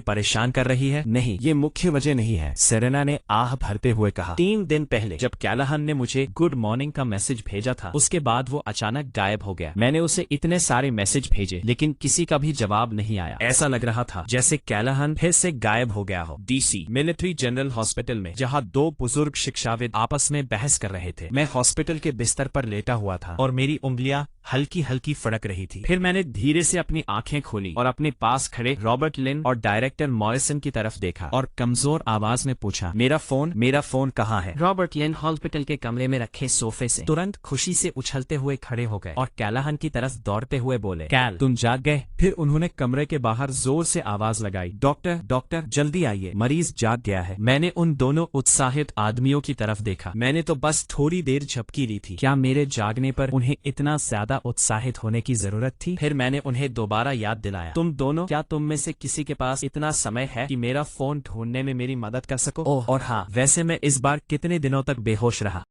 परेशान कर रही है? नहीं, ये मुख्य वजह नहीं है, सेरेना ने आह भरते हुए कहा। 3 दिन पहले जब कैलाहन ने मुझे गुड मॉर्निंग का मैसेज भेजा था, उसके बाद वो अचानक गायब हो गया। मैंने उसे इतने सारे मैसेज भेजे लेकिन किसी का भी जवाब नहीं आया। ऐसा लग रहा था जैसे कैलाहन फिर से गायब हो गया हो। DC मिलिट्री जनरल हॉस्पिटल में, जहाँ 2 बुजुर्ग शिक्षाविद आपस में बहस कर रहे थे। मैं हॉस्पिटल के बिस्तर पर लेटा हुआ था और मेरी उंगलियां हल्की हल्की फड़क रही थी। फिर मैंने धीरे से अपनी आंखें खोली और अपने पास खड़े रॉबर्ट लिन और डायरेक्टर मॉरिसन की तरफ देखा और कमजोर आवाज में पूछा, मेरा फोन कहाँ है? रॉबर्ट लिन हॉस्पिटल के कमरे में रखे सोफे से तुरंत खुशी से उछलते हुए खड़े हो गए और कैलाहन की तरफ दौड़ते हुए बोले, कैल तुम जाग गए? फिर उन्होंने कमरे के बाहर जोर से आवाज लगाई, डॉक्टर जल्दी आइए, मरीज जाग गया है। मैंने उन दोनों उत्साहित आदमियों की तरफ देखा। मैंने तो बस थोड़ी देर झपकी ली थी। क्या मेरे जागने पर उन्हें इतना ज्यादा उत्साहित होने की जरूरत थी? फिर मैंने उन्हें दोबारा याद दिलाया, तुम दोनों, क्या तुम में से किसी के पास इतना समय है कि मेरा फोन ढूंढने में मेरी मदद कर सको? ओह, और हाँ, वैसे मैं इस बार कितने दिनों तक बेहोश रहा?